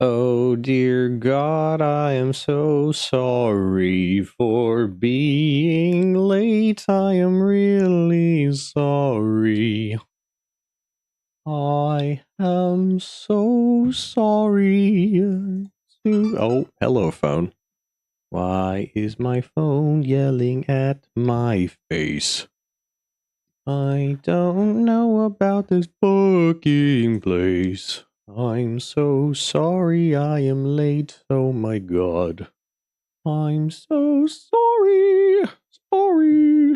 Oh dear God, I am so sorry for being late. I am really sorry. I am so sorry. Oh, hello, phone. Why is my phone yelling at my face? I don't know about this booking place. I'm so sorry I am late. Oh my God. I'm so sorry. Sorry.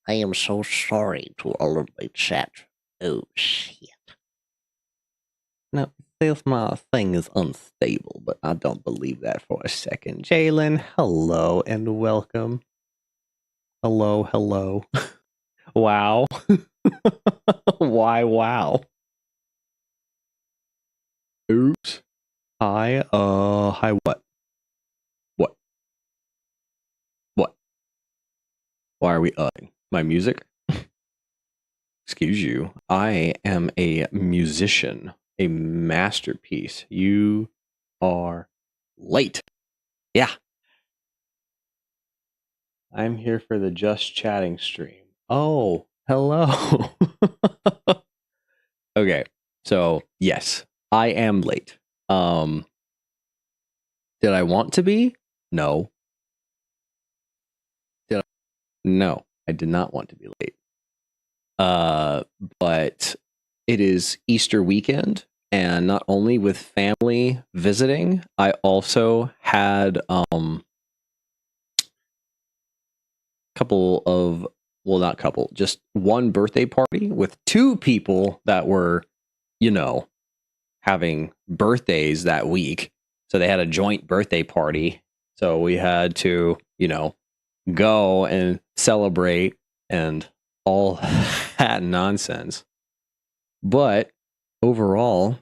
I am so sorry to all of my chat. Oh shit. Now, this my thing is unstable, but I don't believe that for a second. Jalen, hello and welcome. Hello. Wow. Why, wow. Oops. Hi, what? What? What? Why are we my music? Excuse you. I am a musician, a masterpiece. You are late. Yeah. I'm here for the Just Chatting stream. Oh, hello. Okay. So, yes, I am late. Did I want to be? No. No, I did not want to be late. But it is Easter weekend, and not only with family visiting, I also had couple of not couple, just one birthday party with two people that were, you know, having birthdays that week. So they had a joint birthday party. So we had to, go and celebrate and all that nonsense. But overall,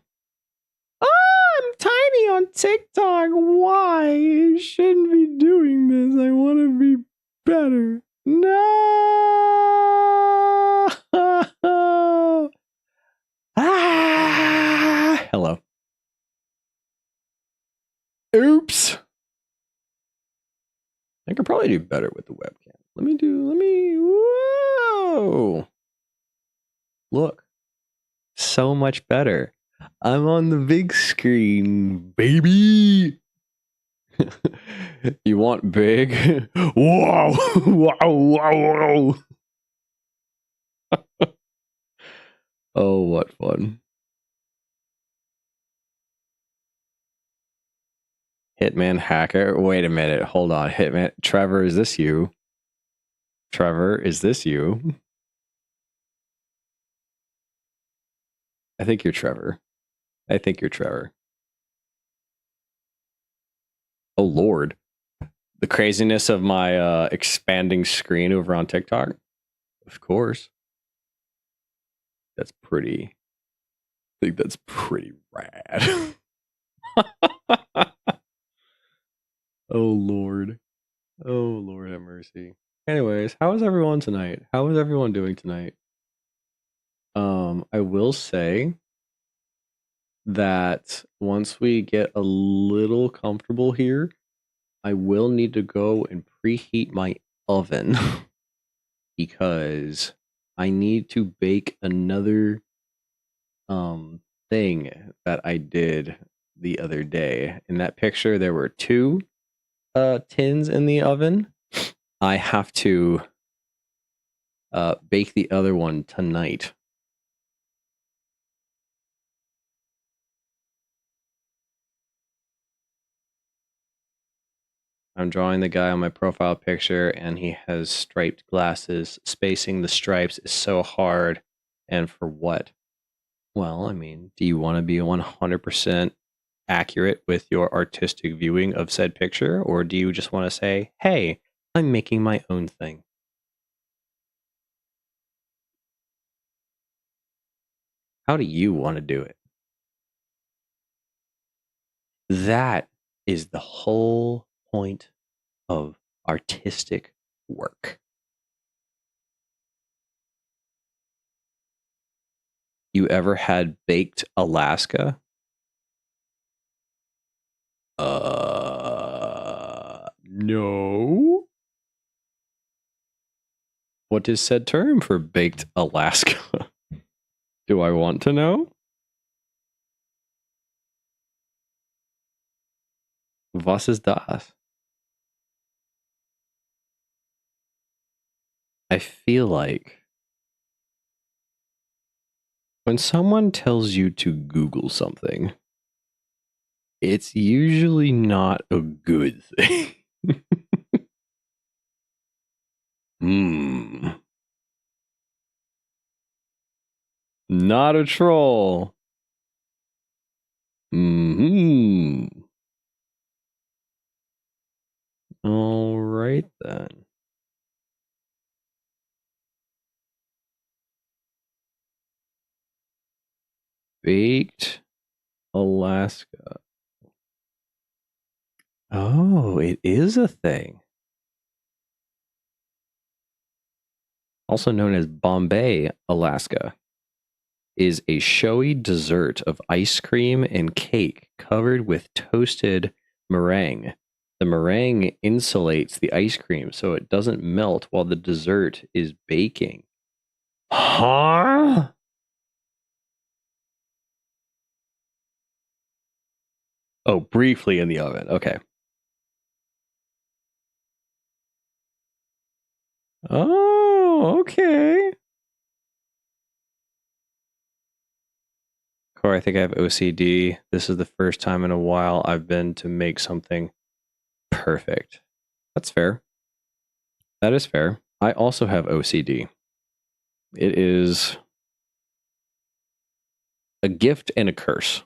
I'm tiny on TikTok. Why? You shouldn't be doing this. I want to be better. No. Hello. Oops. I could probably do better with the webcam. Whoa. Look. So much better. I'm on the big screen, baby. You want big? Whoa. Wow. Oh, what fun. Hitman hacker. Wait a minute. Hold on. Hitman. Trevor, is this you? Trevor, is this you? I think you're Trevor. Oh, Lord. The craziness of my expanding screen over on TikTok? Of course. That's pretty. I think that's pretty rad. Oh, Lord. Oh, Lord have mercy. Anyways, how is everyone tonight? How is everyone doing tonight? I will say that once we get a little comfortable here, I will need to go and preheat my oven because I need to bake another thing that I did the other day. In that picture there were two tins in the oven. I have to bake the other one tonight. I'm drawing the guy on my profile picture and he has striped glasses. Spacing the stripes is so hard. And for what? Well, I mean, do you want to be 100% accurate with your artistic viewing of said picture? Or do you just want to say, hey, I'm making my own thing? How do you want to do it? That is the whole point of artistic work. You ever had baked Alaska? No. What is said term for baked Alaska? Do I want to know? Was ist das? I feel like when someone tells you to Google something, it's usually not a good thing. Hmm. Not a troll. Hmm. All right then. Baked Alaska. Oh, it is a thing. Also known as Bombay, Alaska, is a showy dessert of ice cream and cake covered with toasted meringue. The meringue insulates the ice cream so it doesn't melt while the dessert is baking. Huh? Oh, briefly in the oven. Okay. Oh, okay. Corey, I think I have OCD. This is the first time in a while I've been to make something perfect. That's fair. That is fair. I also have OCD. It is a gift and a curse.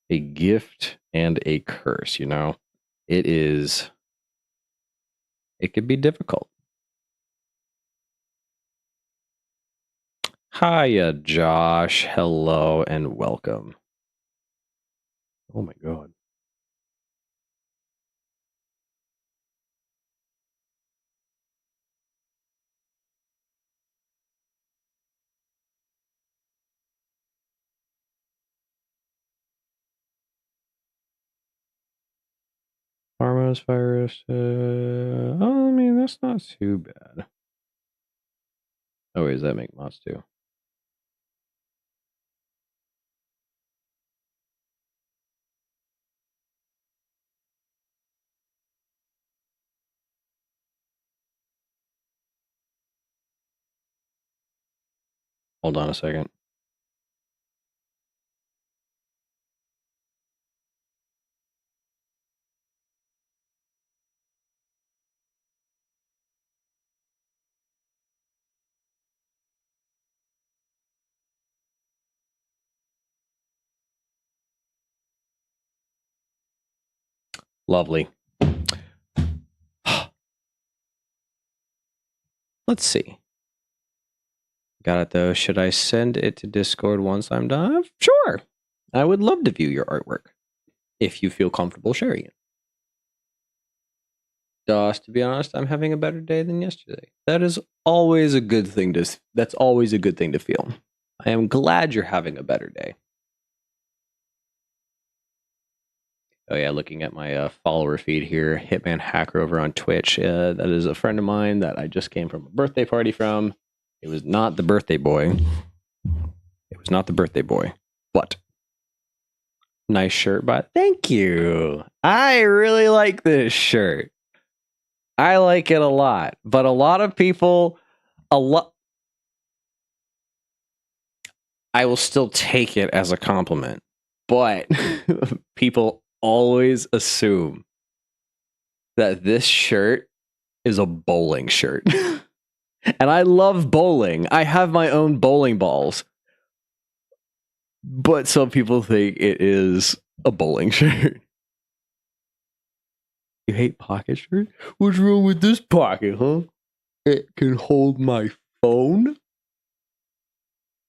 A gift and a curse, you know? It is, it could be difficult. Hiya, Josh. Hello and welcome. Oh my God. Harmos virus. Oh, I mean, that's not too bad. Oh, wait, does that make mods too? Hold on a second. Lovely. Let's see. Got it though. Should I send it to Discord once I'm done? Sure. I would love to view your artwork if you feel comfortable sharing it. Doss, to be honest, I'm having a better day than yesterday. That is always a good thing to. That's always a good thing to feel. I am glad you're having a better day. Oh yeah, looking at my follower feed here, Hitman Hacker over on Twitch. That is a friend of mine that I just came from a birthday party from. It was not the birthday boy. It was not the birthday boy. But nice shirt, but thank you. I really like this shirt. I like it a lot, but a lot of people, a lot. I will still take it as a compliment, but people always assume that this shirt is a bowling shirt. And I love bowling. I have my own bowling balls. But some people think it is a bowling shirt. You hate pocket shirts? What's wrong with this pocket, huh? It can hold my phone.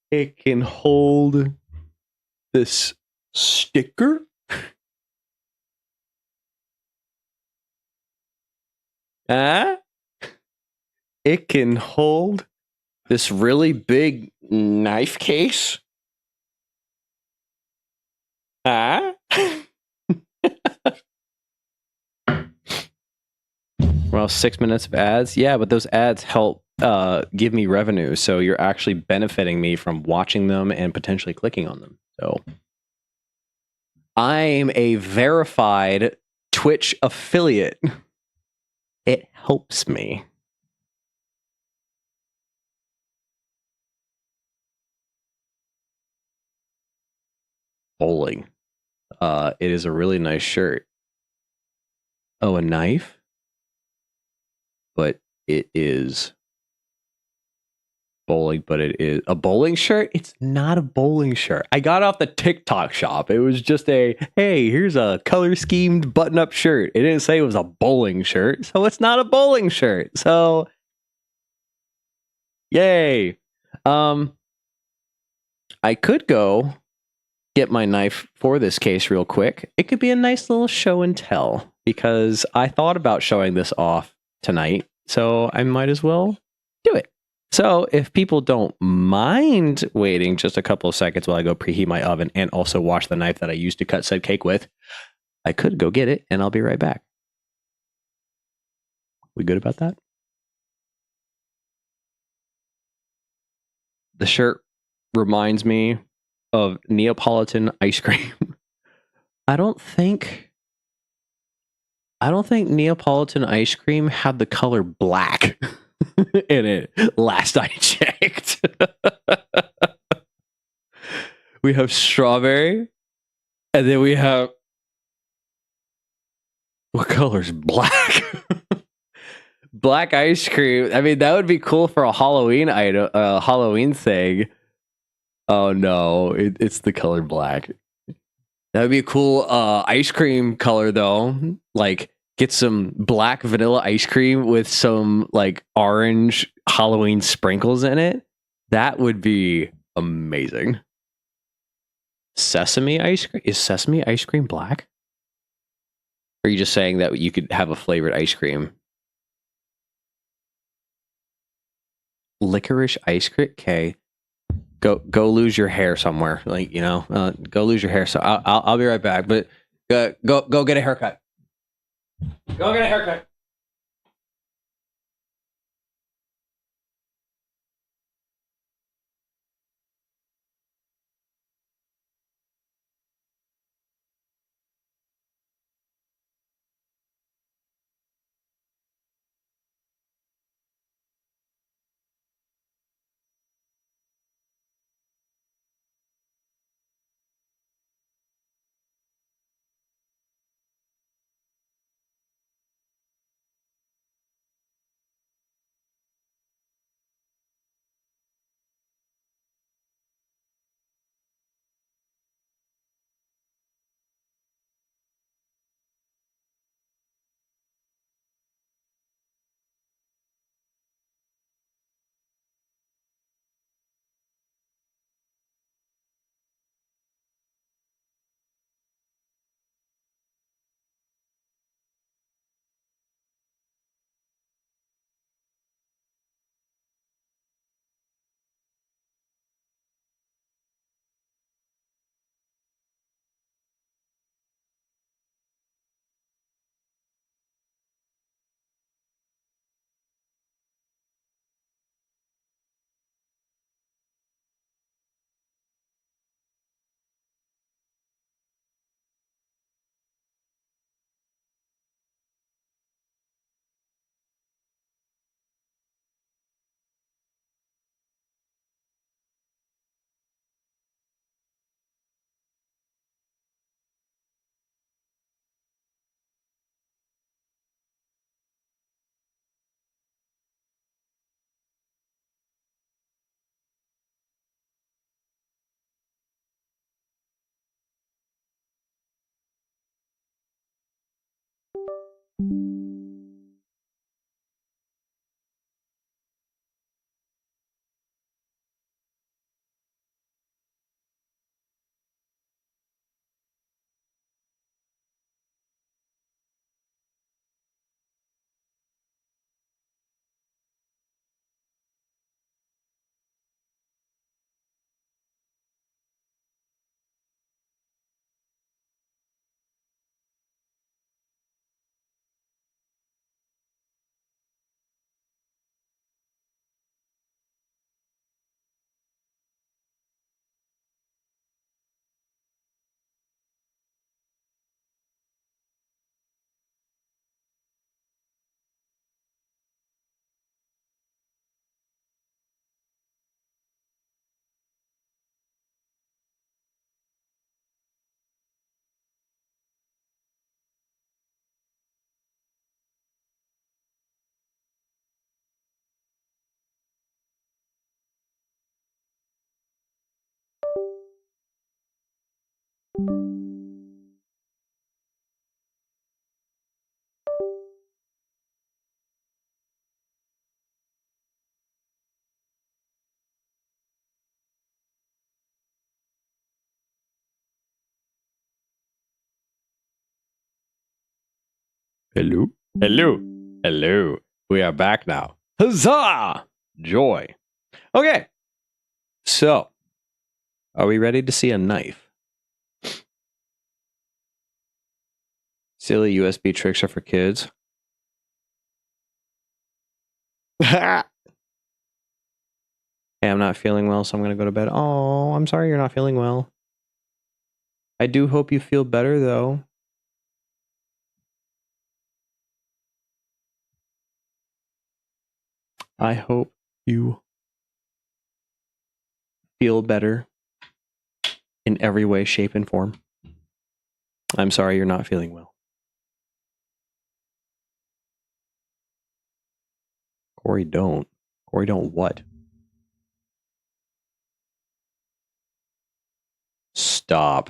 It can hold this sticker. Huh? It can hold this really big knife case. Ah. Well, 6 minutes of ads. Yeah, but those ads help give me revenue. So you're actually benefiting me from watching them and potentially clicking on them. So I'm a verified Twitch affiliate. It helps me. Bowling. It is a really nice shirt. Oh, a knife? But it is bowling, but it is a bowling shirt. It's not a bowling shirt. I got off the TikTok shop. It was just a, hey, here's a color schemed button up shirt. It didn't say it was a bowling shirt, so it's not a bowling shirt. So yay. I could go get my knife for this case real quick. It could be a nice little show and tell because I thought about showing this off tonight, so I might as well do it. So if people don't mind waiting just a couple of seconds while I go preheat my oven and also wash the knife that I used to cut said cake with, I could go get it and I'll be right back. We good about that? The shirt reminds me of Neapolitan ice cream. I don't think Neapolitan ice cream had the color black in it last I checked. We have strawberry, and then we have, what color's black? Black ice cream. I mean, that would be cool for a Halloween item, Halloween thing. Oh no, it's the color black. That would be a cool ice cream color though. Like get some black vanilla ice cream with some like orange Halloween sprinkles in it. That would be amazing. Sesame ice cream? Is sesame ice cream black? Or are you just saying that you could have a flavored ice cream? Licorice ice cream? Okay. Go lose your hair somewhere. Like, you know, go lose your hair. So I'll be right back. But go get a haircut. Go get a haircut. Hello? Hello? Hello. We are back now. Huzzah! Joy. Okay. So, are we ready to see a knife? Silly USB tricks are for kids. Hey, I'm not feeling well, so I'm going to go to bed. Oh, I'm sorry you're not feeling well. I do hope you feel better, though. I hope you feel better in every way, shape, and form. I'm sorry you're not feeling well. Corey, don't. Corey, don't what? Stop.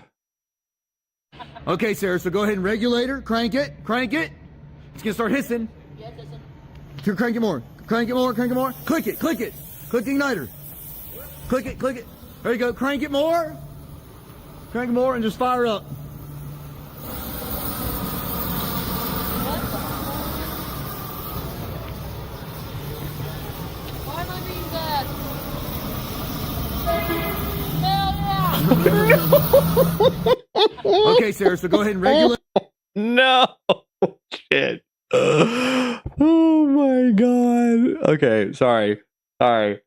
Okay, Sarah, so go ahead and regulate her. Crank it. Crank it. It's going to start hissing. Yes, hissing. Crank it more. Crank it more. Crank it more. Click it. Click it. Click the igniter. Click it. Click it. There you go. Crank it more. Crank it more and just fire up. Why am I being dead? Hell yeah! Okay, Sarah, so go ahead and regulate. No. Shit. Oh my god. Okay, sorry. Sorry.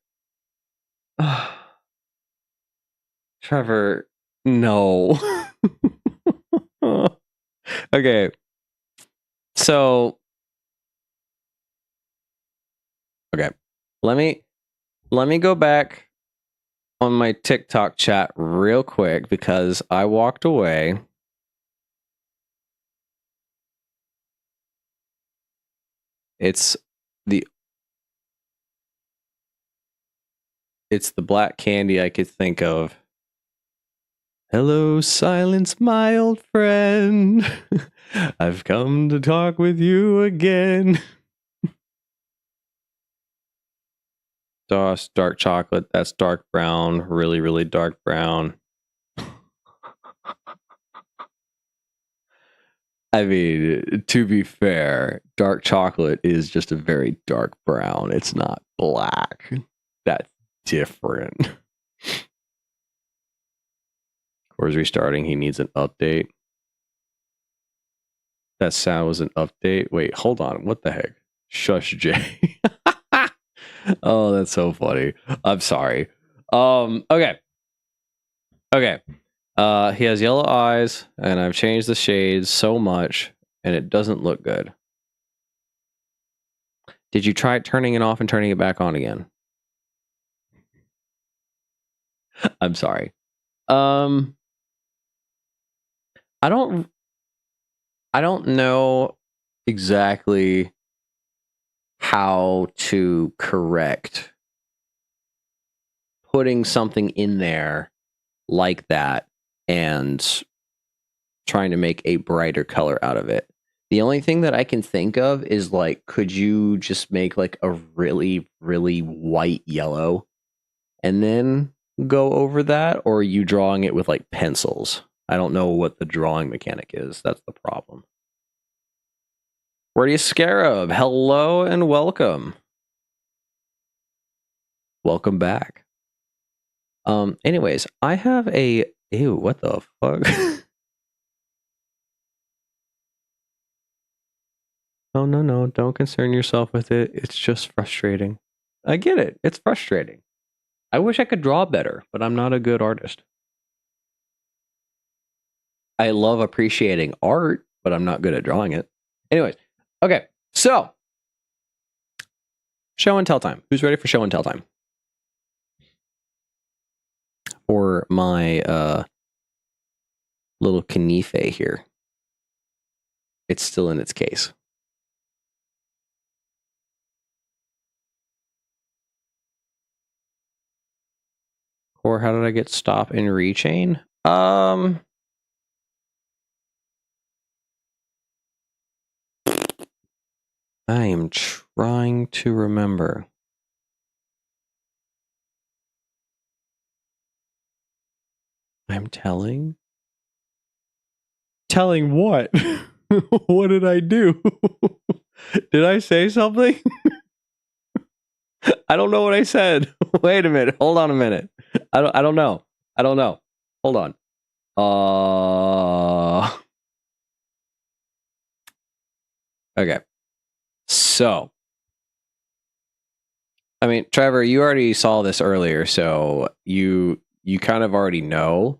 Trevor, no. Okay. So okay. Let me go back on my TikTok chat real quick because I walked away. It's the black candy I could think of. Hello, silence, my old friend. I've come to talk with you again. DOS, dark chocolate. That's dark brown. Really, really dark brown. I mean, to be fair, dark chocolate is just a very dark brown. It's not black. That's different. Core's restarting. He needs an update. That sound was an update. Wait, hold on. What the heck? Shush, Jay. Oh, that's so funny. I'm sorry. Okay. Okay. He has yellow eyes, and I've changed the shades so much, and it doesn't look good. Did you try turning it off and turning it back on again? I'm sorry. I don't know exactly how to correct putting something in there like that and trying to make a brighter color out of it. The only thing that I can think of is like, could you just make like a really, really white yellow and then go over that? Or are you drawing it with like pencils? I don't know what the drawing mechanic is. That's the problem. Wordy Scarab, hello and welcome. Welcome back. Anyways, I have a ew, what the fuck? Oh no, don't concern yourself with it. It's just frustrating. I get it. It's frustrating. I wish I could draw better, but I'm not a good artist. I love appreciating art, but I'm not good at drawing it. Anyways, okay. So, show and tell time. Who's ready for show and tell time? For my little Kanife here. It's still in its case. Or how did I get stop and rechain? I am trying to remember. I'm telling? Telling what? What did I do? Did I say something? I don't know what I said. Wait a minute. Hold on a minute. I don't know. I don't know. Hold on. Okay. So, I mean, Trevor, you already saw this earlier, so you kind of already know,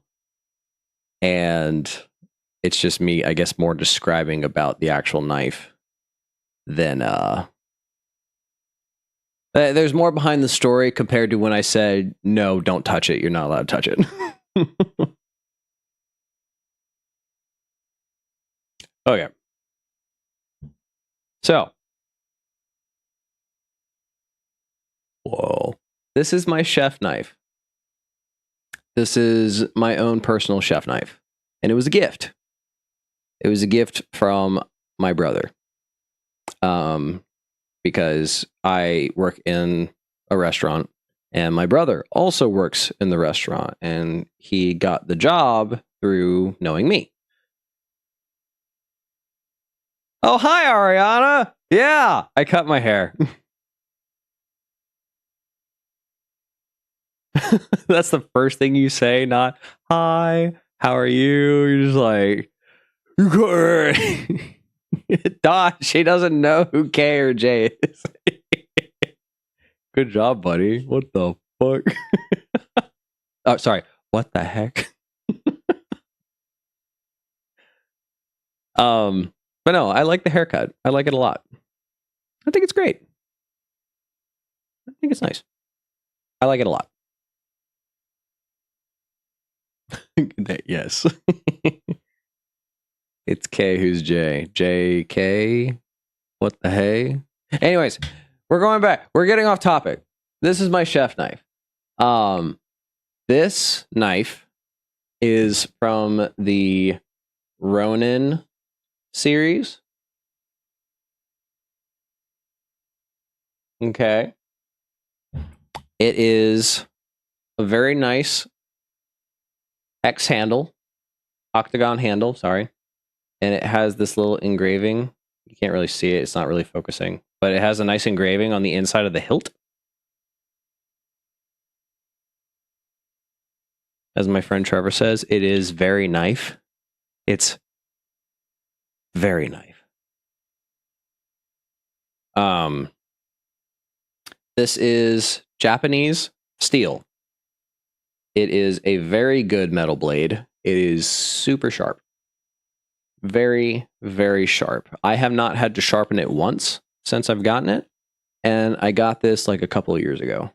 and it's just me, I guess, more describing about the actual knife than there's more behind the story compared to when I said no, don't touch it. You're not allowed to touch it. Okay. So, whoa. This is my chef knife. This is my own personal chef knife. And it was a gift. It was a gift from my brother. Because I work in a restaurant and my brother also works in the restaurant, and he got the job through knowing me. Oh, hi, Ariana. Yeah, I cut my hair. That's the first thing you say, not hi, how are you? You're just like, you cut her hair. Dot, she doesn't know who K or J is. Good job, buddy. What the fuck? Oh, sorry. What the heck? But no, I like the haircut. I like it a lot. I think it's great. I think it's nice. I like it a lot. Yes. It's K who's J. JK? What the hey? Anyways, we're going back. We're getting off topic. This is my chef knife. This knife is from the Ronin series. Okay. It is a very nice X handle, octagon handle, sorry. And it has this little engraving. You can't really see it. It's not really focusing. But it has a nice engraving on the inside of the hilt. As my friend Trevor says, it is very knife. It's very knife. This is Japanese steel. It is a very good metal blade. It is super sharp. Very, very sharp. I have not had to sharpen it once since I've gotten it. And I got this like a couple of years ago.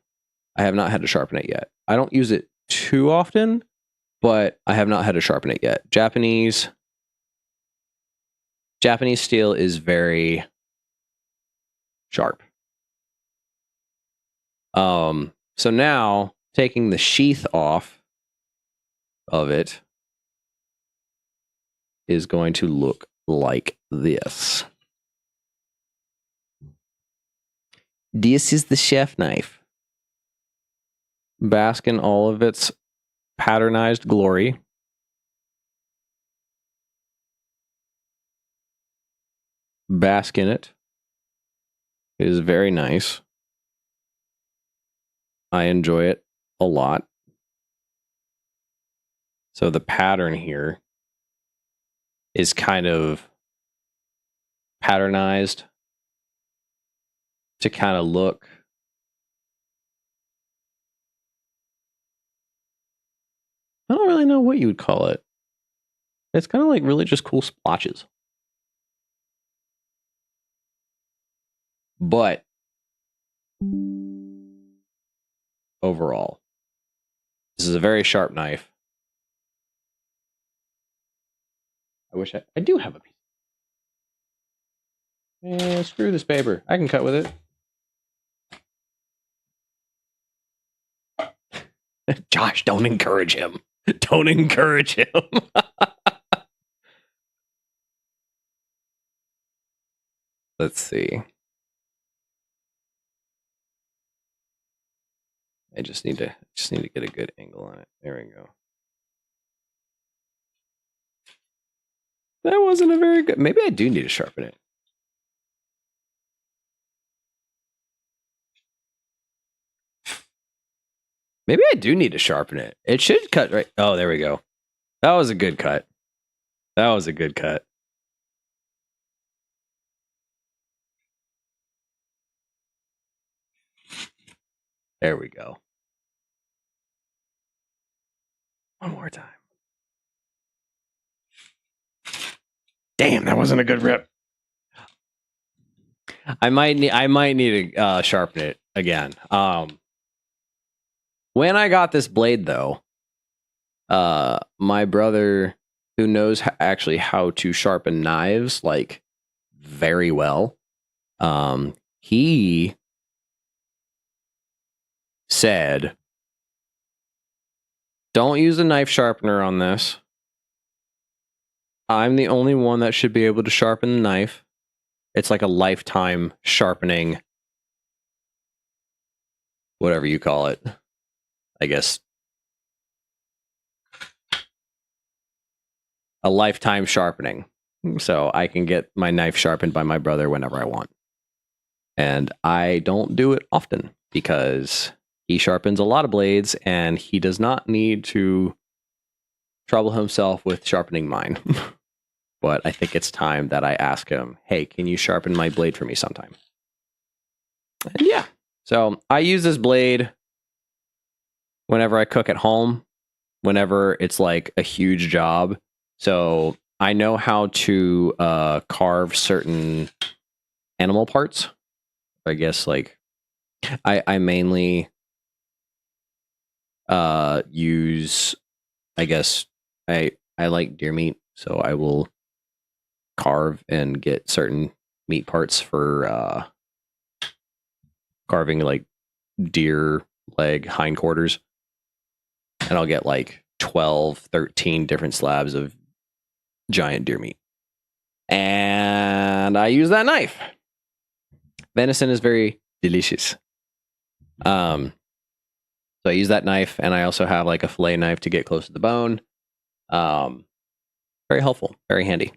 I have not had to sharpen it yet. I don't use it too often, but I have not had to sharpen it yet. Japanese steel is very sharp. So now taking the sheath off of it is going to look like this. This is the chef knife. Bask in all of its patternized glory. Bask in it. It is very nice. I enjoy it a lot. So the pattern here is kind of patternized to kind of look I don't really know what you would call it. It's kind of like really just cool splotches. But overall, this is a very sharp knife. I wish I do have a piece. Screw this paper. I can cut with it. Josh, don't encourage him. Don't encourage him. Let's see. I just need to get a good angle on it. There we go. That wasn't a very good. Maybe I do need to sharpen it. Maybe I do need to sharpen it. It should cut right. Oh, there we go. That was a good cut. That was a good cut. There we go. One more time. Damn, that wasn't a good rip. I might need to sharpen it again. When I got this blade, though, my brother, who knows actually how to sharpen knives like very well, he said, "Don't use a knife sharpener on this. I'm the only one that should be able to sharpen the knife. It's like a lifetime sharpening, whatever you call it. I guess a lifetime sharpening. So I can get my knife sharpened by my brother whenever I want. And I don't do it often because he sharpens a lot of blades and he does not need to trouble himself with sharpening mine." But I think it's time that I ask him, "Hey, can you sharpen my blade for me sometime?" And yeah, so I use this blade whenever I cook at home, whenever it's like a huge job. So I know how to carve certain animal parts. I guess like I mainly use, I guess I like deer meat, so I will carve and get certain meat parts for carving like deer leg hindquarters. And I'll get like 12, 13 different slabs of giant deer meat. And I use that knife. Venison is very delicious. So I use that knife, and I also have like a fillet knife to get close to the bone. Very helpful, very handy.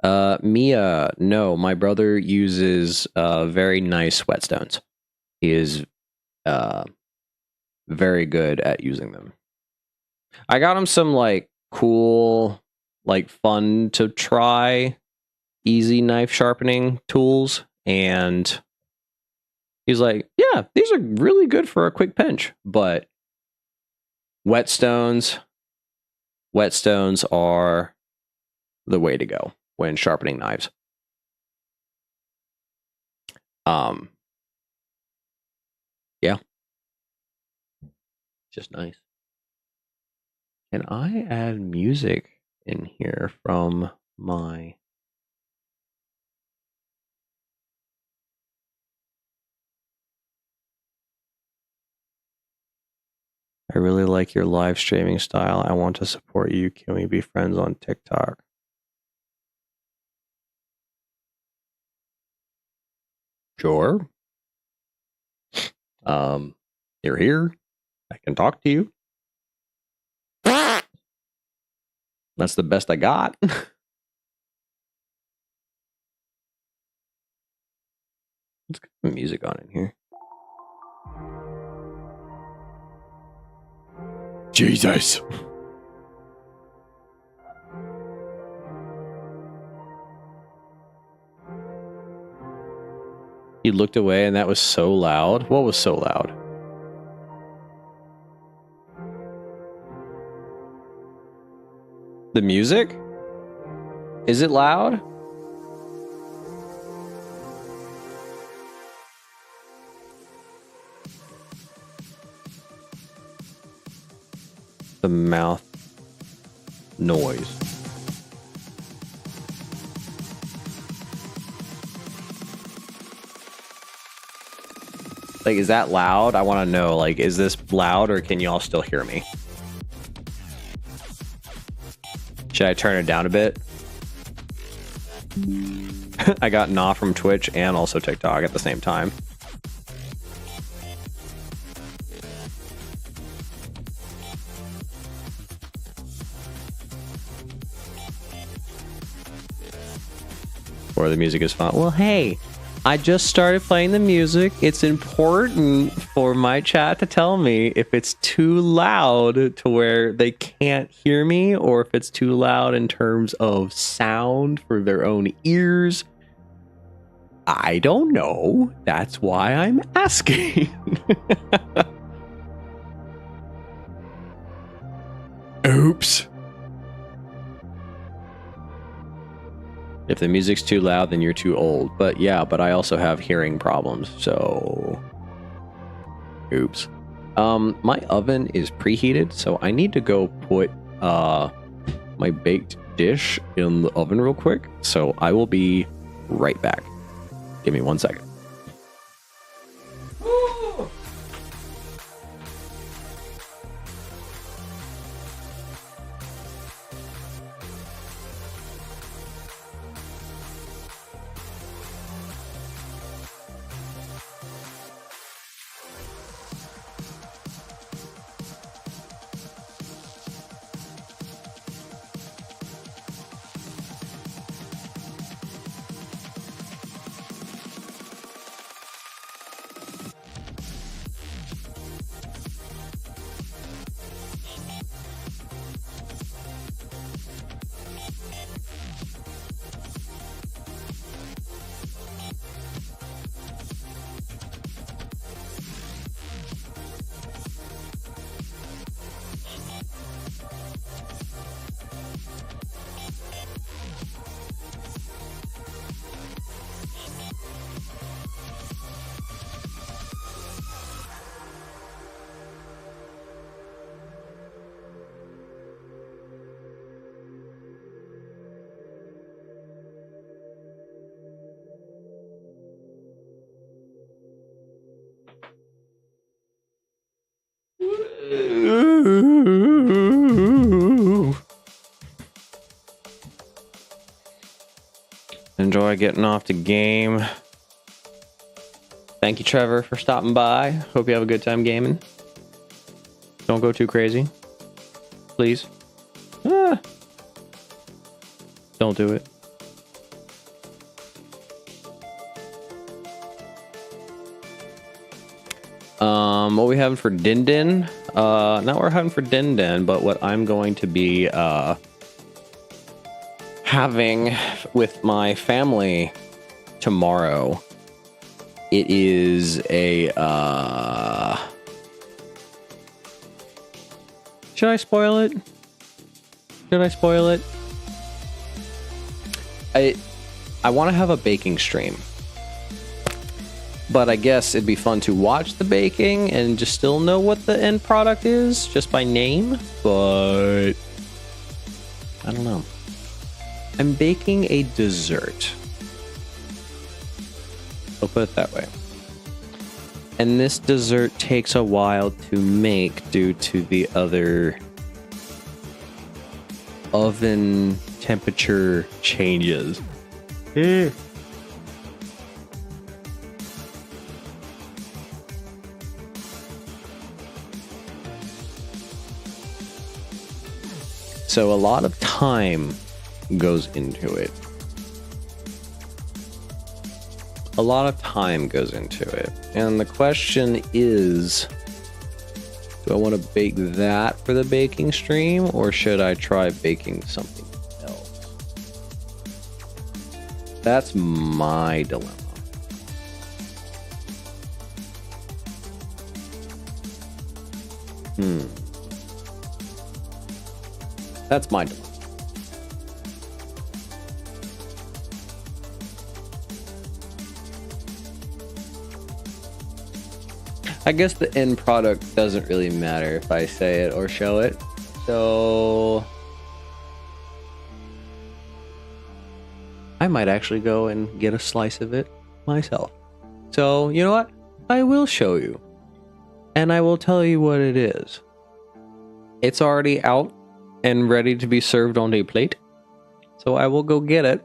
Mia, no, my brother uses very nice whetstones. He is very good at using them. I got him some like cool, like fun to try, easy knife sharpening tools, and he's like, "Yeah, these are really good for a quick pinch." But whetstones are the way to go when sharpening knives. Yeah. Just nice. Can I add music in here from my... I really like your live streaming style. I want to support you. Can we be friends on TikTok? Sure. You're here. I can talk to you. That's the best I got. Let's get some music on in here. Jesus. He looked away and that was so loud. What was so loud? The music? Is it loud? The mouth noise. Like, is that loud? I want to know, like, is this loud or can you all still hear me? Should I turn it down a bit? I got Nah from Twitch and also TikTok at the same time. Or the music is fine. Well, hey, I just started playing the music. It's important for my chat to tell me if it's too loud to where they can't hear me, or if it's too loud in terms of sound for their own ears. I don't know. That's why I'm asking. Oops. If the music's too loud, then you're too old. But yeah, but I also have hearing problems, so... Oops. My oven is preheated, so I need to go put my baked dish in the oven real quick. So I will be right back. Give me 1 second. Enjoy getting off the game. Thank you, Trevor, for stopping by. Hope you have a good time gaming. Don't go too crazy. Please. Don't do it. What we having for Din Din? Not what we're having for Din Din, but what I'm going to be having with my family tomorrow. It is a should I spoil it? Should I spoil it? I want to have a baking stream. But I guess it'd be fun to watch the baking and just still know what the end product is just by name. But I don't know. I'm baking a dessert. I'll put it that way. And this dessert takes a while to make due to the other oven temperature changes. So a lot of time goes into it. A lot of time goes into it. And the question is, do I want to bake that for the baking stream, or should I try baking something else? That's my dilemma. That's my dilemma. I guess the end product doesn't really matter if I say it or show it. So I might actually go and get a slice of it myself. So you know what? I will show you. And I will tell you what it is. It's already out and ready to be served on a plate. So I will go get it,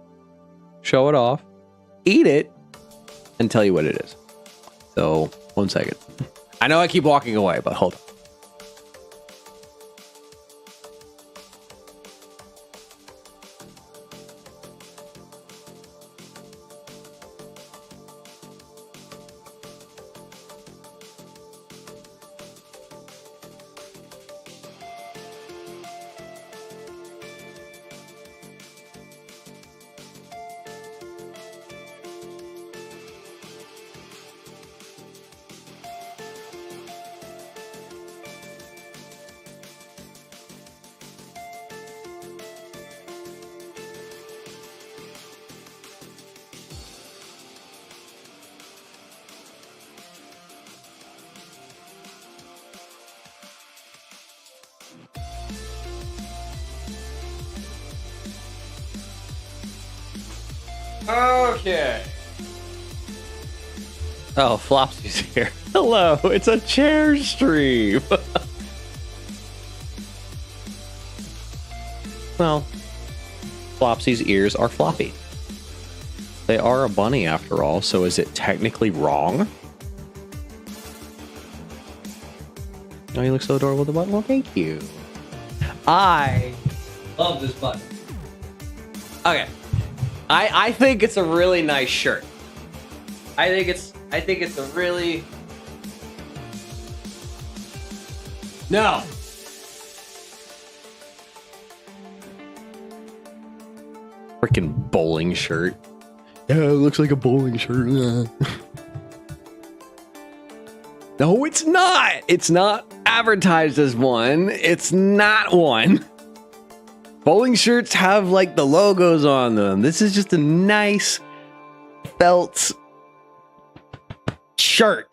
show it off, eat it, and tell you what it is. So 1 second. I know I keep walking away, but hold on. Okay. Oh, Flopsy's here. Hello, it's a chair stream. Well, Flopsy's ears are floppy. They are a bunny after all, so is it technically wrong? Oh, you look so adorable with the button. Well, thank you. I love this button. Okay. I think it's a really nice shirt. I think it's a really... No. Freaking bowling shirt. Yeah, it looks like a bowling shirt. No, it's not. It's not advertised as one. It's not one. Bowling shirts have like the logos on them. This is just a nice felt shirt.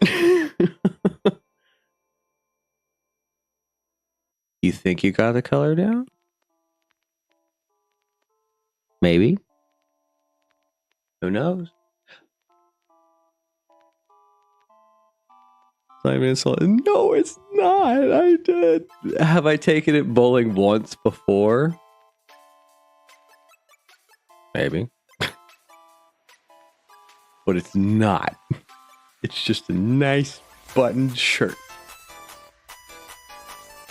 You think you got the color down? Maybe. Who knows? No, it's not. I did. Have I taken it bowling once before? Maybe. But it's not. It's just a nice buttoned shirt.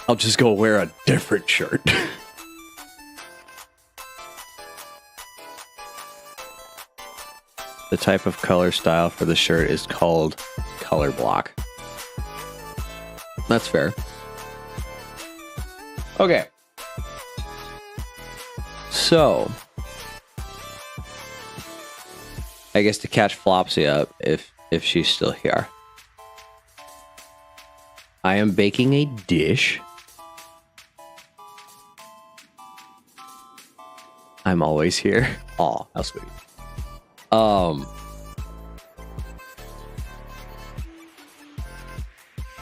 I'll just go wear a different shirt. The type of color style for the shirt is called color block. That's fair. Okay. So, I guess to catch Flopsy up, if she's still here, I am baking a dish. I'm always here. Aw, how sweet.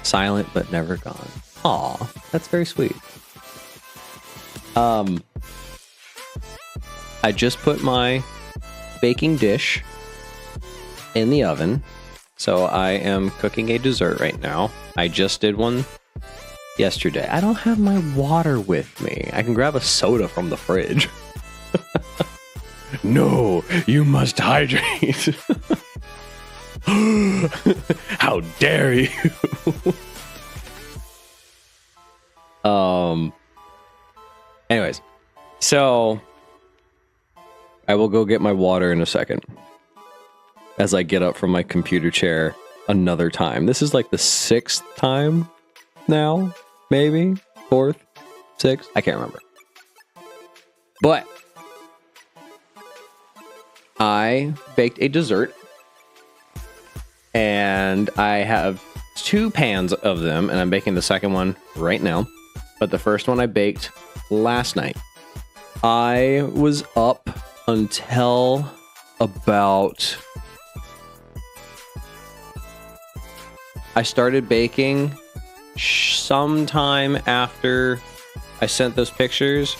Silent but never gone. Aw, that's very sweet. I just put my baking dish in the oven. So I am cooking a dessert right now. I just did one yesterday. I don't have my water with me. I can grab a soda from the fridge. No, you must hydrate. How dare you? Anyways, so I will go get my water in a second as I get up from my computer chair another time. This is like the 6th time now, maybe 4th, 6th. I can't remember. But I baked a dessert, and I have 2 pans of them, and I'm baking the second one right now. But the first one I baked last night. I was up until about... I started baking sometime after I sent those pictures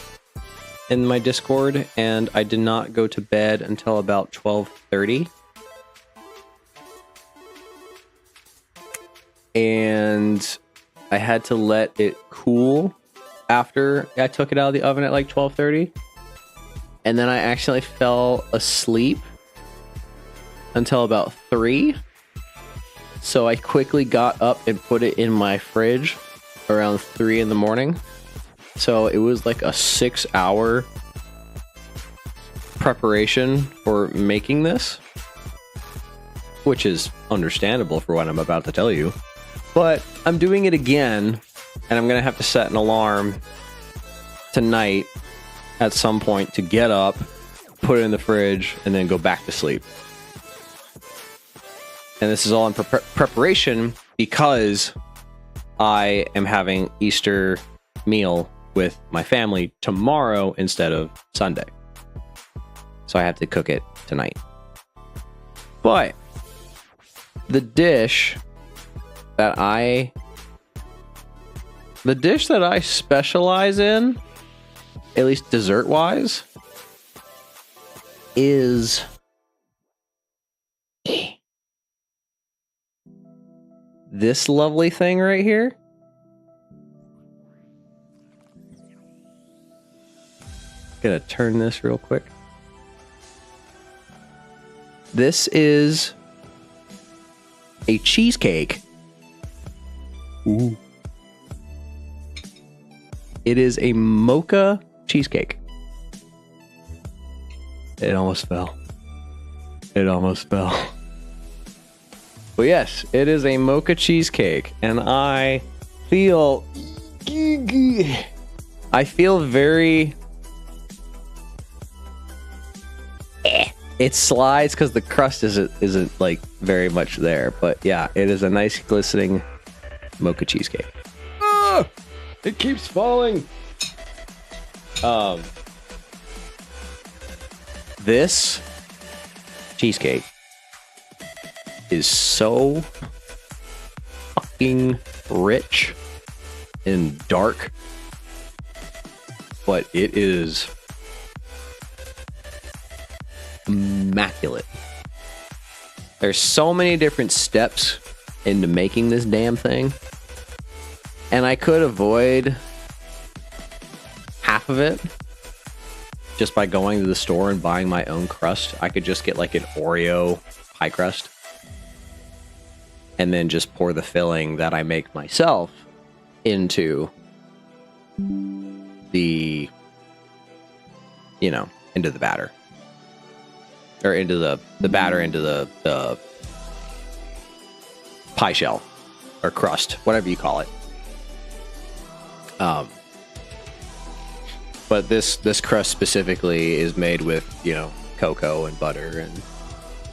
in my Discord, and I did not go to bed until about 12:30. And I had to let it cool after I took it out of the oven at like 12:30. And then I actually fell asleep until about 3. So I quickly got up and put it in my fridge around 3 in the morning. So it was like a 6-hour preparation for making this, which is understandable for what I'm about to tell you. But I'm doing it again, and I'm going to have to set an alarm tonight at some point to get up, put it in the fridge, and then go back to sleep. And this is all in preparation because I am having Easter meal with my family tomorrow instead of Sunday. So I have to cook it tonight. But the dish that I specialize in, at least dessert wise, is this lovely thing right here. Gonna turn this real quick. This is a cheesecake. Ooh. It is a mocha cheesecake. It almost fell. It almost fell. But yes, it is a mocha cheesecake, and I feel very it slides because the crust isn't like very much there, but yeah, it is a nice glistening mocha cheesecake. Ah, it keeps falling. This cheesecake is so fucking rich and dark, but it is immaculate. There's so many different steps into making this damn thing, and I could avoid half of it just by going to the store and buying my own crust. I could just get like an Oreo pie crust and then just pour the filling that I make myself into the, into the batter. Or into the batter, into the pie shell or crust, whatever you call it. But this crust specifically is made with, cocoa and butter and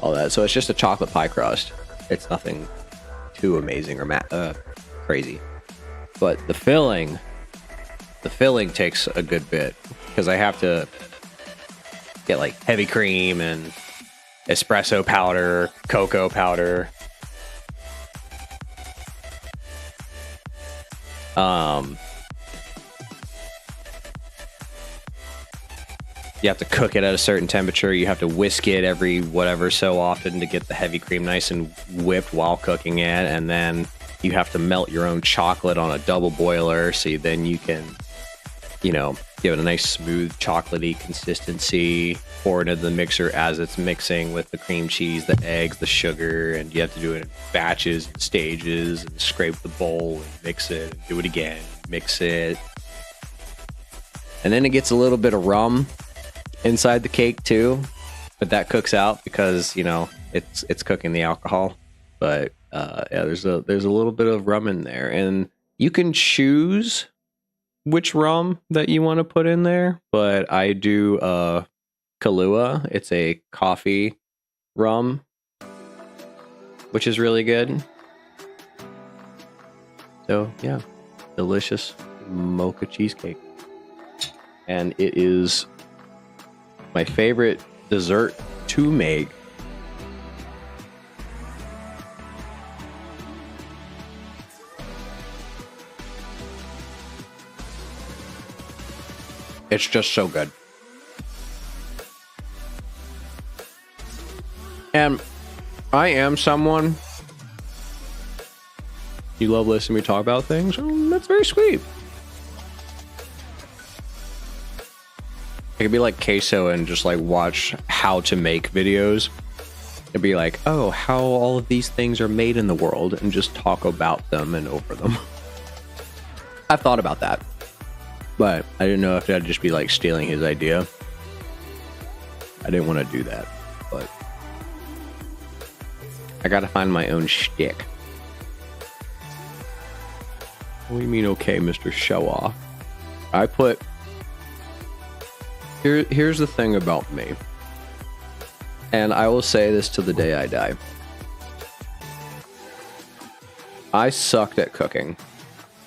all that. So it's just a chocolate pie crust. It's nothing too amazing or crazy. But the filling takes a good bit because I have to get like heavy cream and espresso powder, cocoa powder. You have to cook it at a certain temperature. You have to whisk it every whatever so often to get the heavy cream nice and whipped while cooking it. And then you have to melt your own chocolate on a double boiler so then you can, give it a nice smooth chocolatey consistency. Pour it into the mixer as it's mixing with the cream cheese, the eggs, the sugar, and you have to do it in batches and stages and scrape the bowl and mix it and do it again, mix it. And then it gets a little bit of rum inside the cake too, but that cooks out because it's cooking the alcohol. But yeah, there's a little bit of rum in there, and you can choose which rum that you want to put in there. But I do Kahlua. It's a coffee rum, which is really good. So yeah, delicious mocha cheesecake, and it is my favorite dessert to make. It's just so good. And I am someone, you love listening to me talk about things. That's very sweet. I could be like Queso and just like watch how to make videos. It'd be like, oh, how all of these things are made in the world, and just talk about them and over them. I've thought about that, but I didn't know if that'd just be like stealing his idea. I didn't want to do that, but I gotta find my own shtick. What do you mean, okay, Mr. Show Off? I put... Here's the thing about me, and I will say this to the day I die. I sucked at cooking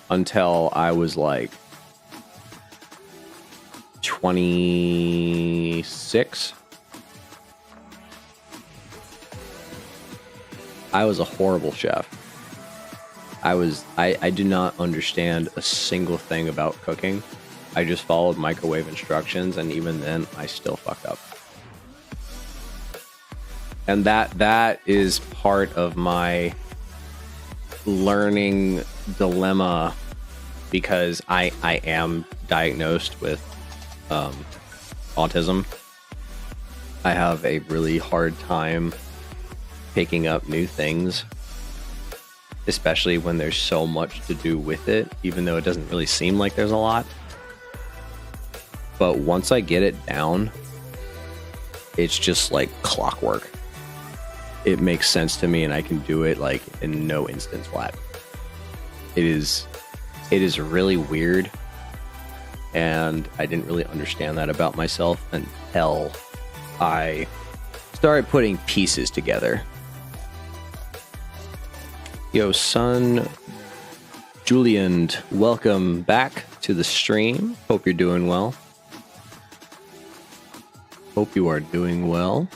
until I was like 26. I was a horrible chef. I do not understand a single thing about cooking. I just followed microwave instructions, and even then I still fucked up. And that is part of my learning dilemma because I am diagnosed with autism. I have a really hard time picking up new things, especially when there's so much to do with it, even though it doesn't really seem like there's a lot. But once I get it down, it's just like clockwork. It makes sense to me and I can do it like in no instance flat. It is really weird. And I didn't really understand that about myself until I started putting pieces together. Yo, son, Julian, welcome back to the stream. Hope you're doing well. Hope you are doing well.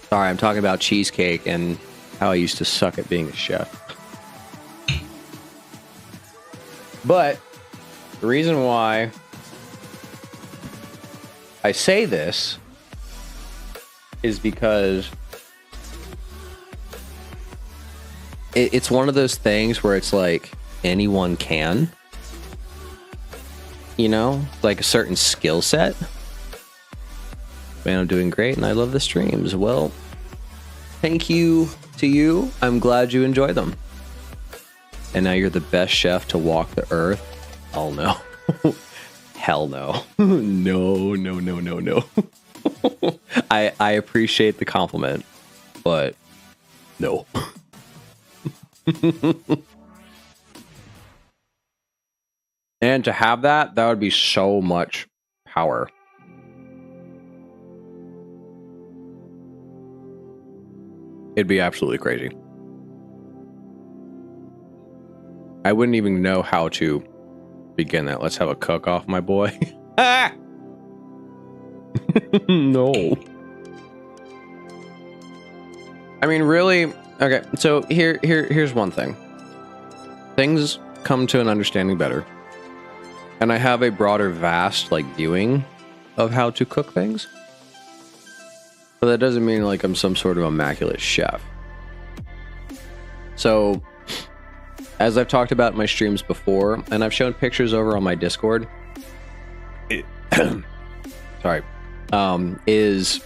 Sorry, I'm talking about cheesecake and how I used to suck at being a chef. But the reason why I say this is because it's one of those things where it's like anyone can, you know, like a certain skill set. Man, I'm doing great and I love the streams. Well, thank you to you. I'm glad you enjoy them. And now you're the best chef to walk the earth. Oh no. Hell no. No. I appreciate the compliment, but no. And to have that would be so much power. It'd be absolutely crazy. I wouldn't even know how to begin that. Let's have a cook-off, my boy. Ah! No. I mean, really? Okay, so here's one thing. Things come to an understanding better. And I have a broader, vast, like, viewing of how to cook things. But that doesn't mean, like, I'm some sort of immaculate chef. So, as I've talked about in my streams before, and I've shown pictures over on my Discord, sorry, is,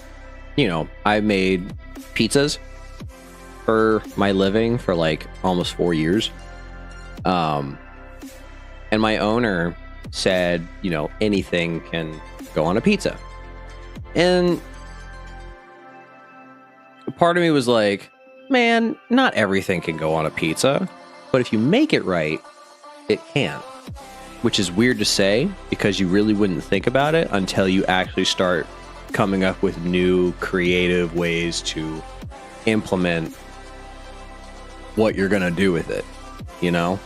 you know, I made pizzas for my living for like almost 4 years. And my owner said, you know, anything can go on a pizza. And part of me was like, man, not everything can go on a pizza. But if you make it right, it can. Which is weird to say because you really wouldn't think about it until you actually start coming up with new creative ways to implement what you're gonna do with it, you know?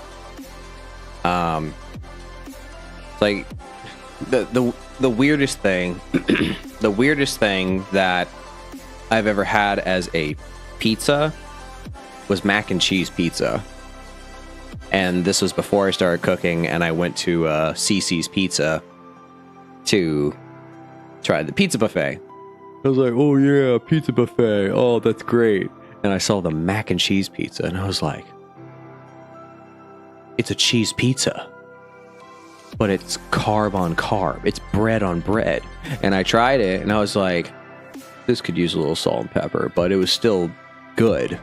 Like the weirdest thing the weirdest thing that I've ever had as a pizza was mac and cheese pizza. And this was before I started cooking, and I went to Cece's Pizza to try the pizza buffet. I was like, oh yeah, pizza buffet. Oh, that's great. And I saw the mac and cheese pizza, and I was like, it's a cheese pizza. But it's carb on carb. It's bread on bread. And I tried it, and I was like, this could use a little salt and pepper, but it was still good.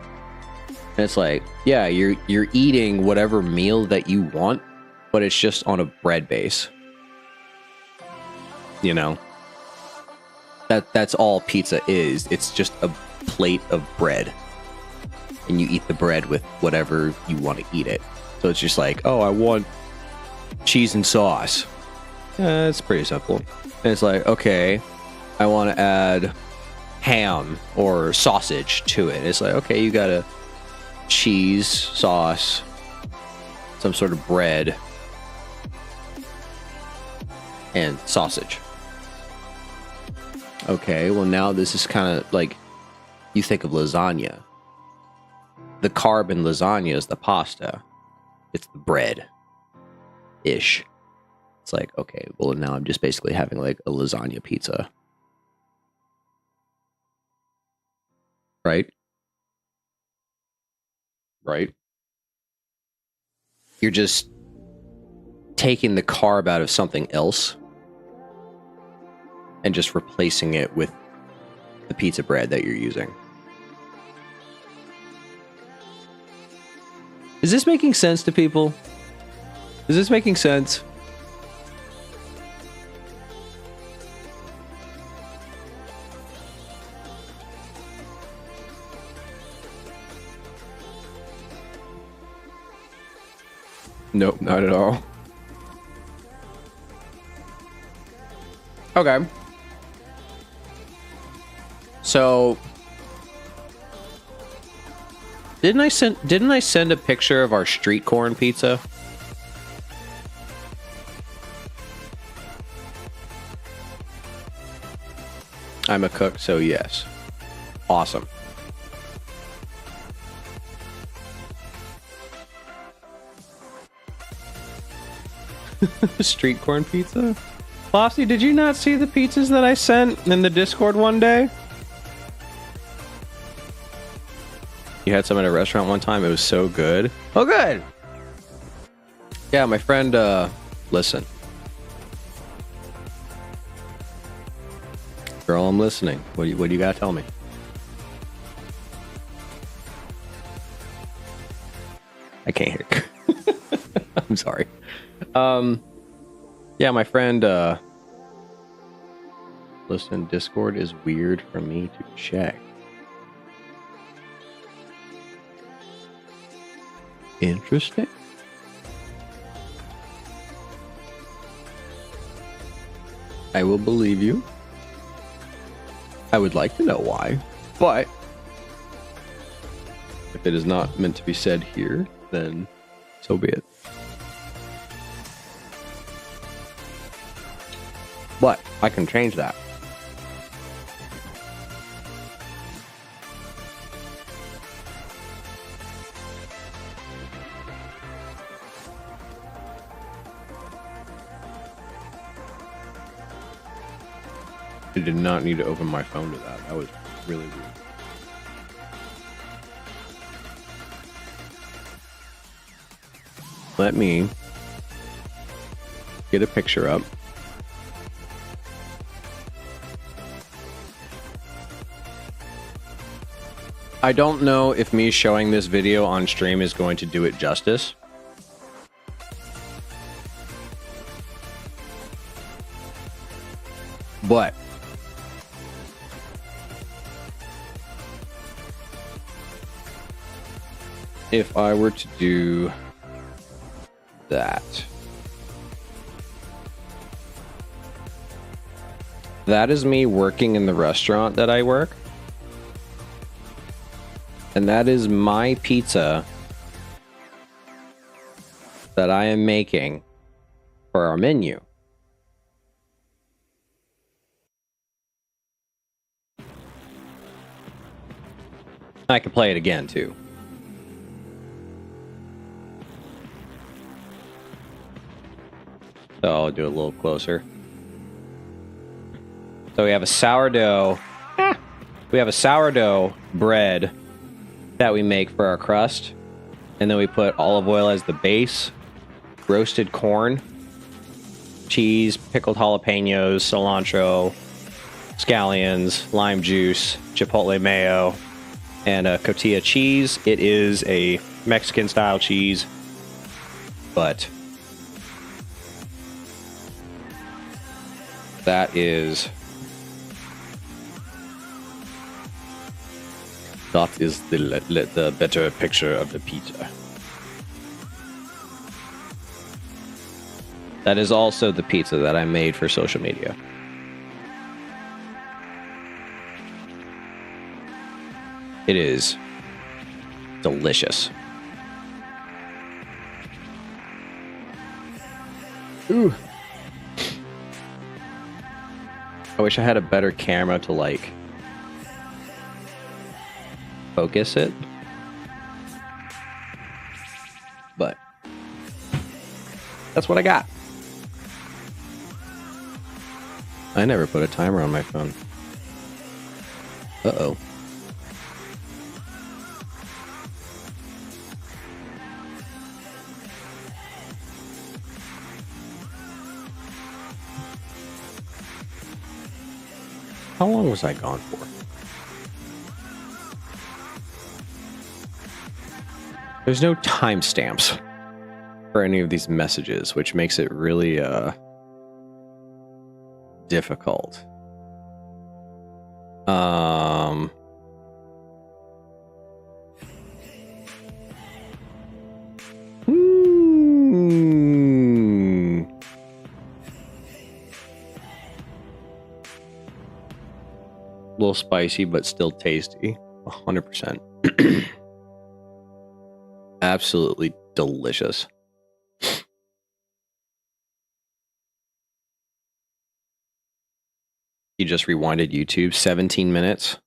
And it's like, yeah, you're eating whatever meal that you want, but it's just on a bread base. You know? That's all pizza is. It's just a plate of bread. And you eat the bread with whatever you want to eat it. So it's just like, oh, I want cheese and sauce. It's pretty simple. And it's like, okay, I want to add ham or sausage to it. It's like, okay, you got a cheese, sauce, some sort of bread, and sausage. Okay, well now this is kind of like, you think of lasagna. The carb in lasagna is the pasta. It's the bread-ish. It's like, okay, well now I'm just basically having like a lasagna pizza. Right? right? You're just taking the carb out of something else and just replacing it with the pizza bread that you're using. Is this making sense to people? Is this making sense? Nope, not at all. Okay. So didn't I send a picture of our street corn pizza? I'm a cook, so yes. Awesome. Street corn pizza? Flossie, did you not see the pizzas that I sent in the Discord one day? You had some at a restaurant one time. It was so good. Oh, good. Yeah, my friend, listen. Girl, I'm listening. What do you gotta tell me? I can't hear. I'm sorry. Yeah, my friend, listen, Discord is weird for me to check. Interesting. I will believe you. I would like to know why, but if it is not meant to be said here, then so be it. But I can change that. I did not need to open my phone to that. That was really weird. Let me get a picture up. I don't know if me showing this video on stream is going to do it justice. But if I were to do that, that is me working in the restaurant that I work. And that is my pizza that I am making for our menu. I can play it again too. So I'll do it a little closer. So we have a sourdough. We have a sourdough bread that we make for our crust. And then we put olive oil as the base, roasted corn, cheese, pickled jalapenos, cilantro, scallions, lime juice, chipotle mayo, and a cotija cheese. It is a Mexican style cheese, but that is the better picture of the pizza. That is also the pizza that I made for social media. It is delicious. Ooh. I wish I had a better camera to like focus it. But that's what I got. I never put a timer on my phone. Uh-oh. How long was I gone for? There's no timestamps for any of these messages, which makes it really difficult. A little spicy, but still tasty. 100%. Absolutely delicious. You just rewinded YouTube 17 minutes.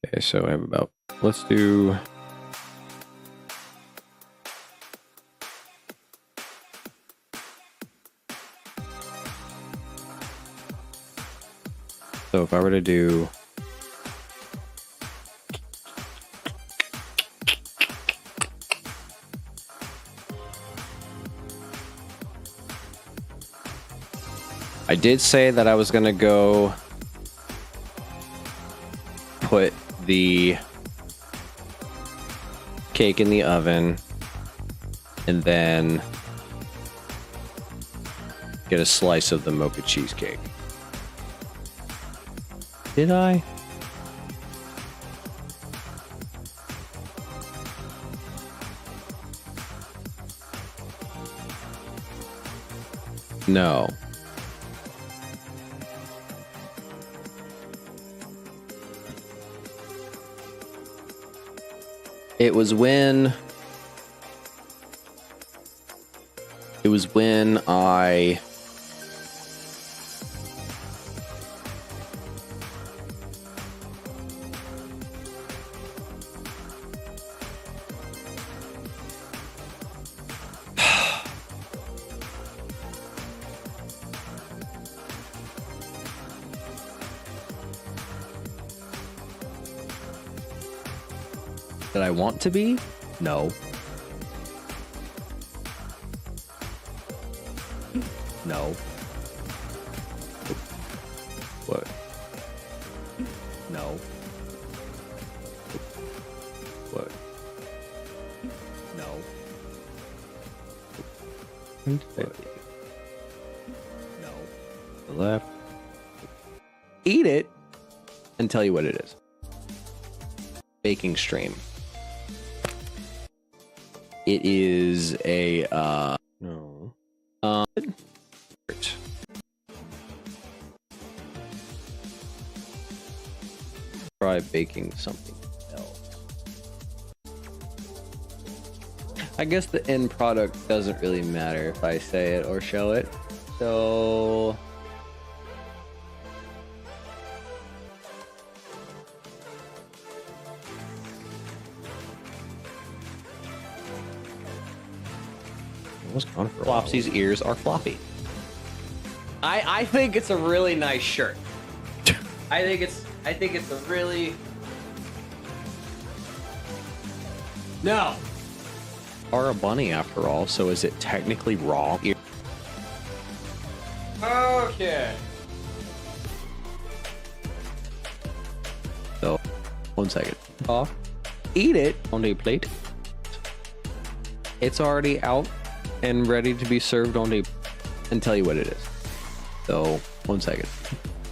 Okay, so I have about, let's do. So if I were to do. I did say that I was going to go put the cake in the oven and then get a slice of the mocha cheesecake. Did I? No. It was when I that I want to be? No. No. What? No. What? No. What? No. The left. Eat it and tell you what it is. Baking stream. It is a no. Try baking something else. I guess the end product doesn't really matter if I say it or show it. So Flopsy's ears are floppy. I think it's a really nice shirt. I think it's a really no. Are a bunny after all, so is it technically raw? Okay. So 1 second. Eat it on a plate. It's already out and ready to be served on a and tell you what it is. So 1 second.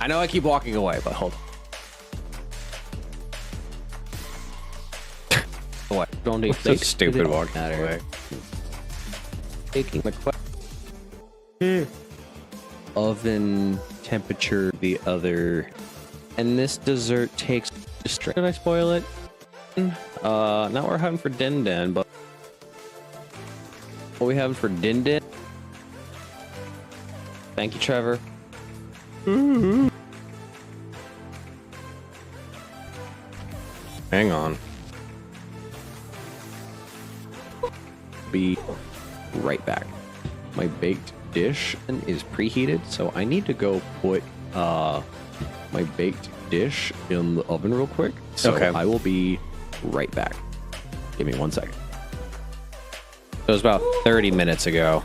I know I keep walking away, but hold on. What? Don't eat plate. Stupid walking away. Taking the oven temperature the other, and this dessert takes. Did I spoil it? Now we're having for Din Din, but what we having for Din Din? Thank you, Trevor. Hang on. Be right back. My baked dish is preheated, so I need to go put my baked dish in the oven real quick. So okay. I will be right back. Give me 1 second. It was about 30 minutes ago.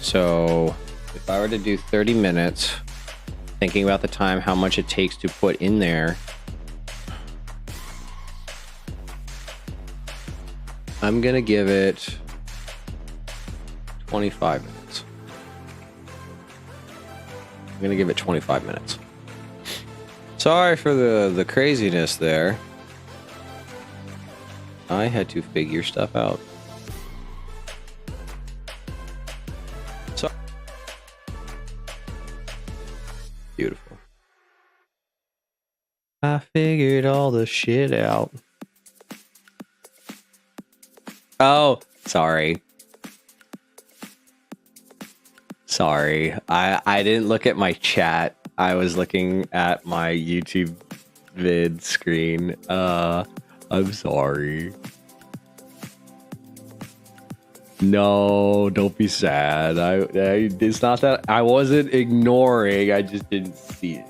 So if I were to do 30 minutes, thinking about the time, how much it takes to put in there, I'm gonna give it 25 minutes. I'm gonna give it 25 minutes. Sorry for the craziness there. I had to figure stuff out. So beautiful. I figured all the shit out. Oh, sorry. Sorry. I didn't look at my chat. I was looking at my YouTube vid screen. I'm sorry. No, don't be sad. It's not that I wasn't ignoring. I just didn't see it.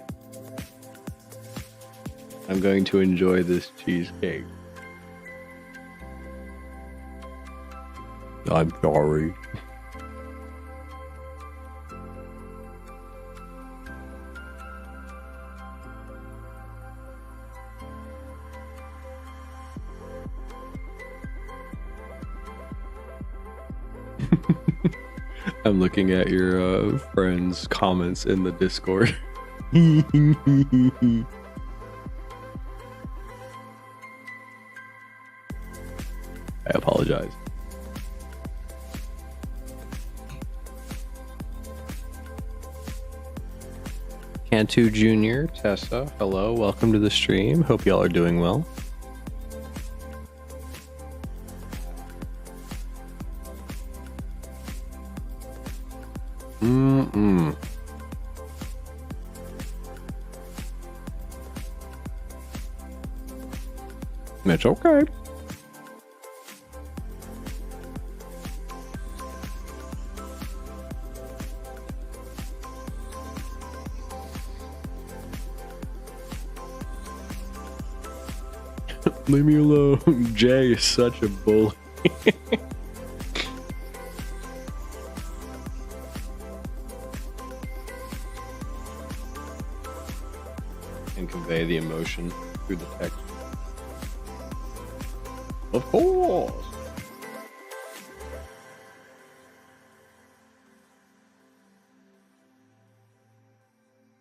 I'm going to enjoy this cheesecake. I'm sorry. I'm looking at your friends' comments in the Discord. I apologize. Cantu Jr., Tessa, hello, welcome to the stream. Hope y'all are doing well. It's okay. Leave me alone. Jay is such a bully. And convey the emotion through the text. Of course.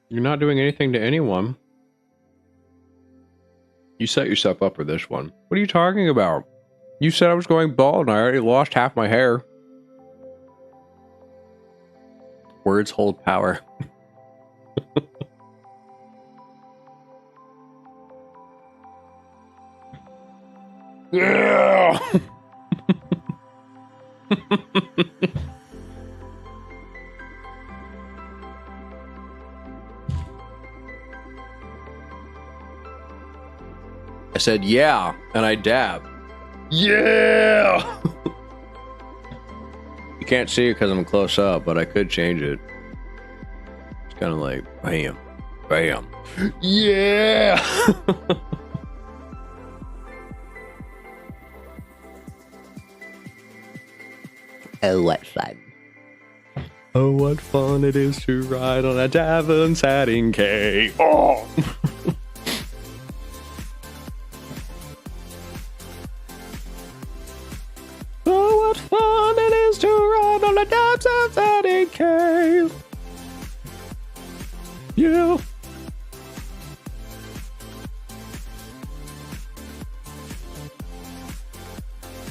You're not doing anything to anyone. You set yourself up for this one. What are you talking about? You said I was going bald and I already lost half my hair. Words hold power. Yeah! I said, yeah, and I dab. Yeah! You can't see it because I'm close up, but I could change it. It's kind of like, bam, bam. Yeah! Oh, what fun. Oh, what fun it is to ride on a Davin Satin K. Oh! Oh, what fun it is to ride on a Davin Satin K. Yeah.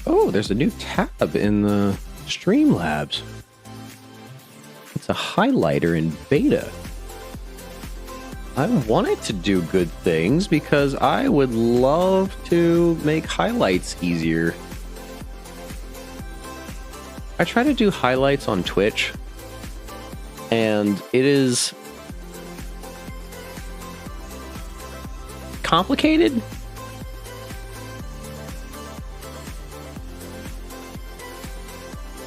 Oh, there's a new tab in the Streamlabs. It's a highlighter in beta. I want it to do good things because I would love to make highlights easier. I try to do highlights on Twitch, and it is complicated.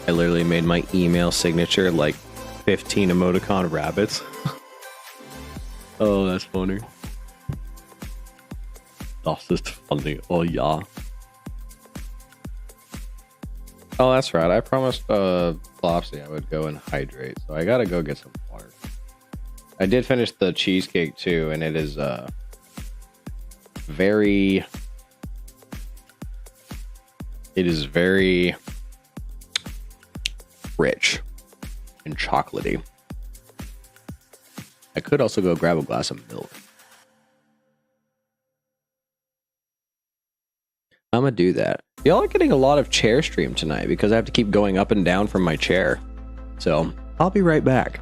I literally made my email signature like 15 emoticon rabbits. Oh, that's funny. Das ist funny. Oh, yeah. Oh, that's right. I promised Flopsy I would go and hydrate, so I gotta go get some water. I did finish the cheesecake too, and it is very rich and chocolatey. I could also go grab a glass of milk. I'm gonna do that. Y'all are getting a lot of chair stream tonight because I have to keep going up and down from my chair. So I'll be right back.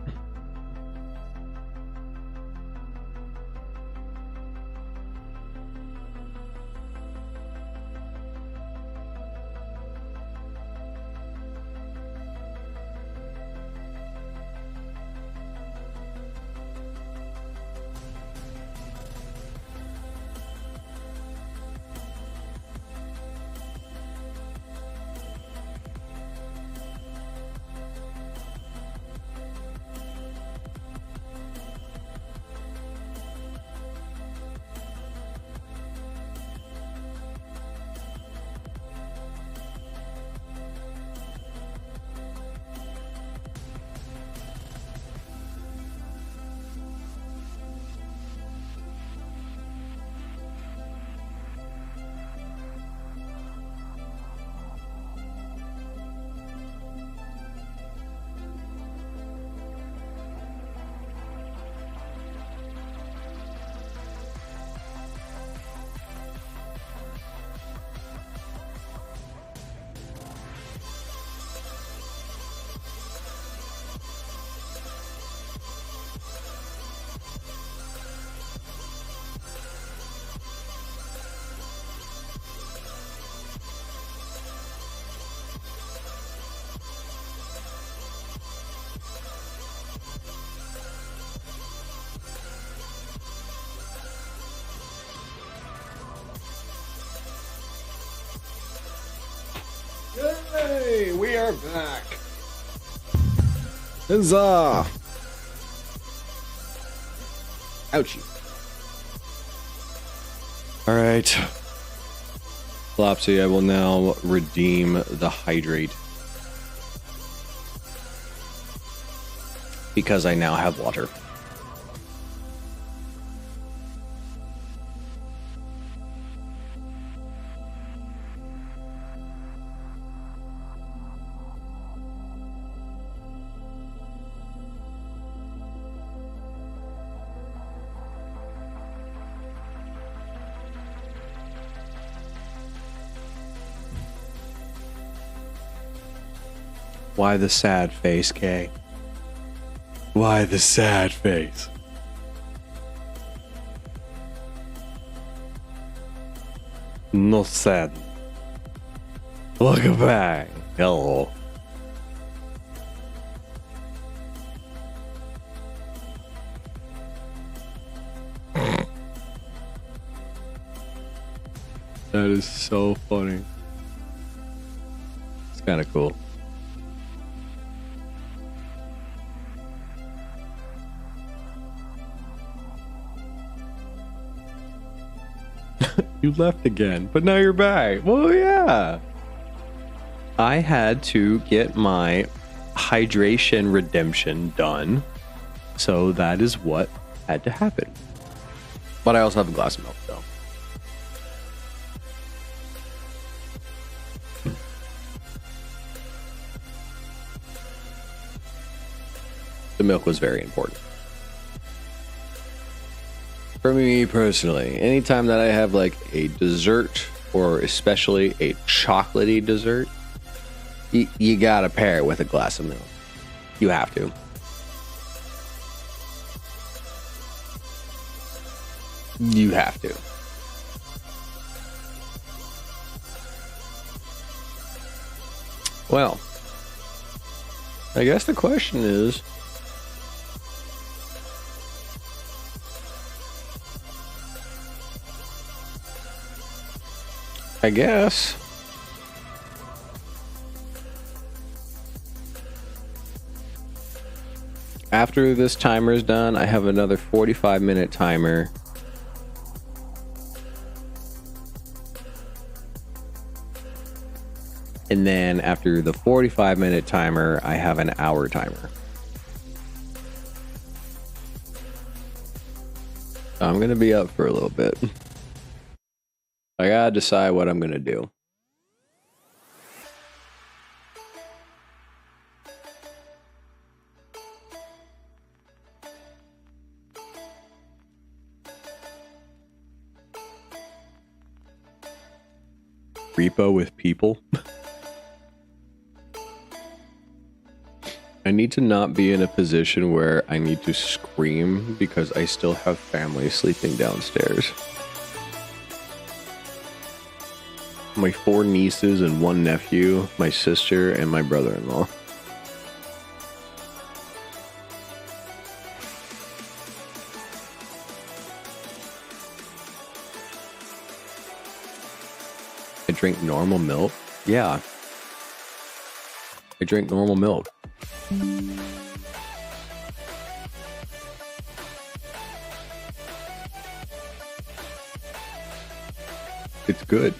Yay! We are back. Huzzah! Ouchie. All right. Flopsy, I will now redeem the hydrate. Because I now have water. Why the sad face, Kay? Why the sad face? No sad. Welcome back. Hello. That is so funny. It's kind of cool. You left again, but now you're back. Well, yeah. I had to get my hydration redemption done. So that is what had to happen. But I also have a glass of milk, though. The milk was very important. For me personally, anytime that I have like a dessert or especially a chocolatey dessert, you gotta pair it with a glass of milk. You have to. You have to. Well, I guess the question is, I guess. After this timer is done, I have another 45-minute timer. And then after the 45-minute timer, I have an hour timer. I'm going to be up for a little bit. I got to decide what I'm going to do. Repo with people. I need to not be in a position where I need to scream because I still have family sleeping downstairs. My 4 nieces and 1 nephew, my sister, and my brother-in-law. I drink normal milk? Yeah. I drink normal milk. It's good.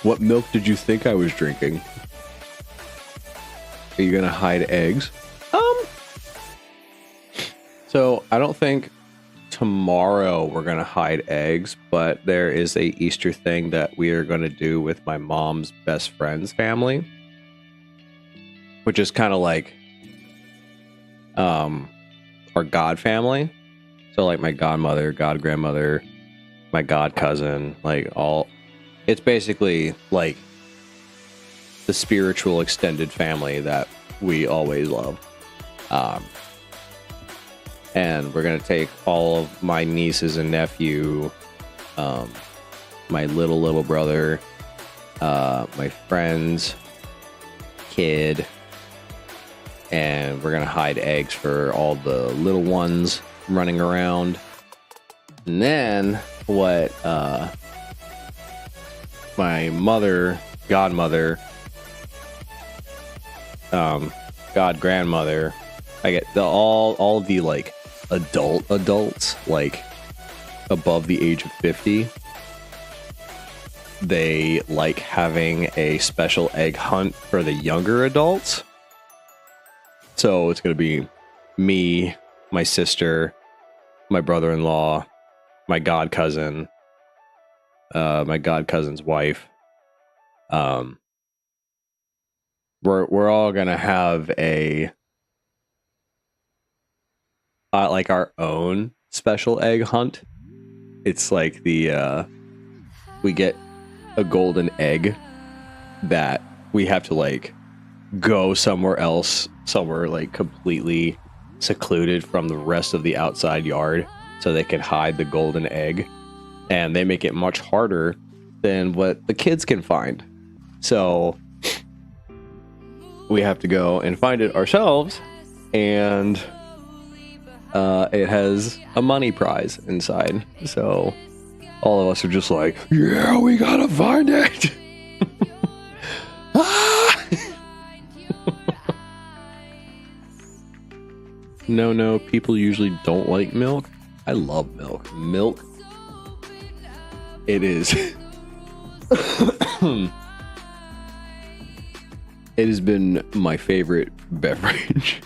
What milk did you think I was drinking? Are you gonna hide eggs? So I don't think tomorrow we're gonna hide eggs, but there is a Easter thing that we are gonna do with my mom's best friend's family, which is kind of like our god family. So like my godmother, god grandmother, my god cousin, like all. It's basically like the spiritual extended family that we always love. And we're going to take all of my nieces and nephew, my little brother, my friend's kid, and we're going to hide eggs for all the little ones running around. And then what my mother, godmother, god grandmother, I get all the like adults like above the age of 50, they like having a special egg hunt for the younger adults. So it's gonna be me, my sister, my brother-in-law, my god cousin, my god cousin's wife. We're all gonna have a like our own special egg hunt. It's like the we get a golden egg that we have to like go somewhere else, somewhere like completely secluded from the rest of the outside yard, so they can hide the golden egg, and they make it much harder than what the kids can find. So we have to go and find it ourselves, and it has a money prize inside. So all of us are just like, yeah, we gotta find it. No, people usually don't like milk. I love milk. Milk, it is. It has been my favorite beverage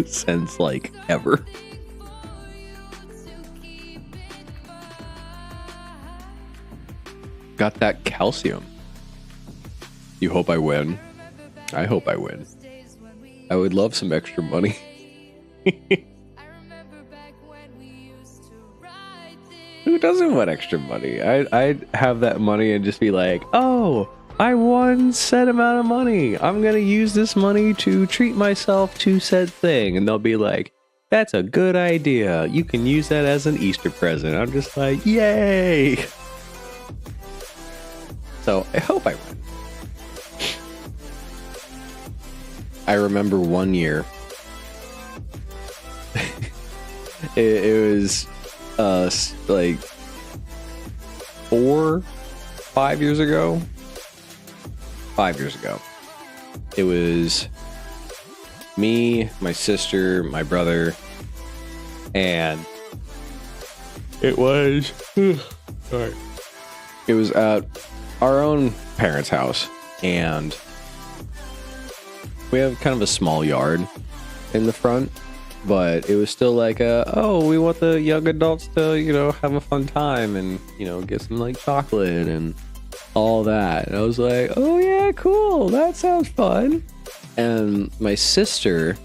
since like ever. Got that calcium. You hope I win. I hope I win. I would love some extra money. Who doesn't want extra money? I'd have that money and just be like, oh, I won set amount of money. I'm going to use this money to treat myself to said thing. And they'll be like, that's a good idea. You can use that as an Easter present. I'm just like, yay. So I hope I win. I remember one year. it was like 5 years ago. 5 years ago. It was me, my sister, my brother, and It was. Sorry. It was at our own parents' house, and we have kind of a small yard in the front, but it was still like we want the young adults to, have a fun time and, get some like chocolate and all that. And I was like, oh yeah, cool. That sounds fun. And my sister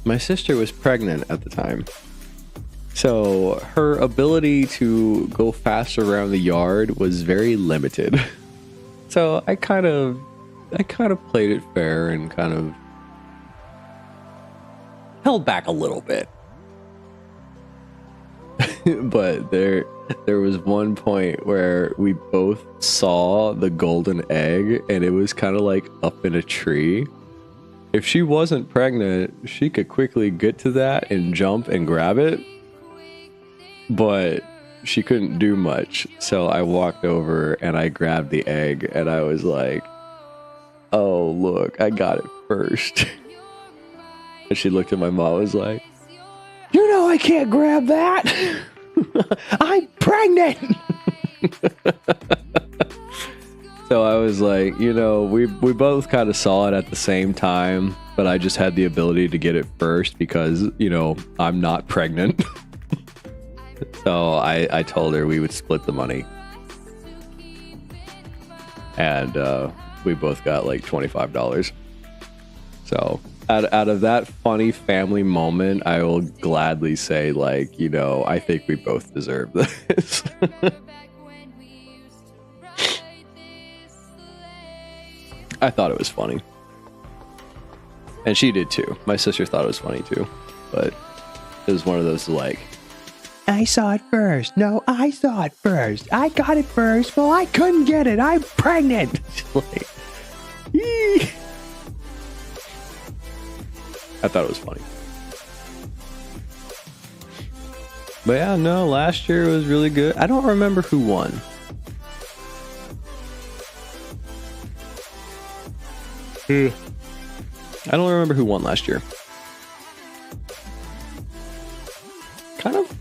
was pregnant at the time. So her ability to go fast around the yard was very limited. So I kind of played it fair and kind of held back a little bit. But there was one point where we both saw the golden egg, and it was kind of like up in a tree. If she wasn't pregnant, she could quickly get to that and jump and grab it. But she couldn't do much. So I walked over and I grabbed the egg, and I was like, oh, look, I got it first. And she looked at my mom and was like, you know I can't grab that. I'm pregnant. So I was like, we both kind of saw it at the same time, but I just had the ability to get it first because, I'm not pregnant. So I told her we would split the money. And we both got like $25. So out of that funny family moment, I will gladly say, like, I think we both deserve this. I thought it was funny. And she did too. My sister thought it was funny too. But it was one of those like, I saw it first. No, I saw it first. I got it first. Well, I couldn't get it. I'm pregnant. Like, I thought it was funny. But yeah, no, last year was really good. I don't remember who won. I don't remember who won last year. Kind of.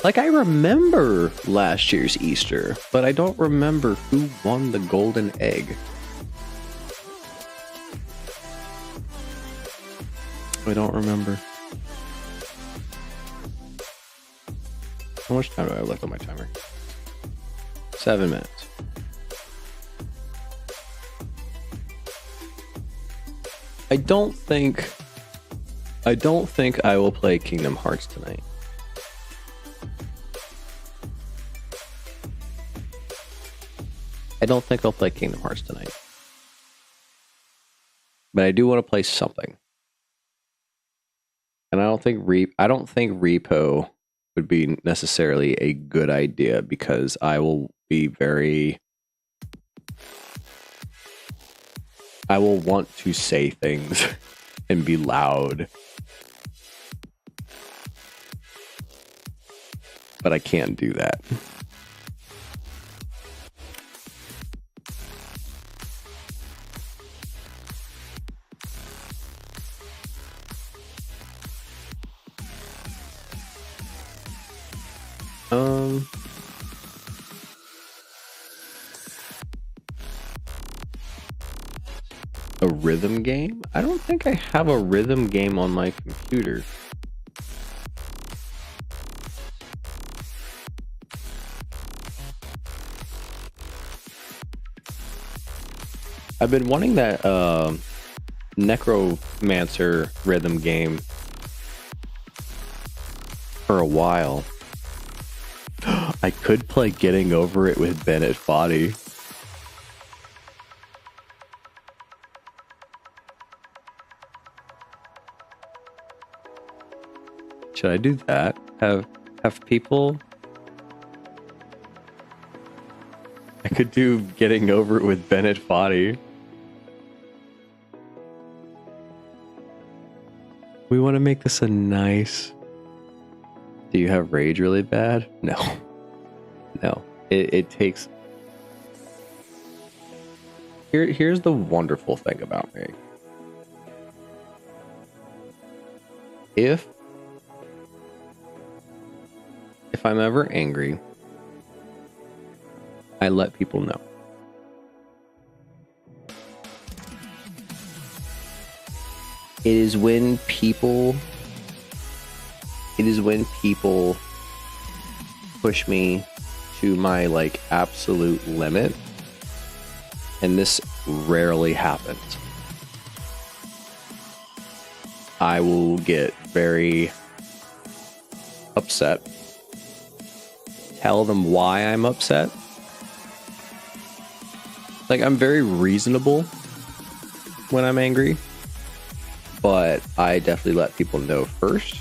Like, I remember last year's Easter, but I don't remember who won the golden egg. I don't remember. How much time do I have left on my timer? 7 minutes. I don't think I will play Kingdom Hearts tonight. I don't think I'll play Kingdom Hearts tonight. But I do want to play something. And I don't think Repo would be necessarily a good idea because I will want to say things and be loud. But I can't do that. A rhythm game? I don't think I have a rhythm game on my computer. I've been wanting that Necromancer rhythm game for a while. I could play Getting Over It with Bennett Foddy. Should I do that? Have people? I could do Getting Over It with Bennett Foddy. We want to make this a nice... Do you have rage really bad? No. No. It takes... Here's the wonderful thing about me. If if I'm ever angry, I let people know. It is when people push me to my like absolute limit, and this rarely happens. I will get very upset, tell them why I'm upset. Like, I'm very reasonable when I'm angry, but I definitely let people know first.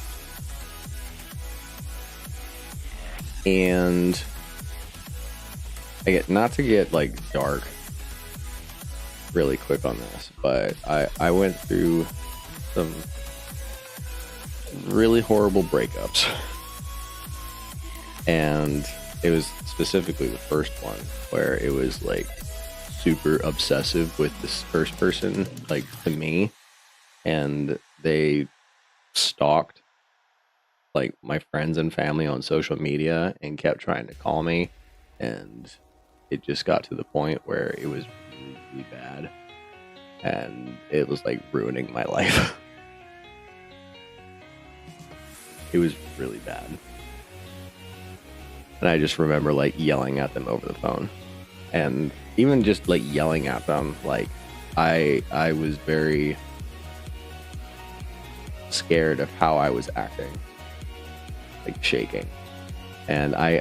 And I get, not to get like dark really quick on this, but I went through some really horrible breakups. And it was specifically the first one where it was like super obsessive with this first person, like to me, and they stalked like my friends and family on social media and kept trying to call me, and it just got to the point where it was really bad and it was like ruining my life. It was really bad. And I just remember like yelling at them over the phone, and even just like yelling at them, like I was very scared of how I was acting, like shaking. And I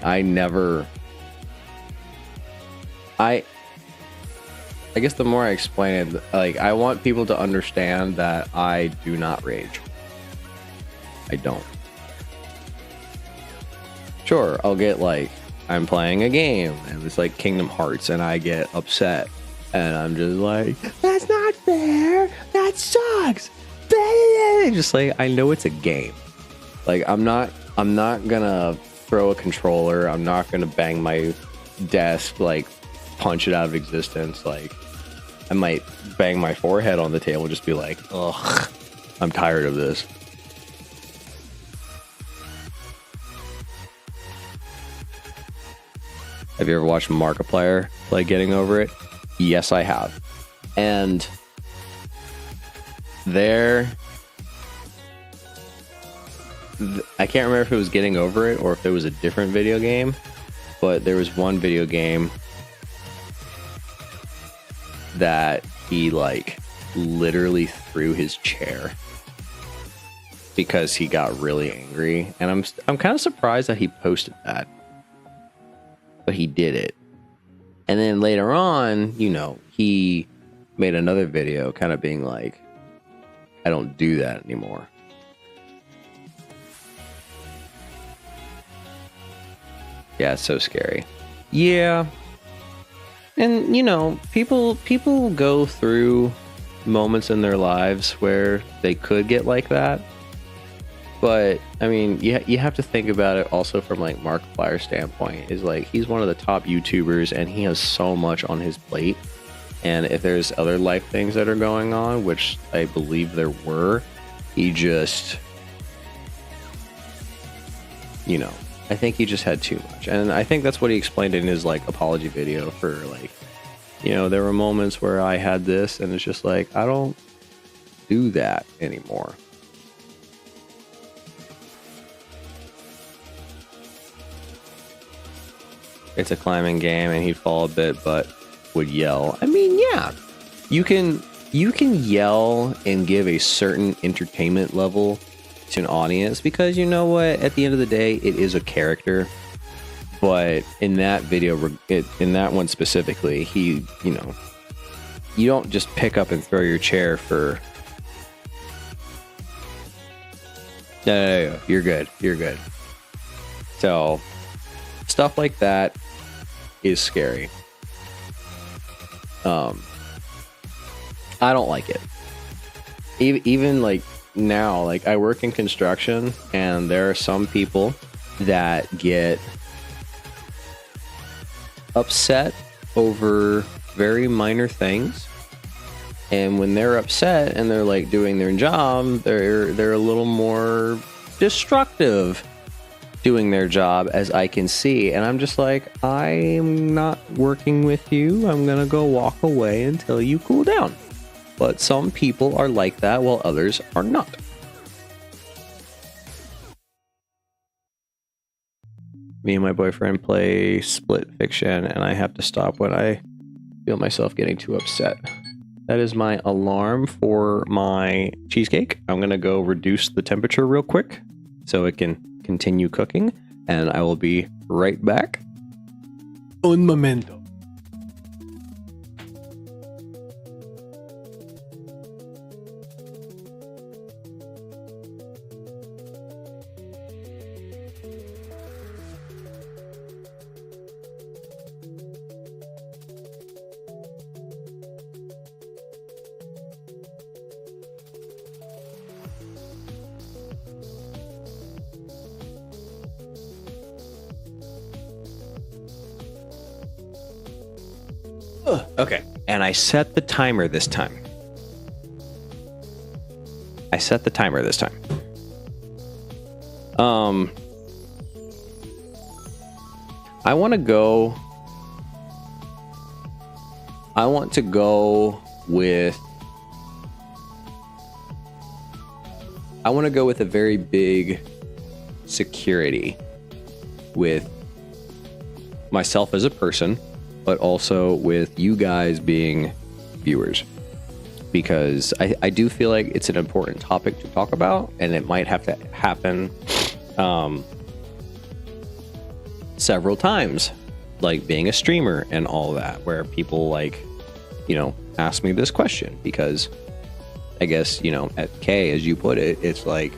guess the more I explain it, like, I want people to understand that I do not rage. I don't. Sure, I'll get like, I'm playing a game and it's like Kingdom Hearts and I get upset and I'm just like, that's not fair, that sucks, just like, I know it's a game. Like, I'm not gonna throw a controller, I'm not gonna bang my desk, like punch it out of existence. Like, I might bang my forehead on the table, just be like, ugh, I'm tired of this. Have you ever watched Markiplier play Getting Over It? Yes, I have. And there, I can't remember if it was Getting Over It or if it was a different video game, but there was one video game that he like literally threw his chair because he got really angry, and I'm kind of surprised that he posted that. But he did it. And then later on, you know, he made another video kind of being like, I don't do that anymore. Yeah, it's so scary. Yeah. And, you know, people go through moments in their lives where they could get like that. But, I mean, you have to think about it also from, like, Markiplier's standpoint. Is like, he's one of the top YouTubers, and he has so much on his plate. And if there's other life things that are going on, which I believe there were, he just, you know, I think he just had too much. And I think that's what he explained in his, like, apology video for, like, you know, there were moments where I had this, and it's just like, I don't do that anymore. It's a climbing game, and he'd fall a bit, but would yell. I mean, yeah, you can yell and give a certain entertainment level to an audience, because you know what? At the end of the day, it is a character. But in that video, in that one specifically, he, you know, you don't just pick up and throw your chair for. No, you're good. You're good. So stuff like that is scary. I don't like it. Even like now, like, I work in construction, and there are some people that get upset over very minor things, and when they're upset and they're like doing their job, they're a little more destructive doing their job, as I can see, and I'm just like, I'm not working with you. I'm gonna go walk away until you cool down. But some people are like that while others are not. Me and my boyfriend play Split Fiction, and I have to stop when I feel myself getting too upset. That is my alarm for my cheesecake. I'm gonna go reduce the temperature real quick so it can continue cooking, and I will be right back. Un momento. Okay, and I set the timer this time. I want to go with a very big security with myself as a person, but also with you guys being viewers, because I do feel like it's an important topic to talk about, and it might have to happen several times, like being a streamer and all that, where people like, you know, ask me this question, because I guess, you know, at K, as you put it, it's like,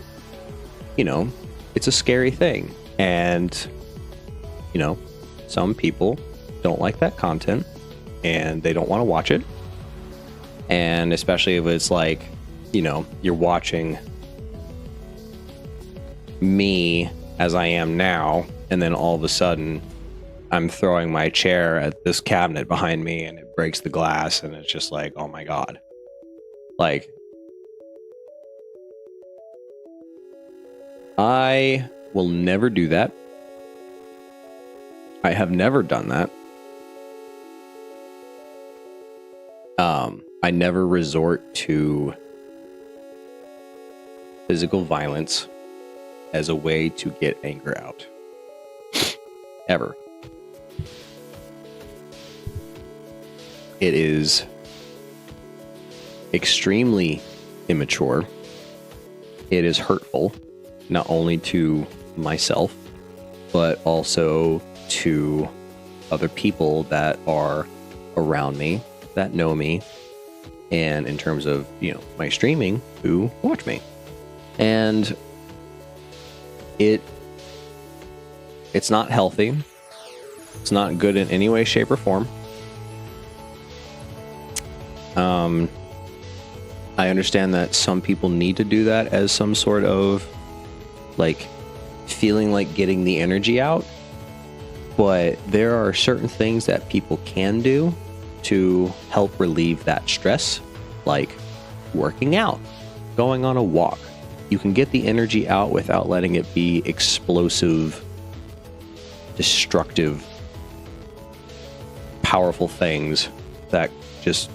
you know, it's a scary thing, and, you know, some people don't like that content and they don't want to watch it. And especially if it's like, you know, you're watching me as I am now, and then all of a sudden I'm throwing my chair at this cabinet behind me and it breaks the glass, and it's just like, oh my God. Like, I will never do that. I have never done that. I never resort to physical violence as a way to get anger out. Ever. It is extremely immature. It is hurtful, not only to myself, but also to other people that are around me, that know me, and in terms of, you know, my streaming, who watch me. And it's not healthy. It's not good in any way, shape, or form. I understand that some people need to do that as some sort of like feeling like getting the energy out, but there are certain things that people can do to help relieve that stress, like working out, going on a walk. You can get the energy out without letting it be explosive, destructive, powerful things that just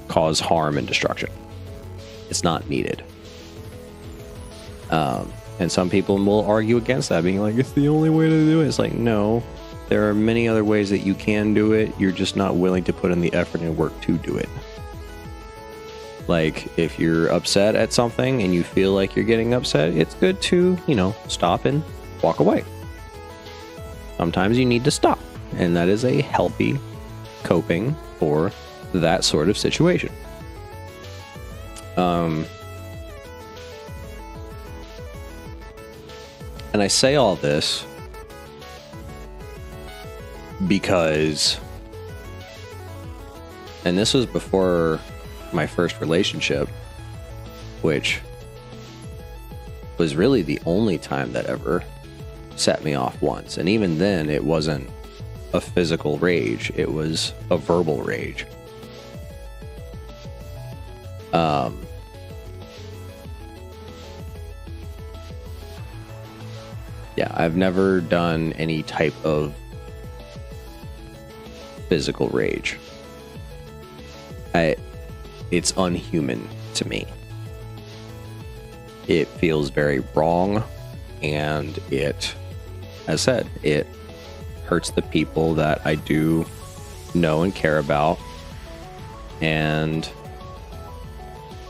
cause harm and destruction. It's not needed. And some people will argue against that, being like, it's the only way to do it. It's like, no, there are many other ways that you can do it. You're just not willing to put in the effort and work to do it. Like, if you're upset at something and you feel like you're getting upset, it's good to, you know, stop and walk away. Sometimes you need to stop, and that is a healthy coping for that sort of situation. And I say all this because, and this was before my first relationship, which was really the only time that ever set me off once. And even then, it wasn't a physical rage, it was a verbal rage. Yeah, I've never done any type of physical rage. It's unhuman to me. It feels very wrong, and it, as I said, it hurts the people that I do know and care about, and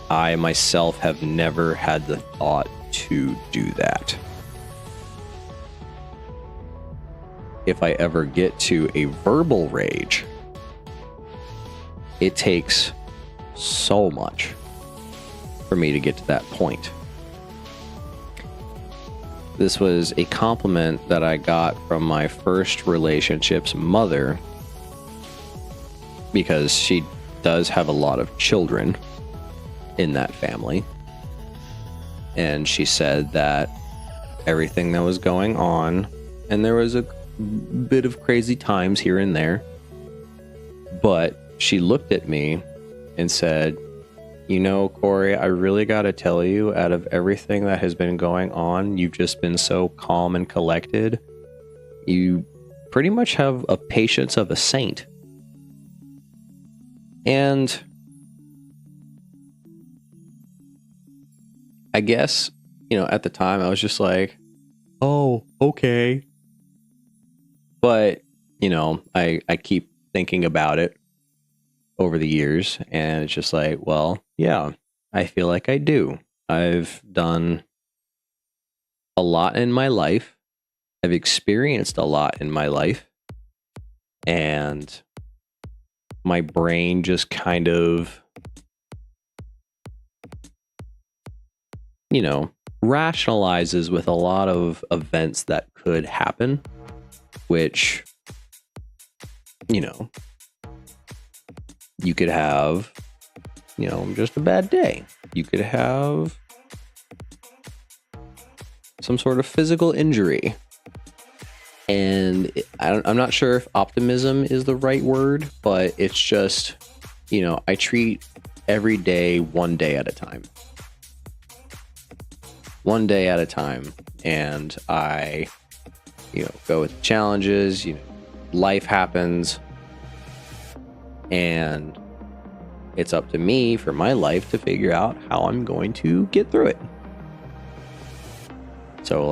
I myself have never had the thought to do that. If I ever get to a verbal rage, it takes so much for me to get to that point. This was a compliment that I got from my first relationship's mother, because she does have a lot of children in that family. And she said that everything that was going on, and there was a bit of crazy times here and there, but she looked at me and said, "You know, Corey, I really got to tell you, out of everything that has been going on, you've just been so calm and collected. You pretty much have a patience of a saint." And I guess, at the time I was just like, oh, okay. But, I keep thinking about it over the years, and it's just like, well, yeah, I feel like I do. I've done a lot in my life. I've experienced a lot in my life. And my brain just kind of, rationalizes with a lot of events that could happen, which, you could have, just a bad day. You could have some sort of physical injury. And I'm not sure if optimism is the right word, but it's just, I treat every day one day at a time. One day at a time. And I, go with the challenges, life happens. And it's up to me for my life to figure out how I'm going to get through it. So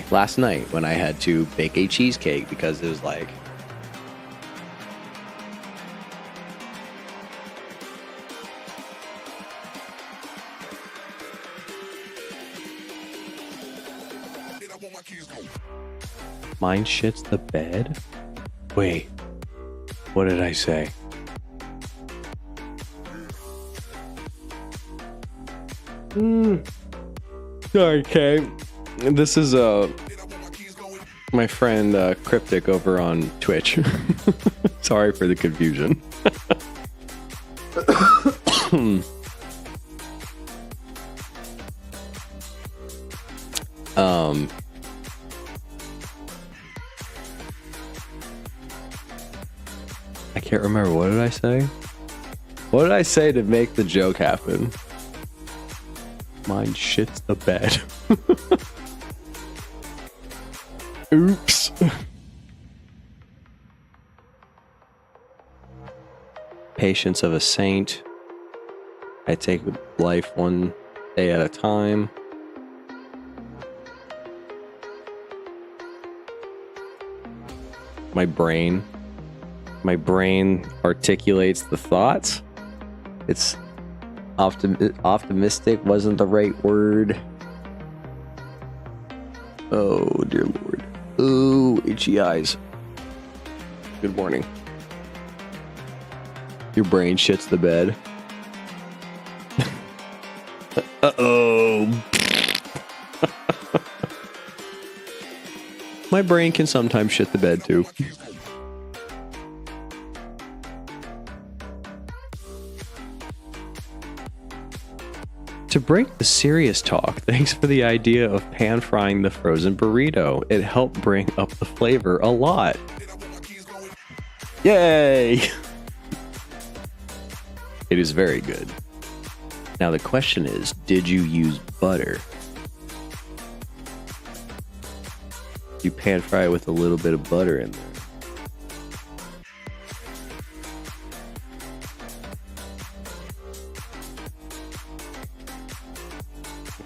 last night, when I had to bake a cheesecake because it was like, mine shits the bed? Wait, what did I say? Sorry, Kay. This is my friend Cryptic over on Twitch. Sorry for the confusion. I can't remember. What did I say? What did I say to make the joke happen? Mine shits the bed. Oops. Patience of a saint. I take life one day at a time. My brain articulates the thoughts. It's optimistic wasn't the right word. Oh, dear Lord. Ooh, itchy eyes. Good morning. Your brain shits the bed. Uh-oh. My brain can sometimes shit the bed too. To break the serious talk, thanks for the idea of pan frying the frozen burrito. It helped bring up the flavor a lot. Yay! It is very good. Now the question is, did you use butter? you pan fry it with a little bit of butter in there.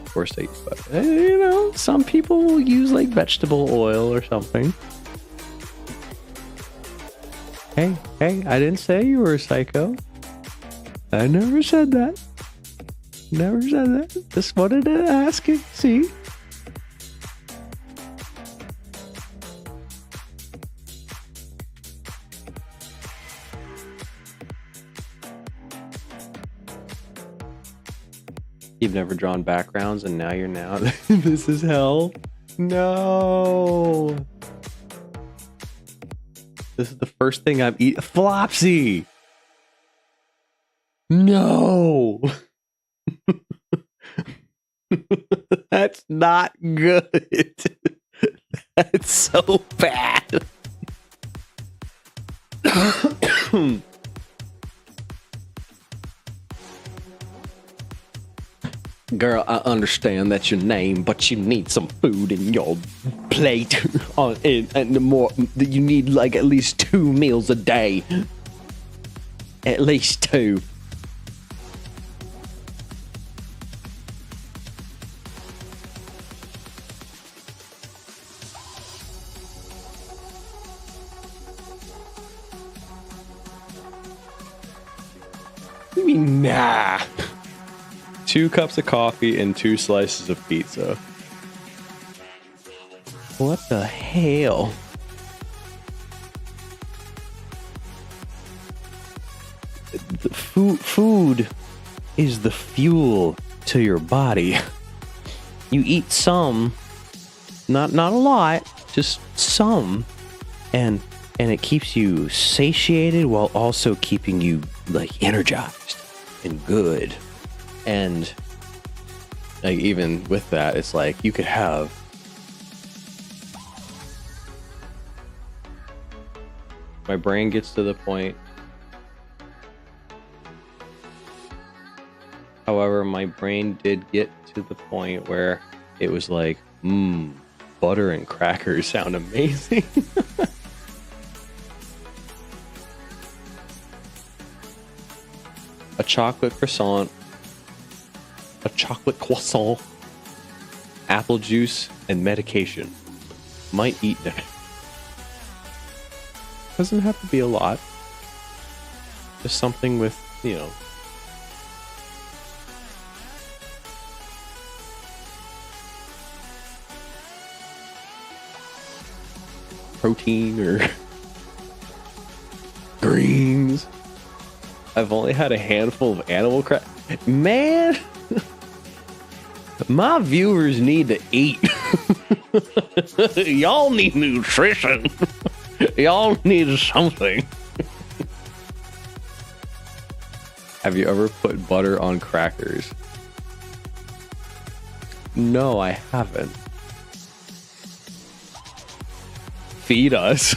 Of course they use butter. You know, some people will use like vegetable oil or something. Hey, I didn't say you were a psycho. I never said that. Never said that. Just wanted to ask it. See? You've never drawn backgrounds and now you're now. This is hell. No. This is the first thing I'm eating. Flopsy. No. That's not good. That's so bad. Girl, I understand that's your name, but you need some food in your plate. And the more you need, like at least 2 meals a day. At least 2. I mean, nah. 2 cups of coffee and 2 slices of pizza. What the hell? The food is the fuel to your body. You eat some, not a lot, just some, and it keeps you satiated while also keeping you like energized and good. And like even with that, it's like you could have my brain gets to the point. However, my brain did get to the point where it was like, butter and crackers sound amazing. A chocolate croissant, a chocolate croissant, apple juice, and medication. Might eat that. Doesn't have to be a lot. Just something with, you know, protein or greens. I've only had a handful of animal crap. Man, my viewers need to eat. Y'all need nutrition. Y'all need something. Have you ever put butter on crackers? No, I haven't. Feed us.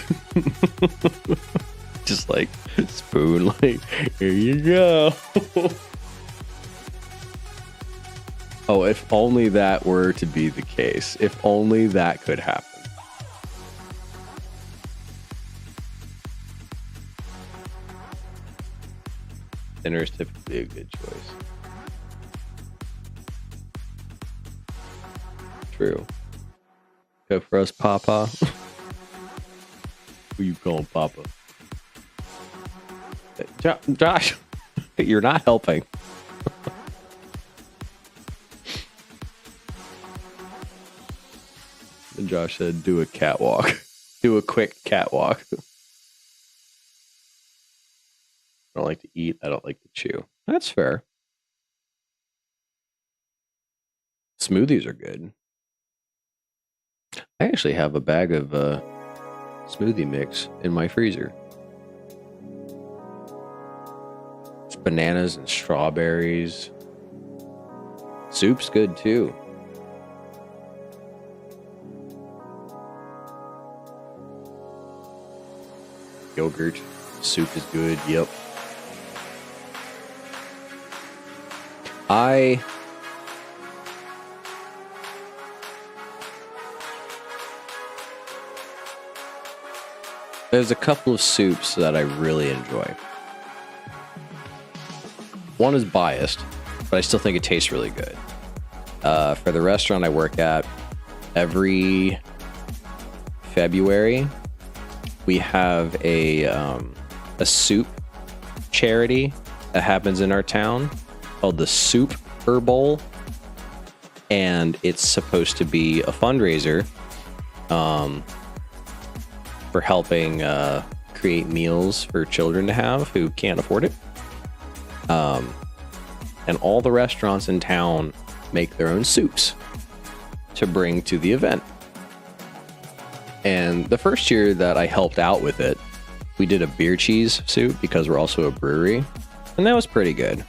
Just like spoon, like, here you go. Oh, if only that were to be the case. If only that could happen. Dinner is typically a good choice. True. Go for us, Papa. Who you calling Papa? Josh, you're not helping. And Josh said, do a catwalk. Do a quick catwalk. I don't like to eat. I don't like to chew. That's fair. Smoothies are good. I actually have a bag of smoothie mix in my freezer. It's bananas and strawberries. Soup's good too. Yogurt. Soup is good. Yep. There's a couple of soups that I really enjoy. One is biased, but I still think it tastes really good. For the restaurant I work at, every February we have a soup charity that happens in our town called the Soup Bowl, and it's supposed to be a fundraiser for helping create meals for children to have who can't afford it. And all the restaurants in town make their own soups to bring to the event. And the first year that I helped out with it, we did a beer cheese soup because we're also a brewery, and that was pretty good.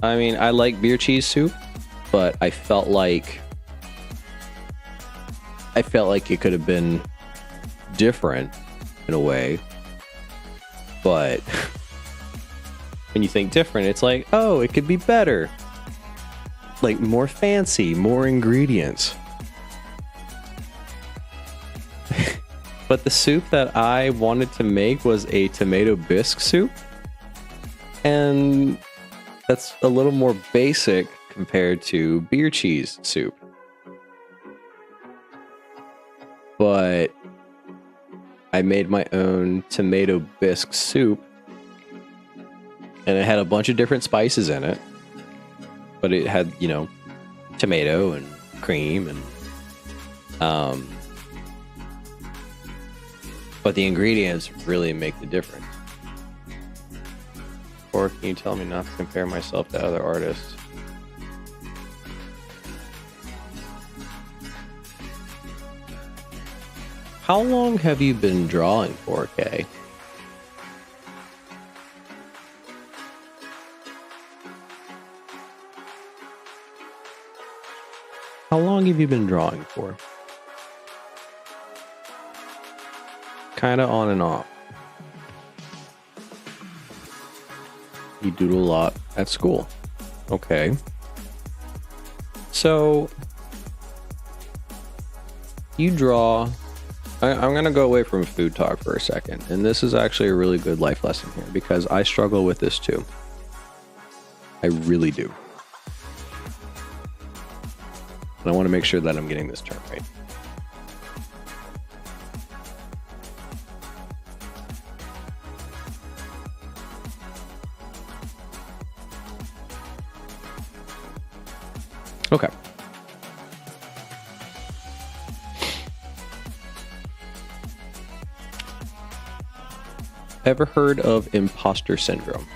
I mean, I like beer cheese soup, but I felt like it could have been different in a way. But when you think different, it's like, oh, it could be better. Like more fancy, more ingredients. But the soup that I wanted to make was a tomato bisque soup. And that's a little more basic compared to beer cheese soup. But I made my own tomato bisque soup. And it had a bunch of different spices in it. But it had, you know, tomato and cream and but the ingredients really make the difference. Or can you tell me not to compare myself to other artists? How long have you been drawing 4K? How long have you been drawing for? Kinda on and off. You doodle a lot at school. Okay. So, you draw. I'm going to go away from food talk for a second. And this is actually a really good life lesson here because I struggle with this too. I really do. And I want to make sure that I'm getting this term right. Okay. Ever heard of imposter syndrome?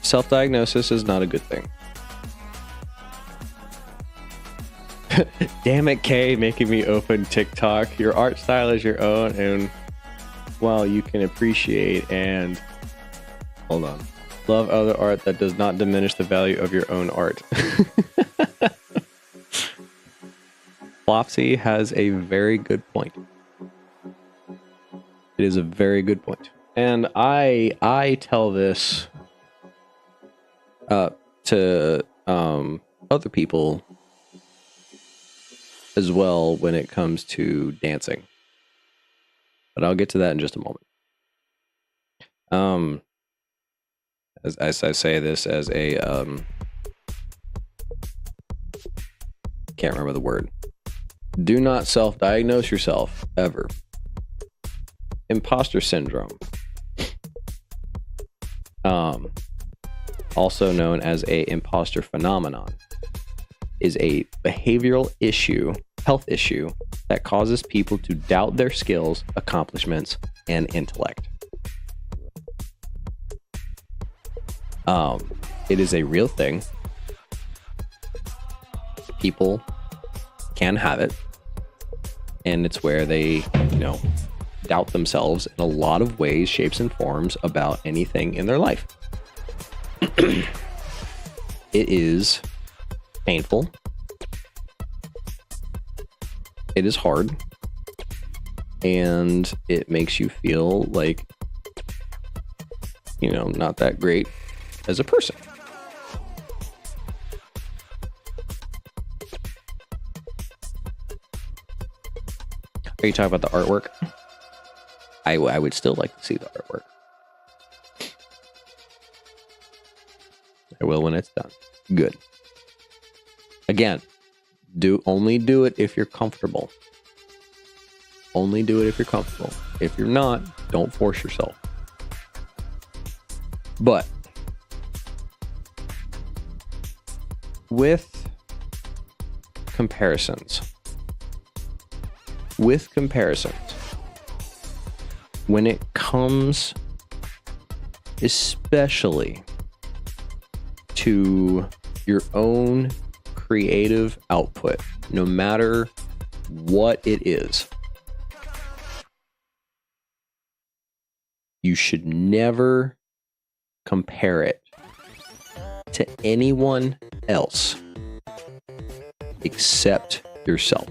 Self-diagnosis is not a good thing. Damn it, Kay, making me open TikTok. Your art style is your own, and while you can appreciate and hold on, love other art that does not diminish the value of your own art. Flopsy has a very good point. It is a very good point. And I tell this to other people as well when it comes to dancing. But I'll get to that in just a moment. As I say this as a can't remember the word. Do not self-diagnose yourself ever. Imposter syndrome, also known as a imposter phenomenon, is a behavioral issue, health issue that causes people to doubt their skills, accomplishments, and intellect. It is a real thing. People can have it, and it's where they, doubt themselves in a lot of ways, shapes, and forms about anything in their life. It is painful. It is hard. And it makes you feel like not that great as a person. Are you talking about the artwork? I would still like to see the artwork. I will when it's done. Good. Again, only do it if you're comfortable. Only do it if you're comfortable. If you're not, don't force yourself. But with comparisons, when it comes especially to your own creative output, no matter what it is, you should never compare it to anyone else except yourself.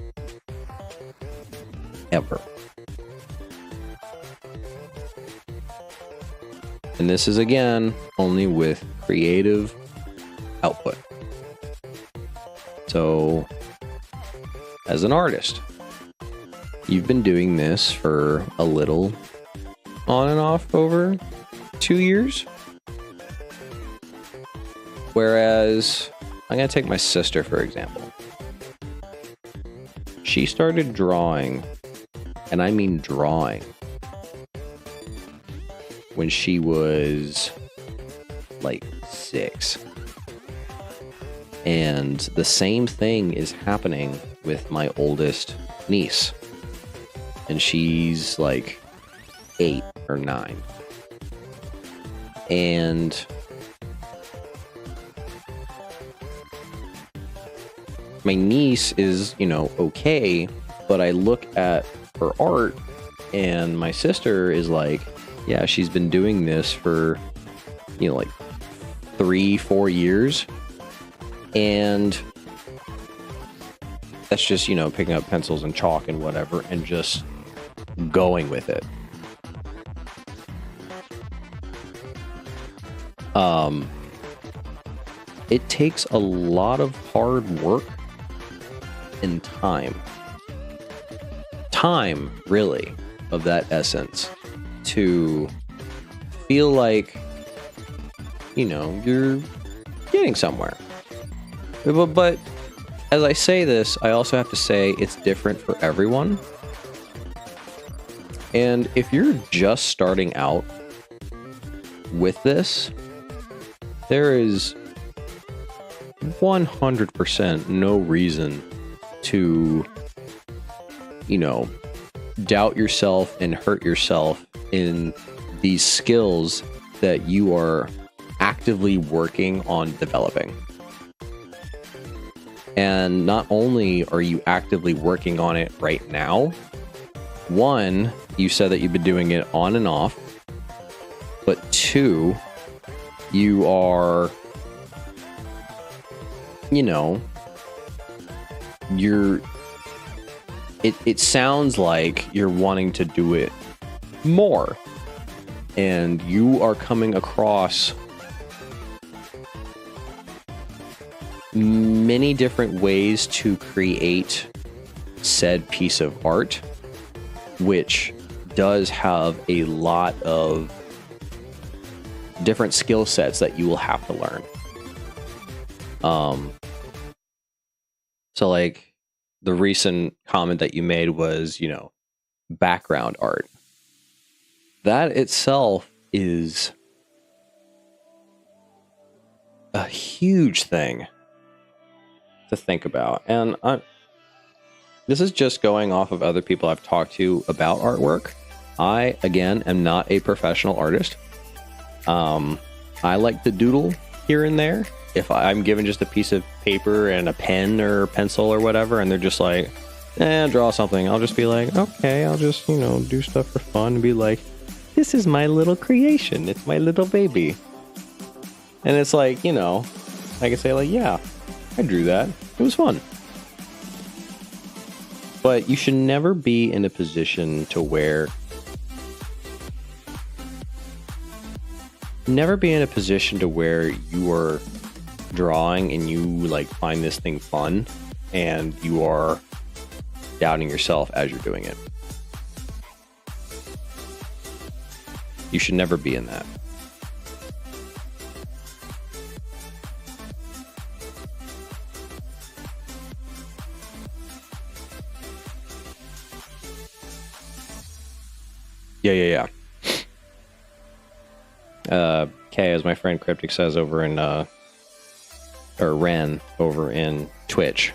Ever. And this is, again, only with creative output. So, as an artist, you've been doing this for a little on and off over 2 years. Whereas, I'm going to take my sister, for example. She started drawing, and I mean drawing, when she was like 6. And the same thing is happening with my oldest niece. And she's like 8 or 9. And my niece is, okay, but I look at her art and my sister is like, yeah, she's been doing this for, like 3-4 years. And that's just, picking up pencils and chalk and whatever and just going with it. It takes a lot of hard work and time really, of that essence, to feel like, you're getting somewhere. But as I say this, I also have to say it's different for everyone. And if you're just starting out with this, there is 100% no reason to, doubt yourself and hurt yourself in these skills that you are actively working on developing. And not only are you actively working on it right now, one, you said that you've been doing it on and off, but two, you are, it sounds like you're wanting to do it more, and you are coming across many different ways to create said piece of art, which does have a lot of different skill sets that you will have to learn. So like the recent comment that you made was, background art. That itself is a huge thing to think about. And this is just going off of other people I've talked to about artwork. I, again, am not a professional artist. I like to doodle here and there. If I'm given just a piece of paper and a pen or pencil or whatever, and they're just like, draw something, I'll just be like, okay, I'll just, do stuff for fun and be like, this is my little creation. It's my little baby. And it's like, I can say like, yeah, I drew that. It was fun. But you should never be in a position to where never be in a position to where you are drawing and you like find this thing fun and you are doubting yourself as you're doing it. You should never be in that. Yeah. Kay, as my friend Cryptic says over in or Ren over in Twitch,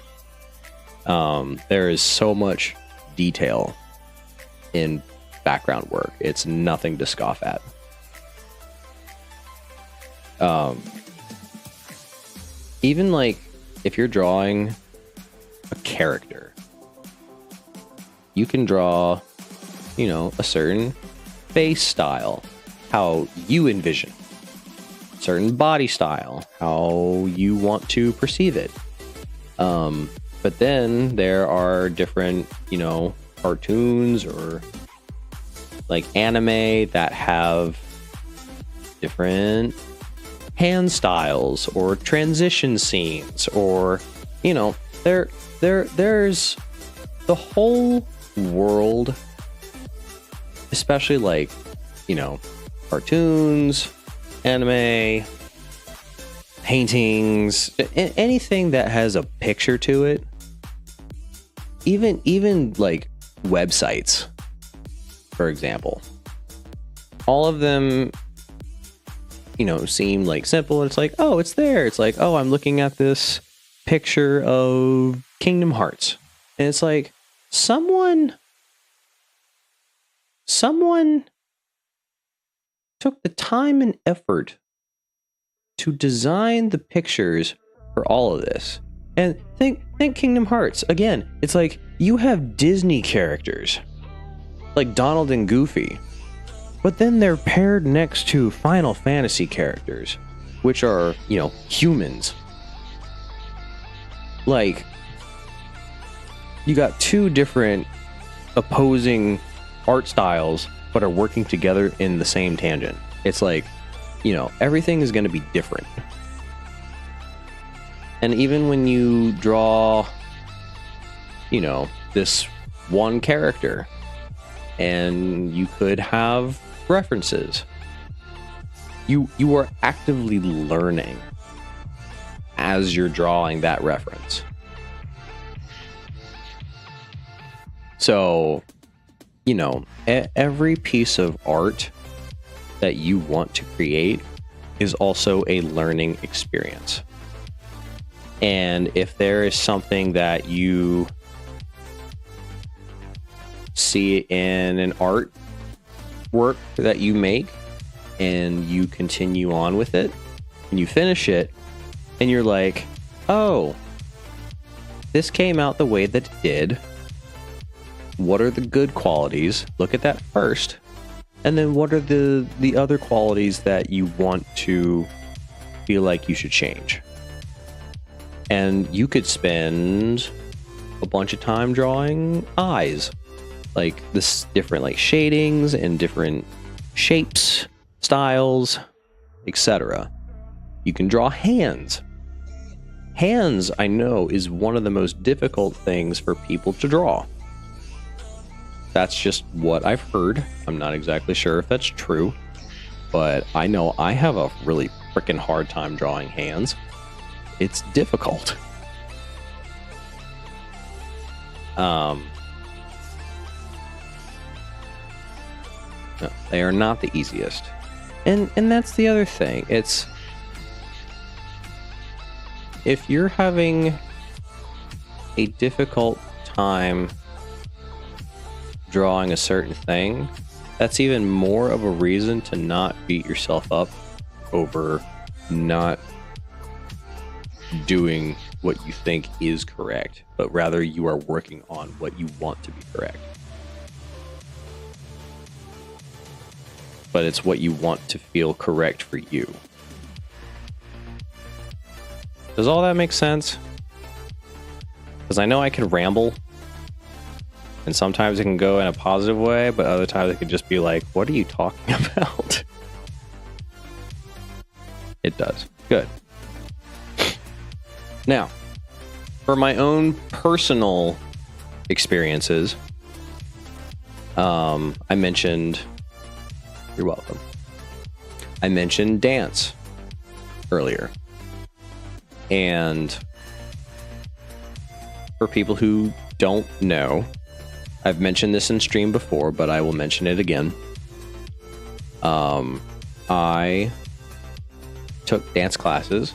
there is so much detail in background work. It's nothing to scoff at. Even like if you're drawing a character, you can draw, you know, a certain face style, how you envision, certain body style, how you want to perceive it. But then there are different, you know, cartoons or like anime that have different hand styles or transition scenes, or, you know, there's the whole world, especially like, you know, cartoons, anime, paintings, anything that has a picture to it, even like websites, for example. All of them, you know, seem like simple. It's like, oh, it's there. It's like, oh, I'm looking at this picture of Kingdom Hearts. And it's like, someone took the time and effort to design the pictures for all of this. And think Kingdom Hearts. Again, it's like you have Disney characters like Donald and Goofy, but then they're paired next to Final Fantasy characters, which are, you know, humans. Like, you got two different opposing art styles, but are working together in the same tangent. It's like, you know, everything is going to be different. And even when you draw, you know, this one character, and you could have references, you are actively learning as you're drawing that reference. So, you know, every piece of art that you want to create is also a learning experience. And if there is something that you see in an art work that you make and you continue on with it and you finish it and you're like, oh, this came out the way that it did. What are the good qualities? Look at that first. And then what are the other qualities that you want to feel like you should change? And you could spend a bunch of time drawing eyes, like this different like shadings and different shapes, styles, etc. You can draw hands. Hands, I know, is one of the most difficult things for people to draw. That's just what I've heard. I'm not exactly sure if that's true, but I know I have a really freaking hard time drawing hands. It's difficult. No, they are not the easiest. And that's the other thing. It's, if you're having a difficult time drawing a certain thing, that's even more of a reason to not beat yourself up over not doing what you think is correct, but rather you are working on what you want to be correct. But it's what you want to feel correct for you. Does all that make sense? Because I know I can ramble, and sometimes it can go in a positive way, but other times it could just be like, what are you talking about? It does. Good. Now, for my own personal experiences, I mentioned, you're welcome. I mentioned dance earlier. And for people who don't know, I've mentioned this in stream before, but I will mention it again. I took dance classes.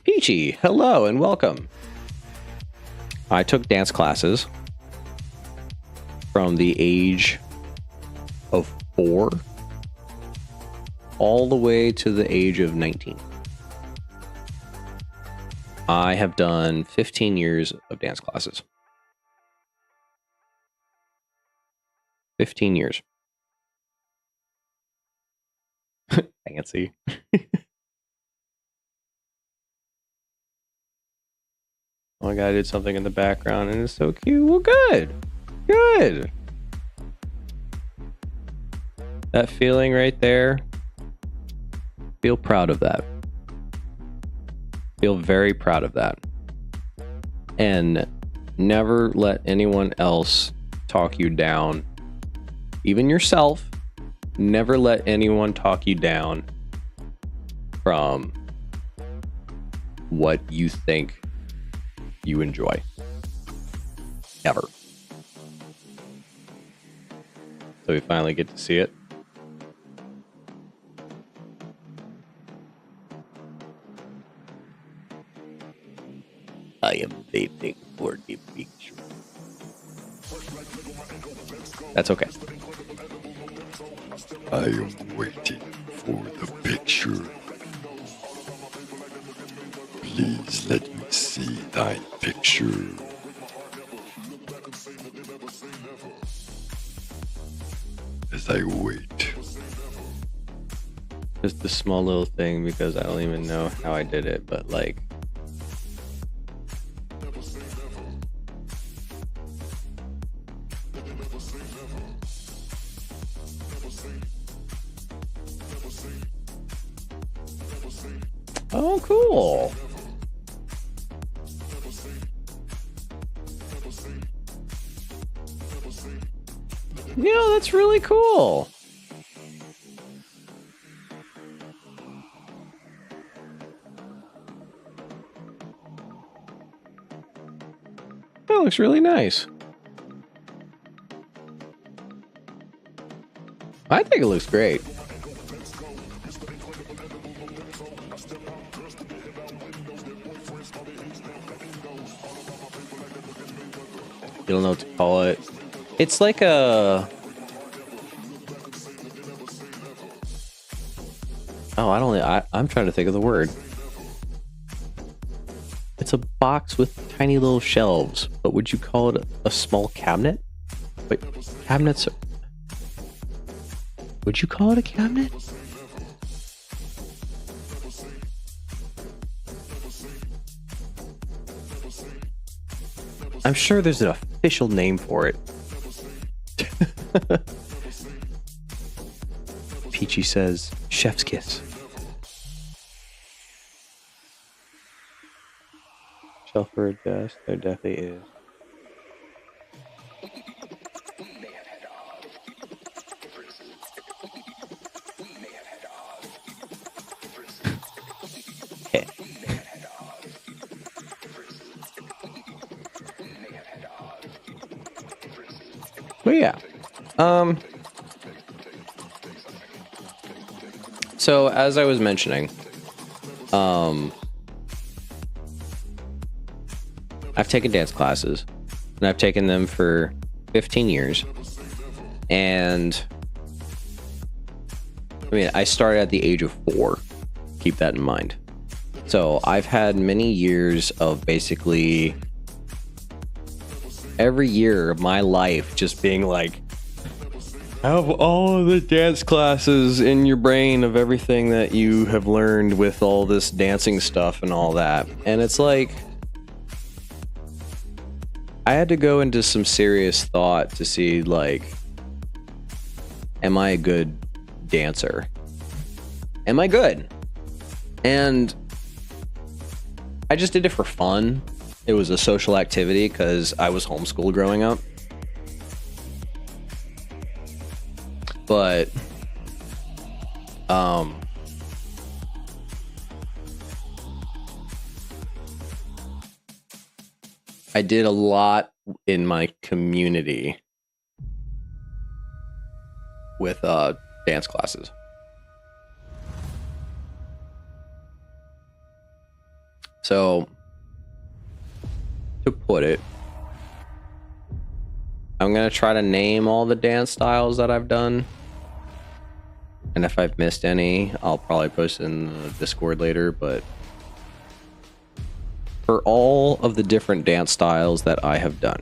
Peachy, hello and welcome. I took dance classes from the age of 4 all the way to the age of 19. I have done 15 years of dance classes. 15 years. Fancy. Oh my god, I did something in the background and it's so cute. Well, good. Good. That feeling right there. Feel proud of that. Feel very proud of that. And never let anyone else talk you down. Even yourself. Never let anyone talk you down from what you think you enjoy. Ever. So we finally get to see it. I am waiting for the picture. That's okay. I am waiting for the picture. Please let me see thy picture. As I wait. Just a small little thing because I don't even know how I did it, but like. Oh, cool. Yeah, that's really cool. That looks really nice. I think it looks great. You don't know what to call it. It's like a... Oh, I'm trying to think of the word. It's a box with tiny little shelves, but would you call it a small cabinet? Wait, cabinets... Would you call it a cabinet? I'm sure there's an official name for it. Peachy says, chef's kiss. Shelf for a desk, there definitely is. Okay. But yeah. So as I was mentioning, I've taken dance classes and I've taken them for 15 years. And I mean, I started at the age of 4. Keep that in mind. So I've had many years of basically every year of my life just being like, have all of the dance classes in your brain of everything that you have learned with all this dancing stuff and all that. And it's like, I had to go into some serious thought to see, like, am I a good dancer? am I good? And I just did it for fun. It was a social activity because I was homeschooled growing up. But I did a lot in my community with dance classes. So, to put it, I'm going to try to name all the dance styles that I've done. And if I've missed any, I'll probably post it in the Discord later. But for all of the different dance styles that I have done,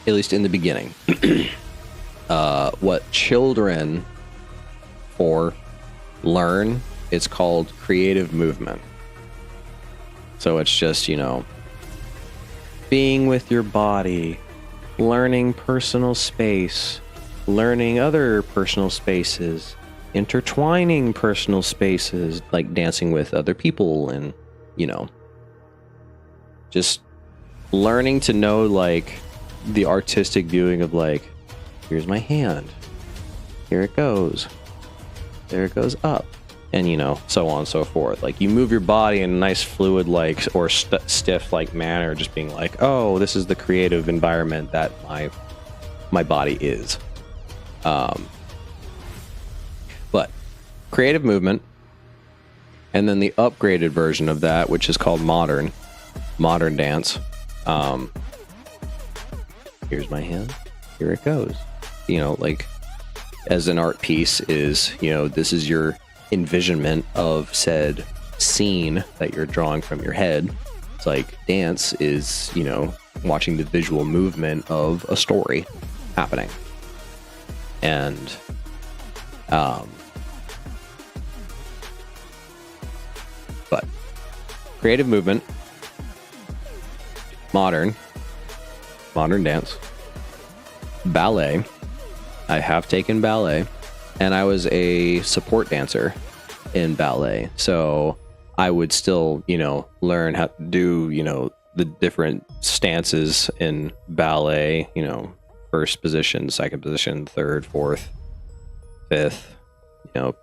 at least in the beginning, what children learn, it's called creative movement. So it's just, being with your body, learning personal space, learning other personal spaces, intertwining personal spaces, like dancing with other people, and, just learning to know, like, the artistic viewing of, like, here's my hand, here it goes, there it goes up, and so on and so forth. Like, you move your body in a nice fluid, like, or stiff, like, manner, just being like, oh, this is the creative environment that my body is. But creative movement, and then the upgraded version of that, which is called modern dance. Here's my hand, here it goes. Like, as an art piece is, this is your envisionment of said scene that you're drawing from your head. It's like dance is, watching the visual movement of a story happening. And but creative movement, modern dance, ballet. I have taken ballet, and I was a support dancer in ballet. So I would still, learn how to do, the different stances in ballet, first position, second position, third, fourth, fifth,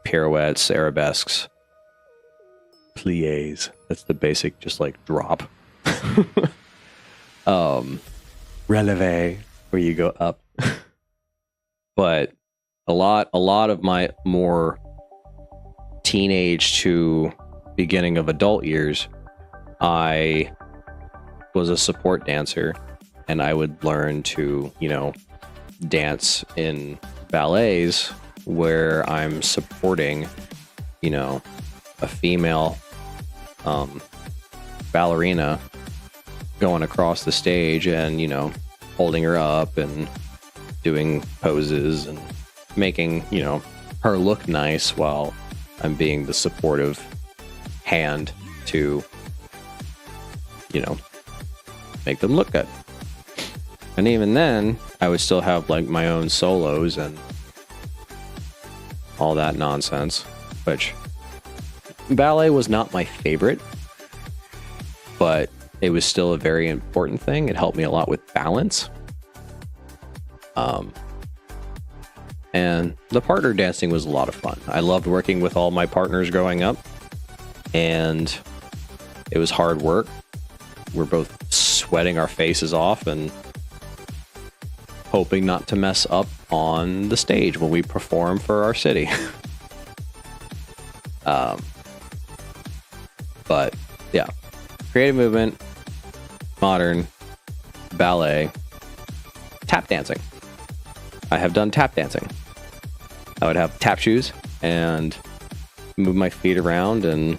pirouettes, arabesques, plies. That's the basic, just like drop. Releve, where you go up. But a lot of my more teenage to beginning of adult years, I was a support dancer, and I would learn to, dance in ballets where I'm supporting, a female ballerina going across the stage and, holding her up and doing poses and making, her look nice while I'm being the supportive hand to, make them look good. And even then, I would still have like my own solos and all that nonsense, which ballet was not my favorite, but it was still a very important thing. It helped me a lot with balance. And the partner dancing was a lot of fun. I loved working with all my partners growing up, and it was hard work. We're both sweating our faces off and hoping not to mess up on the stage when we perform for our city. But yeah, creative movement, modern, ballet, tap dancing. I have done tap dancing. I would have tap shoes and move my feet around and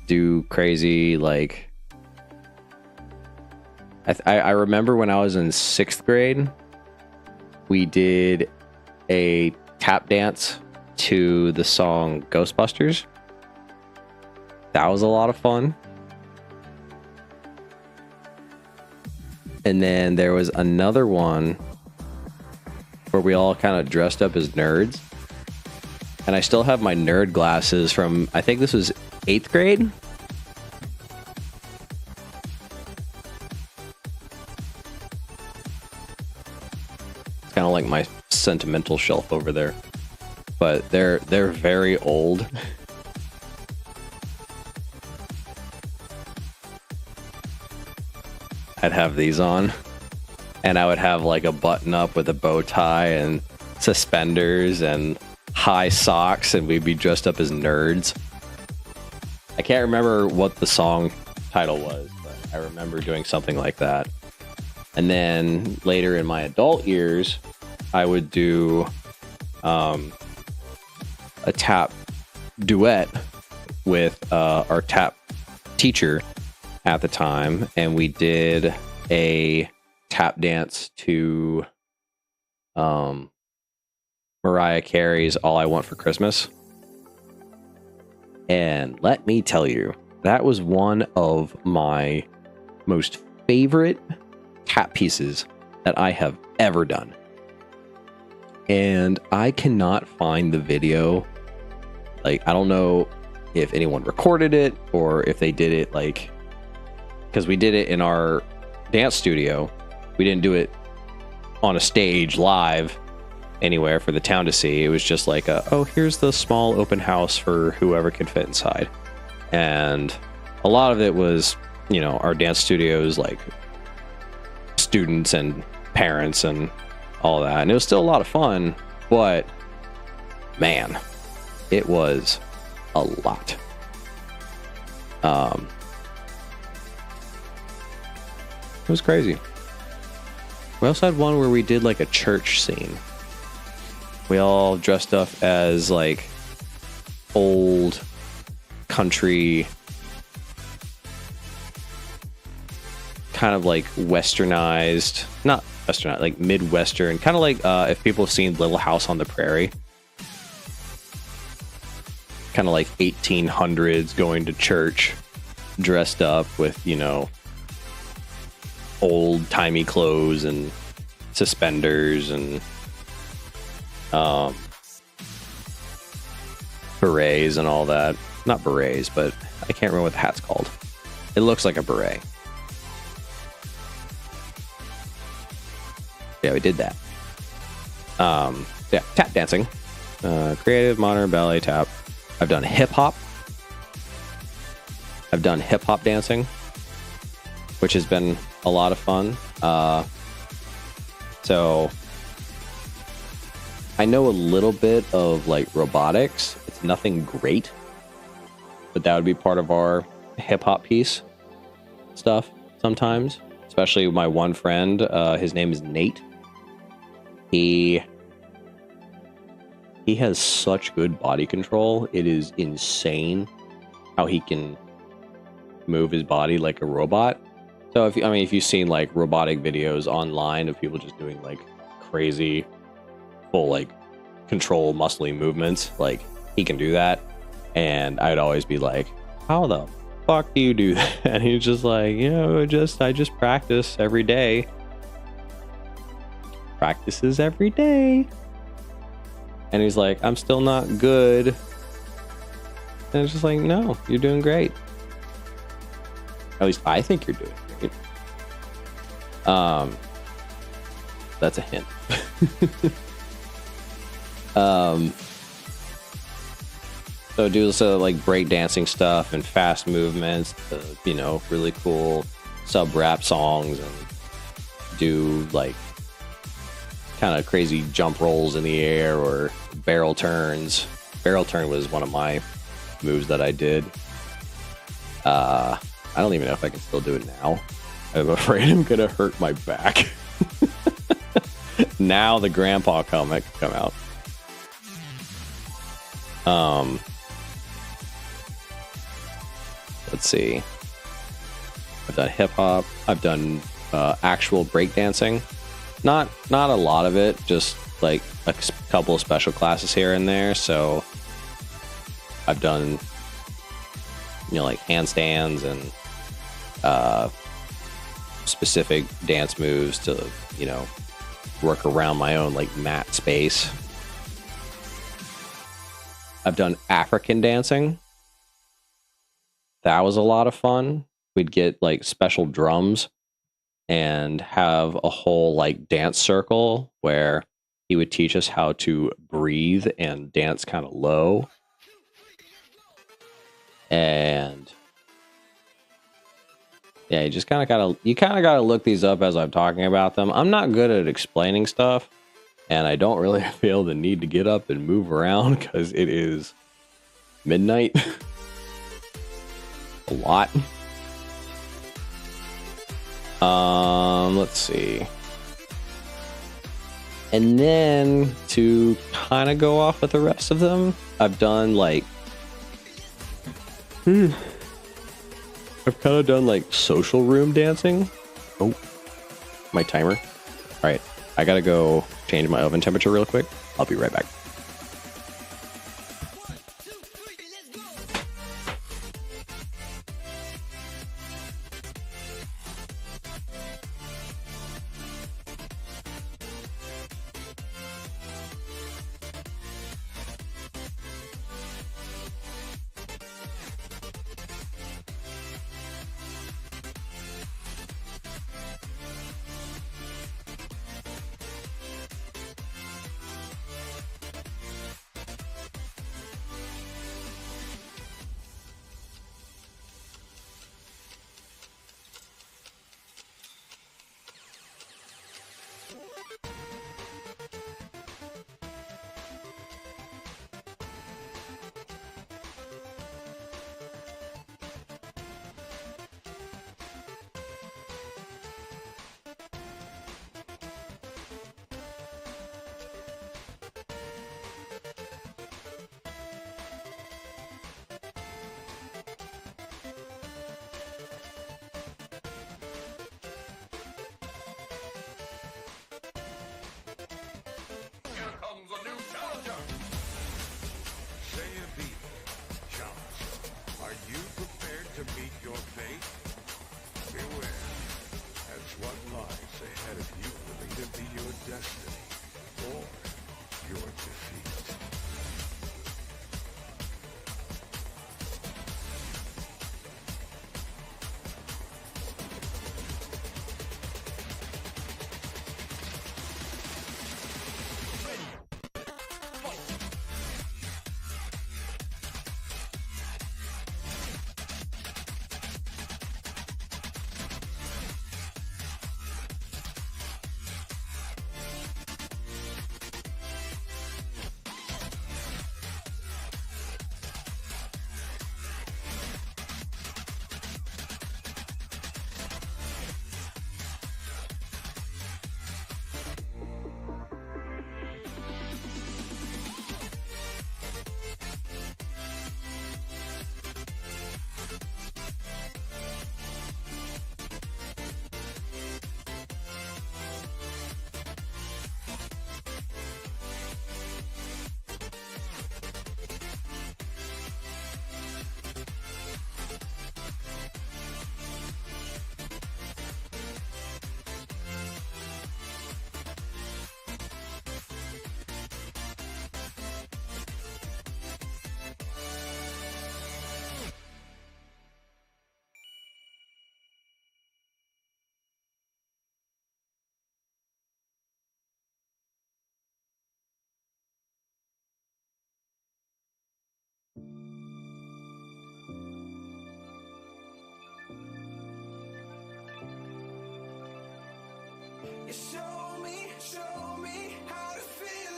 do crazy, like, I remember when I was in 6th grade, we did a tap dance to the song Ghostbusters. That was a lot of fun. And then there was another one where we all kind of dressed up as nerds And I still have my nerd glasses from, I think this was 8th grade. It's kind of like my sentimental shelf over there. But they're very old. I'd have these on. And I would have like a button up with a bow tie and suspenders and high socks, and we'd be dressed up as nerds. I can't remember what the song title was, but I remember doing something like that. And then later in my adult years, I would do a tap duet with our tap teacher at the time, and we did a tap dance to Mariah Carey's All I Want for Christmas. And let me tell you, that was one of my most favorite tap pieces that I have ever done. And I cannot find the video. Like, I don't know if anyone recorded it or if they did it like, because we did it in our dance studio. We didn't do it on a stage live anywhere for the town to see. It was just like, oh, here's the small open house for whoever could fit inside. And a lot of it was, you know, our dance studios, like students and parents and all that. And it was still a lot of fun, but man, it was a lot. It was crazy. We also had one where we did like a church scene. We all dressed up as like old country, kind of like westernized, not westernized, like Midwestern, kind of like if people have seen Little House on the Prairie. Kind of like 1800s going to church, dressed up with, you know, old-timey clothes and suspenders and berets and all that. Not berets, but I can't remember what the hat's called. It looks like a beret. Yeah, we did that. Yeah, tap dancing. Creative, modern, ballet, tap. I've done hip-hop. I've done hip-hop dancing, which has been a lot of fun. So I know a little bit of like robotics. It's nothing great, but that would be part of our hip-hop piece stuff sometimes, especially my one friend. His name is Nate. He has such good body control. It is insane how he can move his body like a robot. So if you've seen like robotic videos online of people just doing like crazy full like control muscly movements, like he can do that. And I'd always be like, how the fuck do you do that? And he's just like, you know, I just practice every day. Practices every day. And he's like, I'm still not good. And it's just like, no, you're doing great. At least I think you're doing great. That's a hint. So do like breakdancing stuff and fast movements, you know, really cool sub-rap songs, and do like kind of crazy jump rolls in the air or barrel turns. Barrel turn was one of my moves that I did. I don't even know if I can still do it now. I'm afraid I'm gonna hurt my back. Now the grandpa comic come out. Let's see. I've done hip hop. I've done actual breakdancing. Not a lot of it, just like a couple of special classes here and there. So I've done, you know, like handstands and specific dance moves to, you know, work around my own like mat space. I've done African dancing. That was a lot of fun. We'd get like special drums and have a whole like dance circle where he would teach us how to breathe and dance kind of low. And yeah, you kind of gotta look these up as I'm talking about them. I'm not good at explaining stuff, and I don't really feel the need to get up and move around because it is midnight. A lot. Let's see. And then to kind of go off with the rest of them, I've done like I've kind of done like social room dancing. Oh, my timer. All right, I gotta go change my oven temperature real quick. I'll be right back.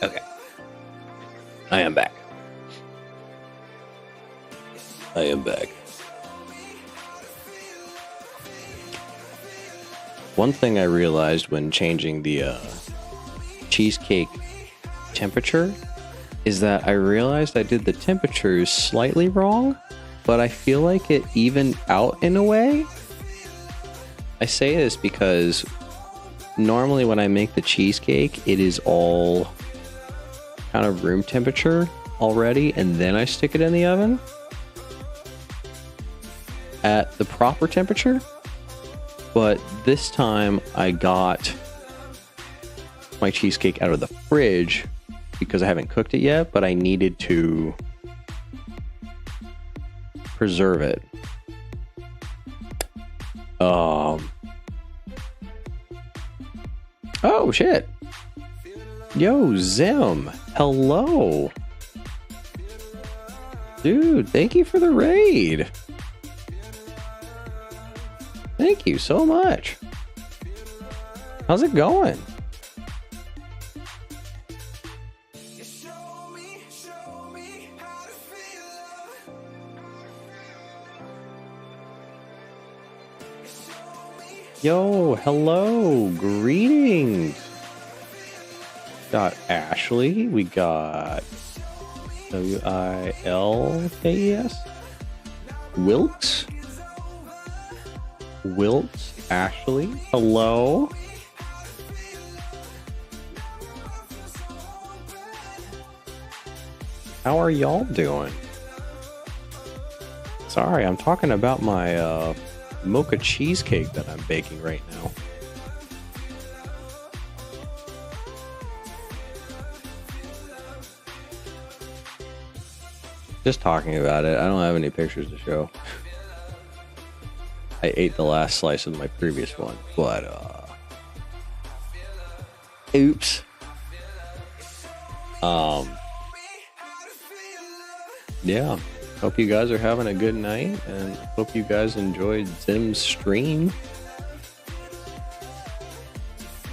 Okay. I am back. One thing I realized when changing the cheesecake temperature is that I realized I did the temperatures slightly wrong, but I feel like it evened out in a way. I say this because normally when I make the cheesecake, it is all kind of room temperature already, and then I stick it in the oven at the proper temperature. But this time I got my cheesecake out of the fridge because I haven't cooked it yet, but I needed to preserve it. Oh shit. Yo, Zim. Hello. Dude, thank you for the raid. Thank you so much. How's it going? Yo, hello, greetings. Got Ashley, we got Wilkes, Wilkes, Ashley, hello. How are y'all doing? Sorry, I'm talking about my mocha cheesecake that I'm baking right now. Just talking about it. I don't have any pictures to show. I ate the last slice of my previous one, but oops. Yeah. Hope you guys are having a good night, and hope you guys enjoyed Zim's stream.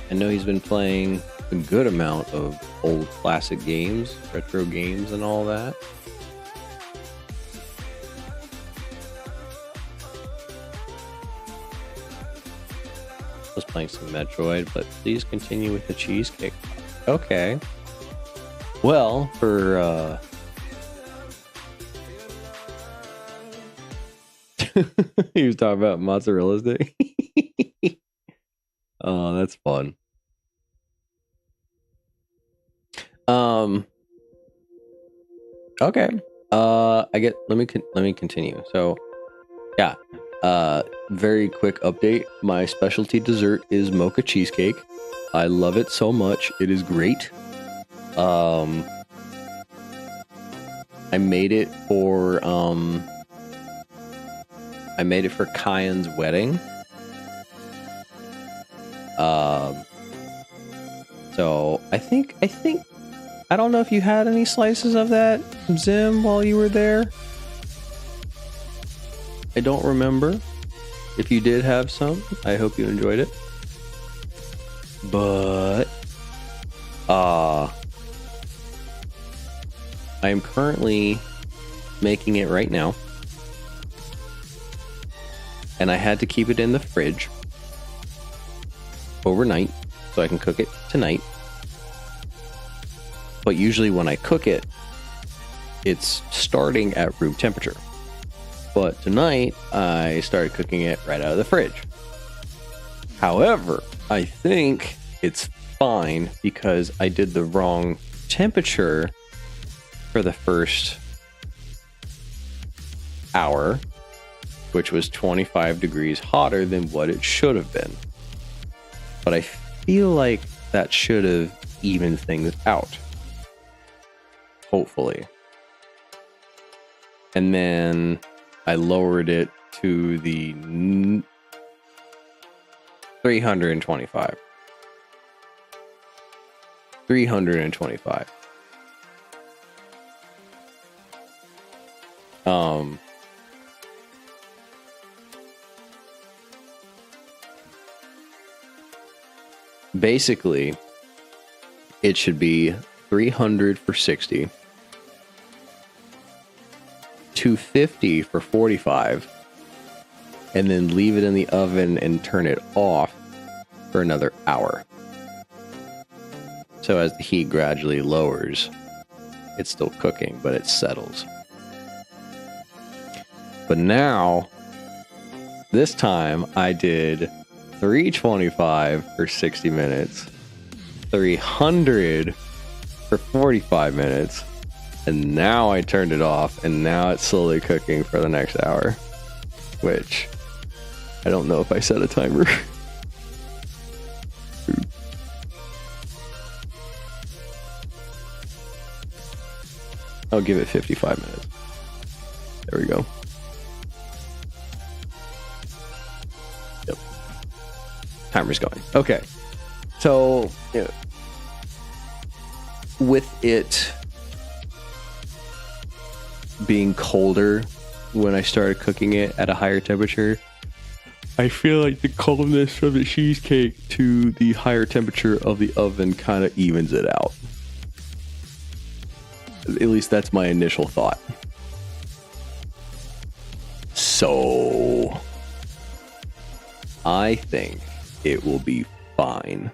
I know he's been playing a good amount of old classic games, retro games, and all that. I was playing some Metroid, but please continue with the cheesecake. Okay. Well, for he was talking about mozzarella stick. Oh, that's fun. Okay. Let me continue. So, yeah. Very quick update. My specialty dessert is mocha cheesecake. I love it so much. It is great. I made it for Kyan's wedding. So I think I don't know if you had any slices of that, Zim, while you were there. I don't remember. If you did have some, I hope you enjoyed it. But I am currently making it right now. And I had to keep it in the fridge overnight so I can cook it tonight. But usually when I cook it, it's starting at room temperature. But tonight, I started cooking it right out of the fridge. However, I think it's fine because I did the wrong temperature for the first hour, which was 25 degrees hotter than what it should have been. But I feel like that should have evened things out. Hopefully. And then I lowered it to the 325. 325. Basically, it should be 300 for 60, 250 for 45, and then leave it in the oven and turn it off for another hour. So as the heat gradually lowers, it's still cooking, but it settles. But now, this time I did 325 for 60 minutes, 300 for 45 minutes, and now I turned it off, and now it's slowly cooking for the next hour, which I don't know if I set a timer. I'll give it 55 minutes. There we go. Timer's going. Okay. So, with it being colder when I started cooking it at a higher temperature, I feel like the coldness from the cheesecake to the higher temperature of the oven kind of evens it out. At least that's my initial thought. So, I think it will be fine,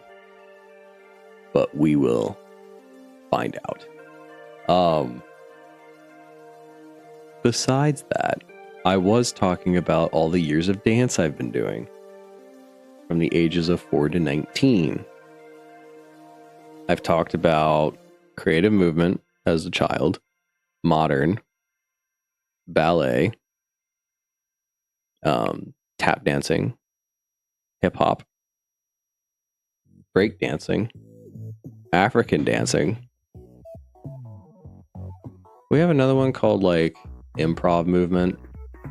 but we will find out. Besides that, I was talking about all the years of dance I've been doing from the ages of 4 to 19. I've talked about creative movement as a child, modern, ballet, tap dancing, hip hop, break dancing, African dancing. We have another one called like improv movement,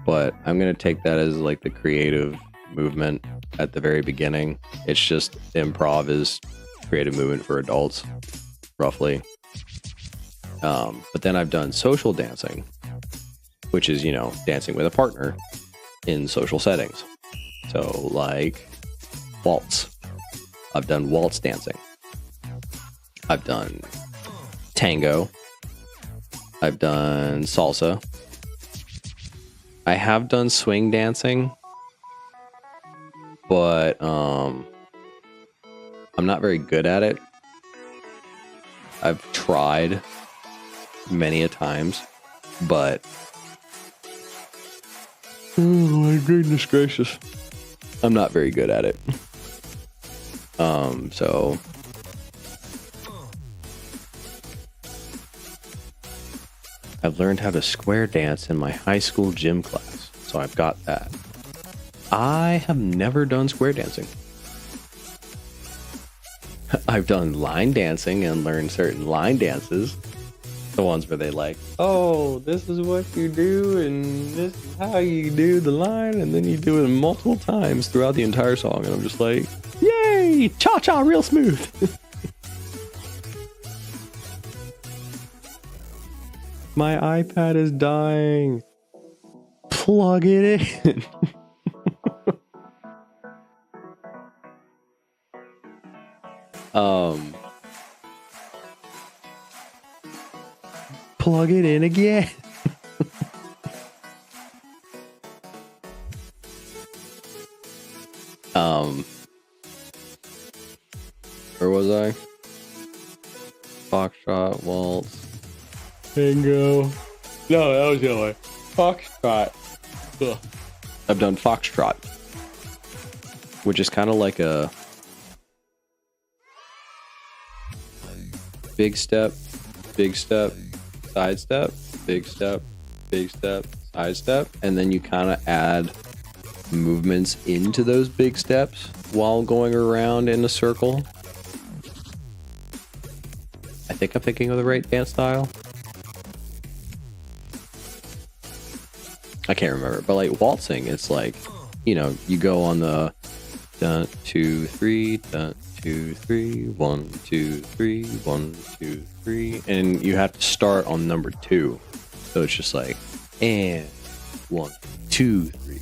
but I'm going to take that as like the creative movement at the very beginning. It's just improv is creative movement for adults, roughly. But then I've done social dancing, which is, dancing with a partner in social settings. So like waltz. I've done waltz dancing. I've done tango. I've done salsa. I have done swing dancing, but I'm not very good at it. I've tried many a times, but oh my goodness gracious, I'm not very good at it. So I've learned how to square dance in my high school gym class, so I've got that. I have never done square dancing. I've done line dancing and learned certain line dances. The ones where they like, oh, this is what you do and this is how you do the line, and then you do it multiple times throughout the entire song, and I'm just like, yay, cha-cha real smooth. My iPad is dying. Plug it in. Plug it in again. Where was I? Foxtrot, waltz, tango. No, that was the other way. Foxtrot. Ugh. I've done foxtrot, which is kind of like a big step, side step, big step, side step, and then you kind of add movements into those big steps while going around in a circle. I think I'm thinking of the right dance style. I can't remember, but like waltzing, it's like, you go on the 1, 2, 3, 1, 2, 3, 1, 2, 3, 1, 2, 3, and you have to start on number 2. So it's just like, and 1, 2, 3.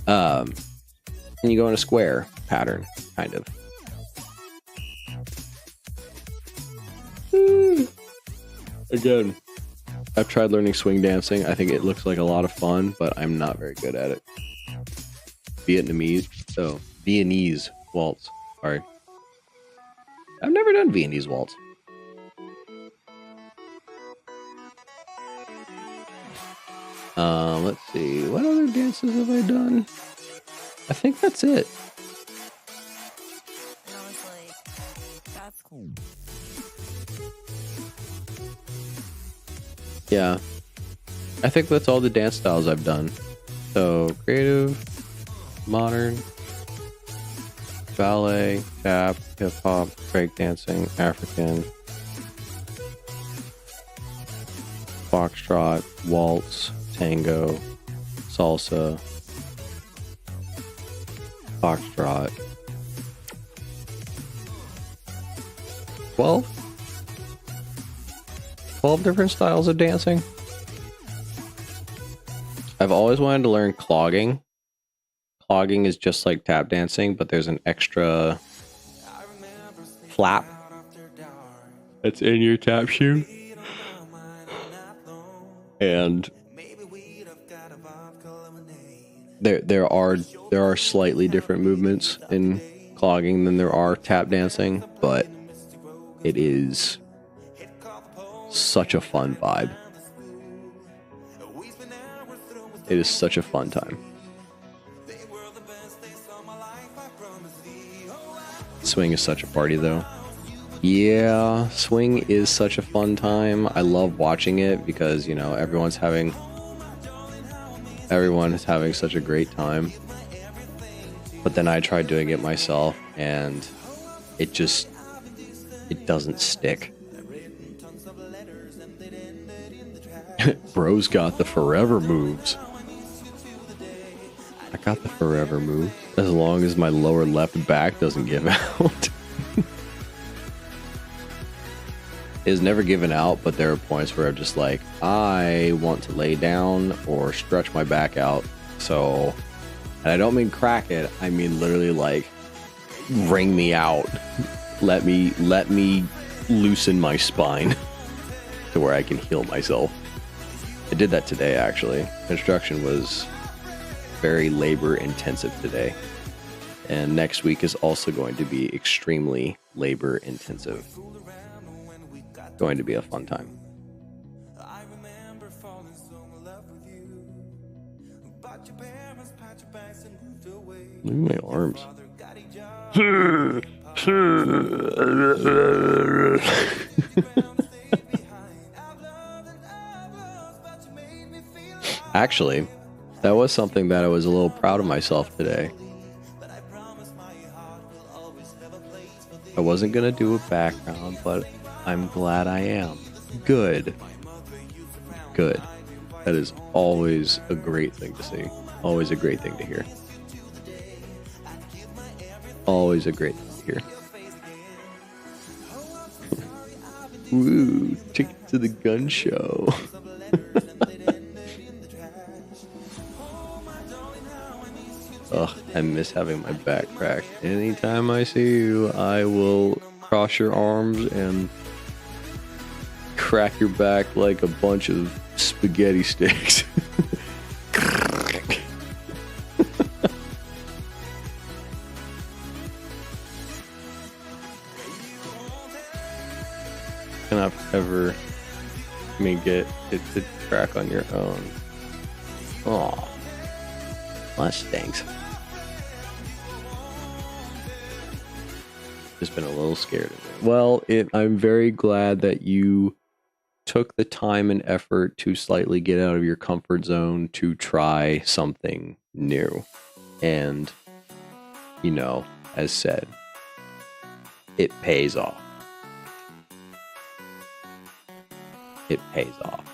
And you go in a square pattern, kind of. Again, I've tried learning swing dancing. I think it looks like a lot of fun, but I'm not very good at it. Viennese waltz. Sorry. I've never done Viennese waltz. Let's see. What other dances have I done? I think that's it. And I was like, that's cool. Yeah. I think that's all the dance styles I've done. So, creative, modern, ballet, tap, hip-hop, breakdancing, African, foxtrot, waltz, tango, salsa, Foxtrot. 12? 12 different styles of dancing. I've always wanted to learn clogging. Clogging is just like tap dancing, but there's an extra flap that's in your tap shoe. And there are slightly different movements in clogging than there are tap dancing, but it is such a fun vibe. It is such a fun time. Swing is such a party though. Yeah, swing is such a fun time. I love watching it because, you know, everyone is having such a great time. But then I tried doing it myself and it doesn't stick. Bro's got the forever moves. I got the forever move. As long as my lower left back doesn't give out. It's never given out, but there are points where I'm just like, I want to lay down or stretch my back out. So, and I don't mean crack it. I mean literally like wring me out. Let me loosen my spine to where I can heal myself. I did that today actually. Construction was very labor intensive today. And next week is also going to be extremely labor intensive. Going to be a fun time. Look at my arms. Actually, that was something that I was a little proud of myself today. I wasn't gonna do a background, but I'm glad I am. Good. Good. That is always a great thing to see. Always a great thing to hear. Always a great thing to hear. Woo, ticket to the gun show. Ugh, I miss having my back cracked. Anytime I see you, I will cross your arms and crack your back like a bunch of spaghetti sticks. Cannot ever get it to crack on your own. Oh, that stinks. Just been a little scared of it. Well, I'm very glad that you took the time and effort to slightly get out of your comfort zone to try something new. And, you know, as said, it pays off. It pays off.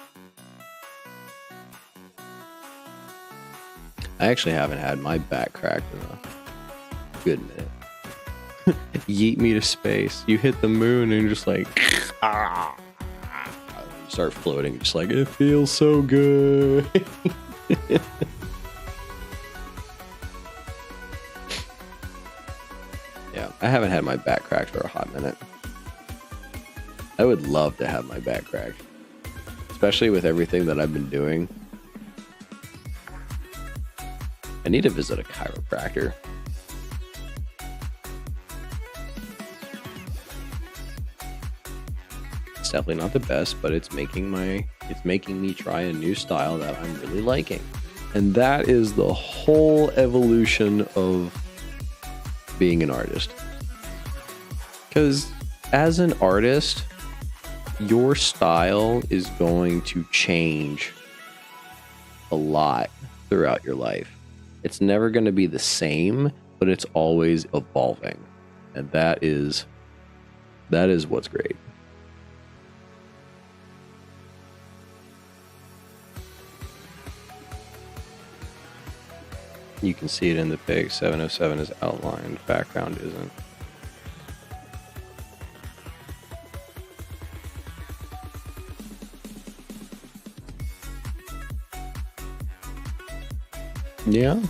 I actually haven't had my back cracked in a good minute. Yeet me to space. You hit the moon and you're just like, start floating, just like, it feels so good. Yeah, I haven't had my back cracked for a hot minute. I would love to have my back cracked, especially with everything that I've been doing. I need to visit a chiropractor. It's definitely not the best, but it's making me try a new style that I'm really liking. And that is the whole evolution of being an artist. Because as an artist, your style is going to change a lot throughout your life. It's never going to be the same, but it's always evolving. And that is what's great. You can see it in the pic. 707 is outlined. Background isn't. Yeah.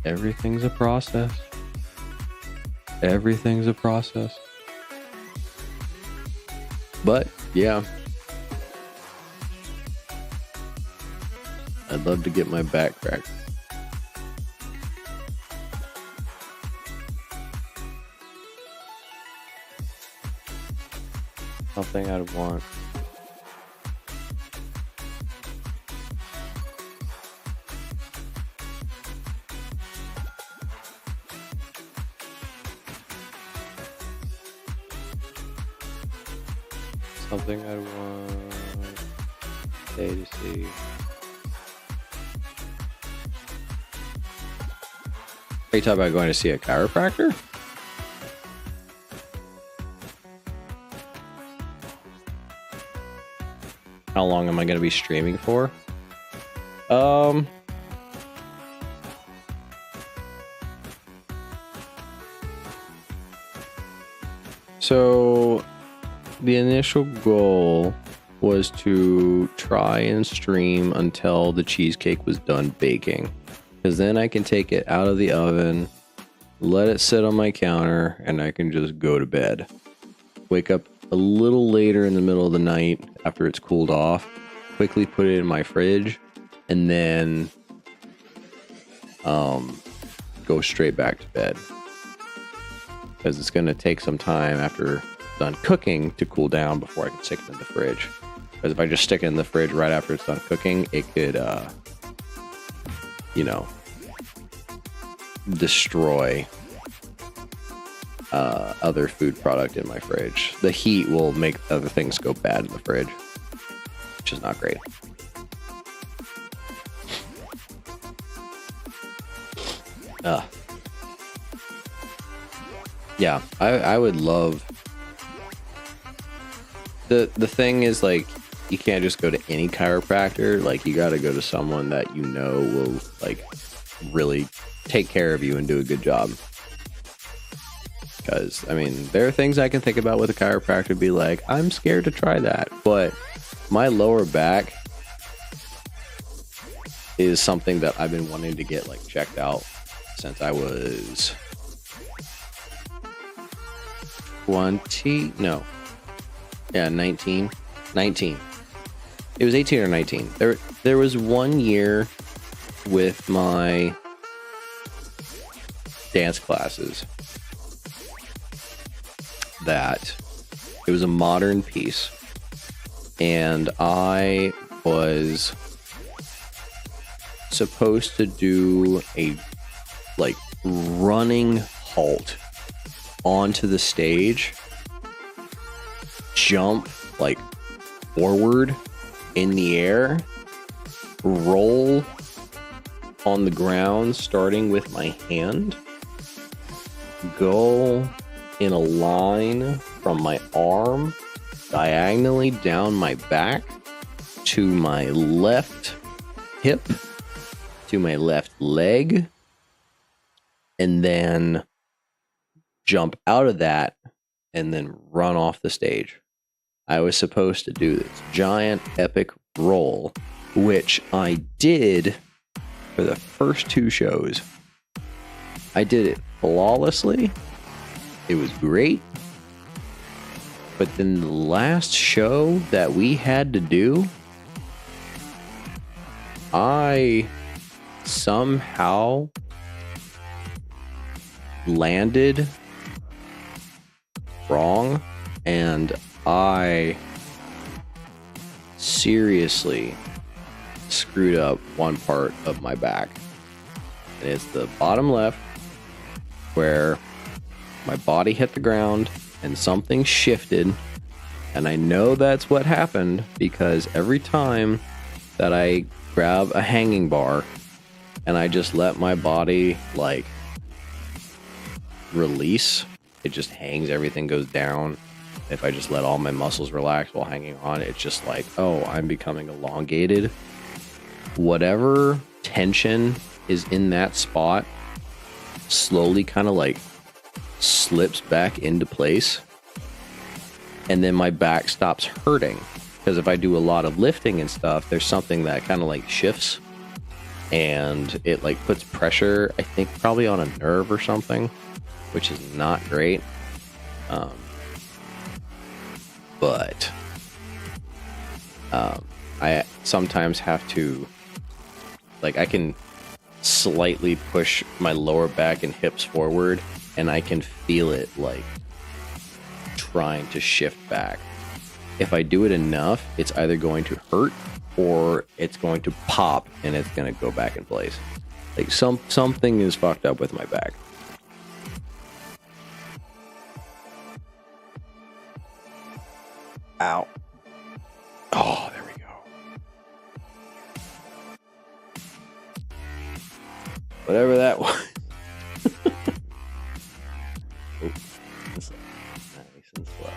Everything's a process. Everything's a process. But, yeah. I'd love to get my back cracked. Something I'd want. Something I want A to see. Are you talking about going to see a chiropractor? How long am I going to be streaming for? So the initial goal was to try and stream until the cheesecake was done baking, because then I can take it out of the oven, let it sit on my counter, and I can just go to bed. Wake up a little later in the middle of the night after it's cooled off, quickly put it in my fridge, and then go straight back to bed. Because it's going to take some time after done cooking to cool down before I can stick it in the fridge. Because if I just stick it in the fridge right after it's done cooking, it could, destroy other food product in my fridge. The heat will make other things go bad in the fridge, which is not great. Yeah, I would love. The thing is, like, you can't just go to any chiropractor. Like, you got to go to someone that you know will, like, really take care of you and do a good job. Because, I mean, there are things I can think about with a chiropractor, be like, I'm scared to try that. But my lower back is something that I've been wanting to get, like, checked out since I was 19. It was 18 or 19. There was 1 year with my dance classes that it was a modern piece, and I was supposed to do a, like, running halt onto the stage, jump, like, forward in the air, roll on the ground starting with my hand, go in a line from my arm diagonally down my back to my left hip to my left leg, and then jump out of that and then run off the stage. I was supposed to do this giant epic roll, which I did for the first 2 shows. I did it flawlessly. It was great. But then the last show that we had to do, I somehow landed wrong, and I seriously screwed up one part of my back. And it's the bottom left, where my body hit the ground and something shifted. And I know that's what happened because every time that I grab a hanging bar and I just let my body, like, release, it just hangs, everything goes down. if I just let all my muscles relax while hanging on, it's just like, oh, I'm becoming elongated. Whatever tension is in that spot slowly kind of like slips back into place. And then my back stops hurting. Because if I do a lot of lifting and stuff, there's something that kind of like shifts. And it like puts pressure, I think probably on a nerve or something, which is not great. But I sometimes have to, like, I can slightly push my lower back and hips forward, and I can feel it like trying to shift back. If I do it enough, it's either going to hurt or it's going to pop and it's going to go back in place. Like something is fucked up with my back. Ow. Oh, there we go. Whatever that was. Oh, nice and slow.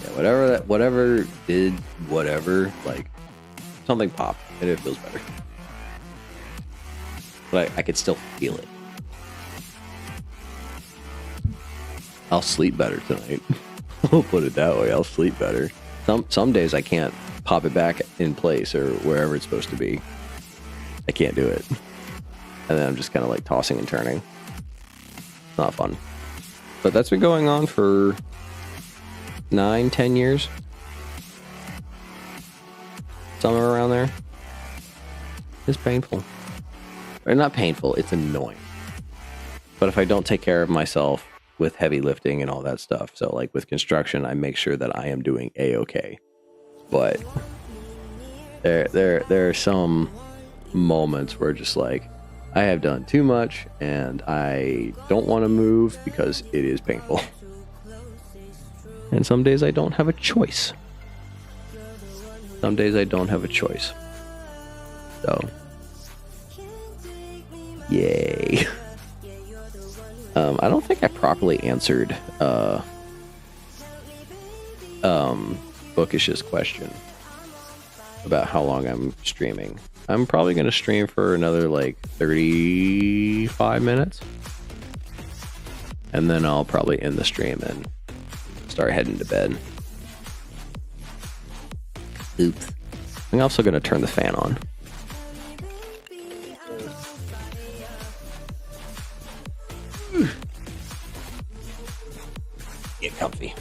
Yeah, whatever did whatever, like something popped and it feels better. But I could still feel it. I'll sleep better tonight. I'll put it that way. I'll sleep better. Some days I can't pop it back in place or wherever it's supposed to be. I can't do it. And then I'm just kind of like tossing and turning. It's not fun. But that's been going on for 9-10 years. Somewhere around there. It's painful. Or not painful, it's annoying. But if I don't take care of myself with heavy lifting and all that stuff, so like with construction, I make sure that I am doing A-okay. But there are some moments where just like I have done too much and I don't want to move because it is painful. And some days I don't have a choice. Some days I don't have a choice. So, yay. I don't think I properly answered Bookish's question about how long I'm streaming. I'm probably going to stream for another like 35 minutes. And then I'll probably end the stream and start heading to bed. Oops. I'm also going to turn the fan on. Get comfy.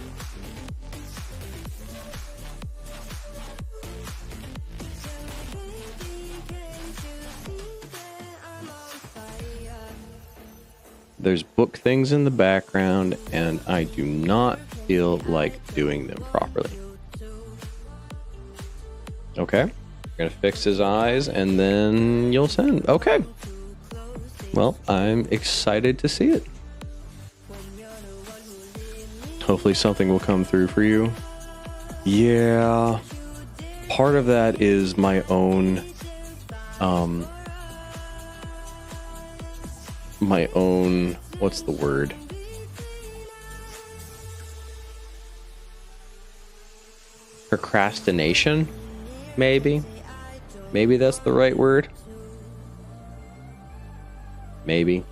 There's book things in the background, and I do not feel like doing them properly. Okay. We're gonna fix his eyes, and then you'll send. Okay. Well, I'm excited to see it. Hopefully something will come through for you. Yeah. Part of that is my own what's the word? Procrastination, maybe. Maybe that's the right word. Maybe.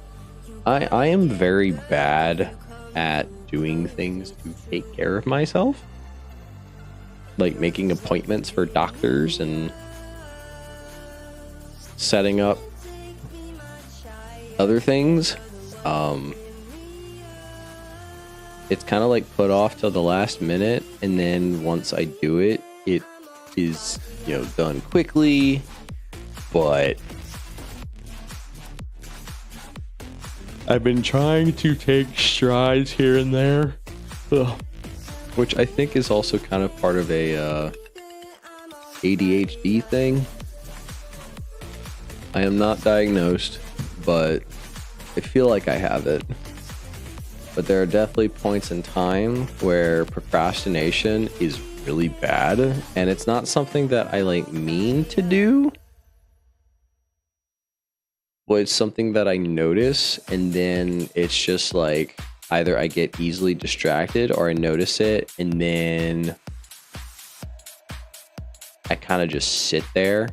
I am very bad at doing things to take care of myself. Like making appointments for doctors and setting up other things. It's kind of like put off till the last minute, and then once I do it, it is, done quickly, but I've been trying to take strides here and there, which I think is also kind of part of a ADHD thing. I am not diagnosed, but I feel like I have it. But there are definitely points in time where procrastination is really bad, and it's not something that I mean to do. Well, it's something that I notice, and then it's just like either I get easily distracted or I notice it, and then I kind of just sit there.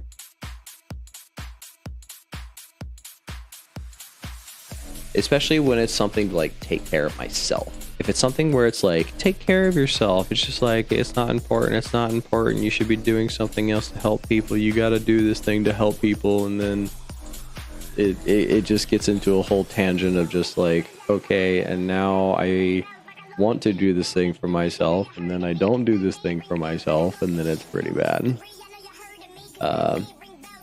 Especially when it's something to like take care of myself. If it's something where it's like, take care of yourself, it's just like, it's not important, it's not important, you should be doing something else to help people, you got to do this thing to help people, and then it just gets into a whole tangent of just like, okay, and now I want to do this thing for myself, and then I don't do this thing for myself, and then it's pretty bad. That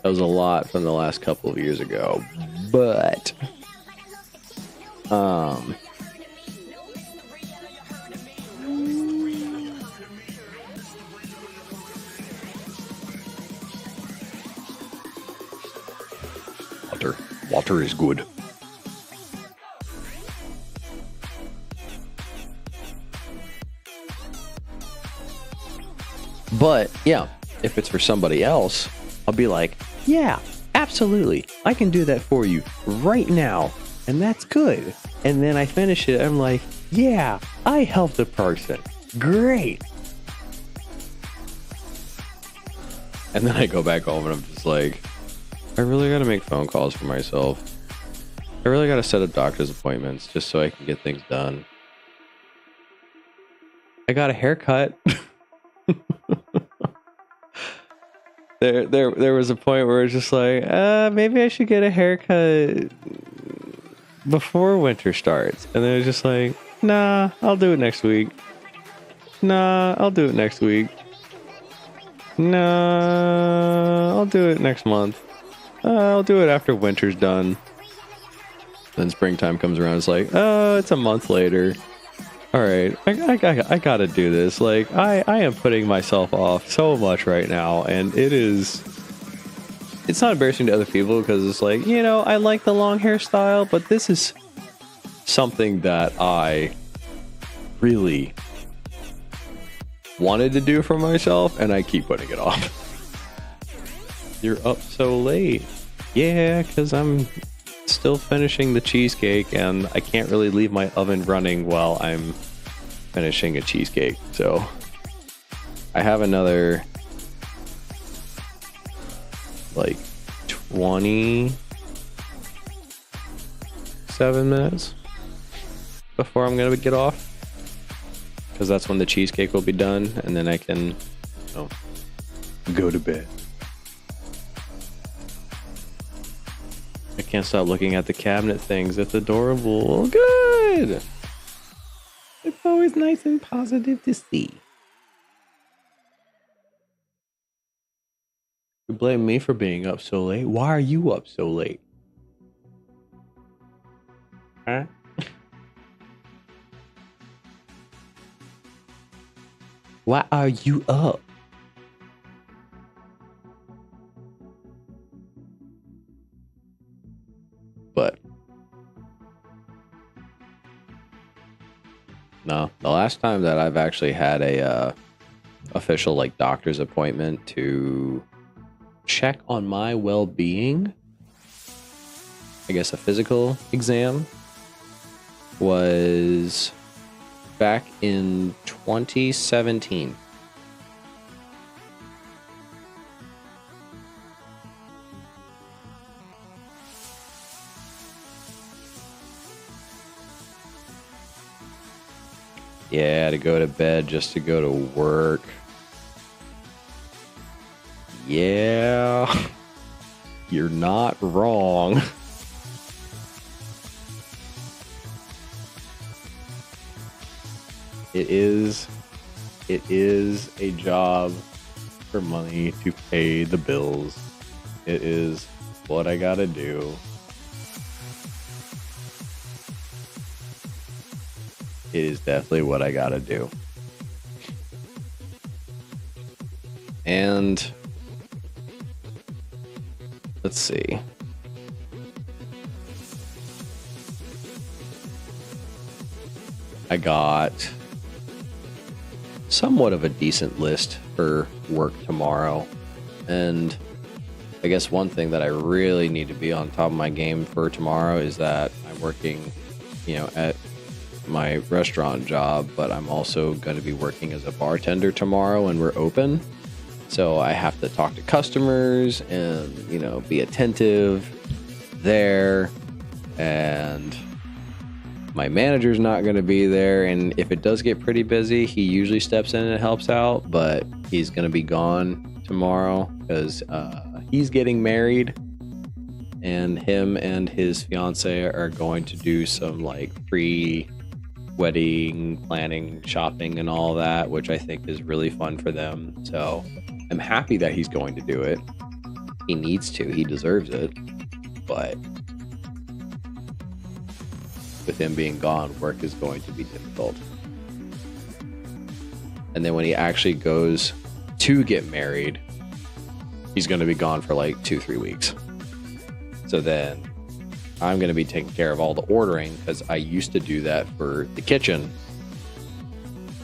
was a lot from the last couple of years ago, but water is good. But yeah, if it's for somebody else, I'll be like, yeah, absolutely, I can do that for you right now, and that's good. And then I finish it, I'm like, yeah, I helped the person, great. And then I go back home and I'm just like, I really gotta make phone calls for myself. I really gotta set up doctor's appointments just so I can get things done. I got a haircut. There was a point where it's just like, maybe I should get a haircut before winter starts. And then it's just like, nah, I'll do it next week. Nah, I'll do it next week. Nah, I'll do it next month. I'll do it after winter's done. Then springtime comes around. It's like, oh, it's a month later. All right, I gotta do this. Like, I am putting myself off so much right now, and it's not embarrassing to other people because it's like, you know, I like the long hairstyle, but this is something that I really wanted to do for myself, and I keep putting it off. You're up so late. Yeah, because I'm still finishing the cheesecake, and I can't really leave my oven running while I'm finishing a cheesecake. So I have another like 27 minutes before I'm gonna get off, because that's when the cheesecake will be done, and then I can go to bed. I can't stop looking at the cabinet things. It's adorable. Good. It's always nice and positive to see. You blame me for being up so late. Why are you up so late? Huh? Why are you up? But no, the last time that I've actually had a official like doctor's appointment to check on my well-being, I guess a physical exam, was back in 2017. Yeah, to go to bed just to go to work. Yeah, you're not wrong. It is a job for money to pay the bills. It is what I gotta do. It is definitely what I gotta do. And let's see. I got somewhat of a decent list for work tomorrow, and I guess one thing that I really need to be on top of my game for tomorrow is that I'm working, at my restaurant job, but I'm also going to be working as a bartender tomorrow when we're open. So I have to talk to customers and, be attentive there. And my manager's not going to be there. And if it does get pretty busy, he usually steps in and helps out, but he's going to be gone tomorrow because he's getting married, and him and his fiance are going to do some like pre-wedding planning, shopping, and all that, which I think is really fun for them. So I'm happy that he's going to do it. He needs to. He deserves it. But with him being gone, work is going to be difficult. And then when he actually goes to get married, he's going to be gone for like 2-3 weeks. So then I'm going to be taking care of all the ordering because I used to do that for the kitchen.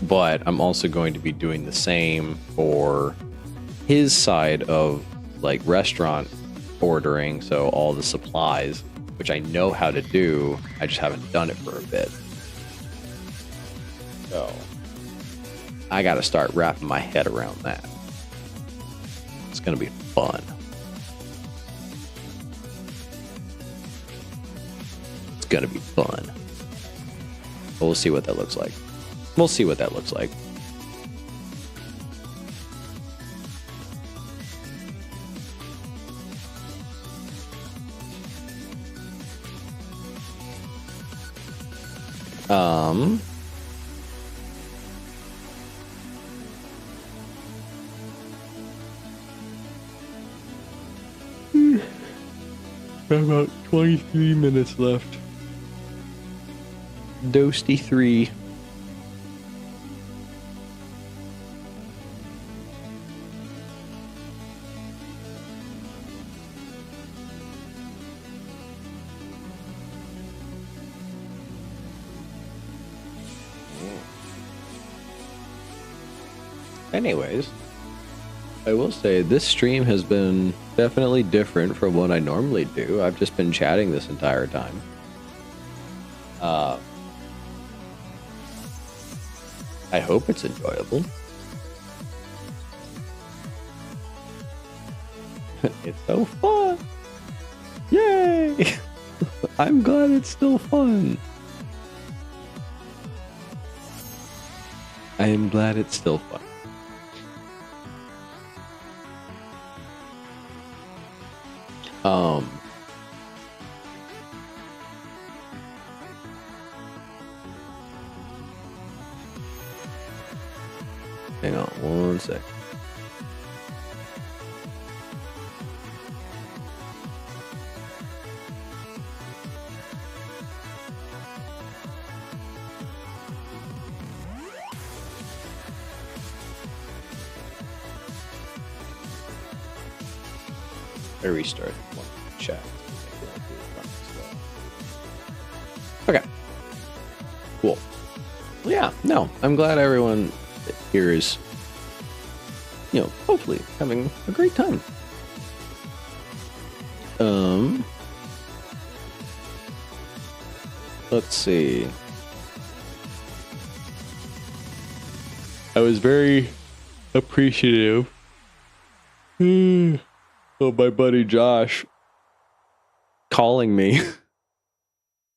But I'm also going to be doing the same for his side of like restaurant ordering. So all the supplies, which I know how to do. I just haven't done it for a bit. So I got to start wrapping my head around that. It's going to be fun. It's going to be fun. But we'll see what that looks like. We'll see what that looks like. About 23 minutes left. Doasty 3. Anyways, I will say this stream has been definitely different from what I normally do. I've just been chatting this entire time. I hope it's enjoyable. It's so fun! Yay! I'm glad it's still fun. I am glad it's still fun. Hang on one sec. I restarted one chat. Okay. Cool. Well, yeah, no, I'm glad everyone here is, hopefully having a great time. Let's see. I was very appreciative of my buddy Josh calling me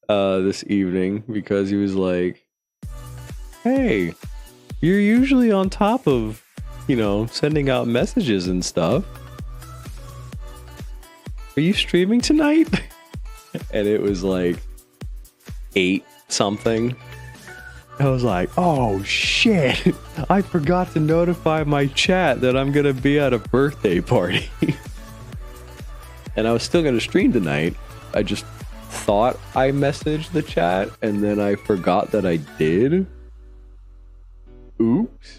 this evening because he was like, hey, you're usually on top of, sending out messages and stuff. Are you streaming tonight? And it was like 8 something. I was like, oh shit, I forgot to notify my chat that I'm gonna be at a birthday party. And I was still gonna stream tonight. I just thought I messaged the chat and then I forgot that I did. Oops.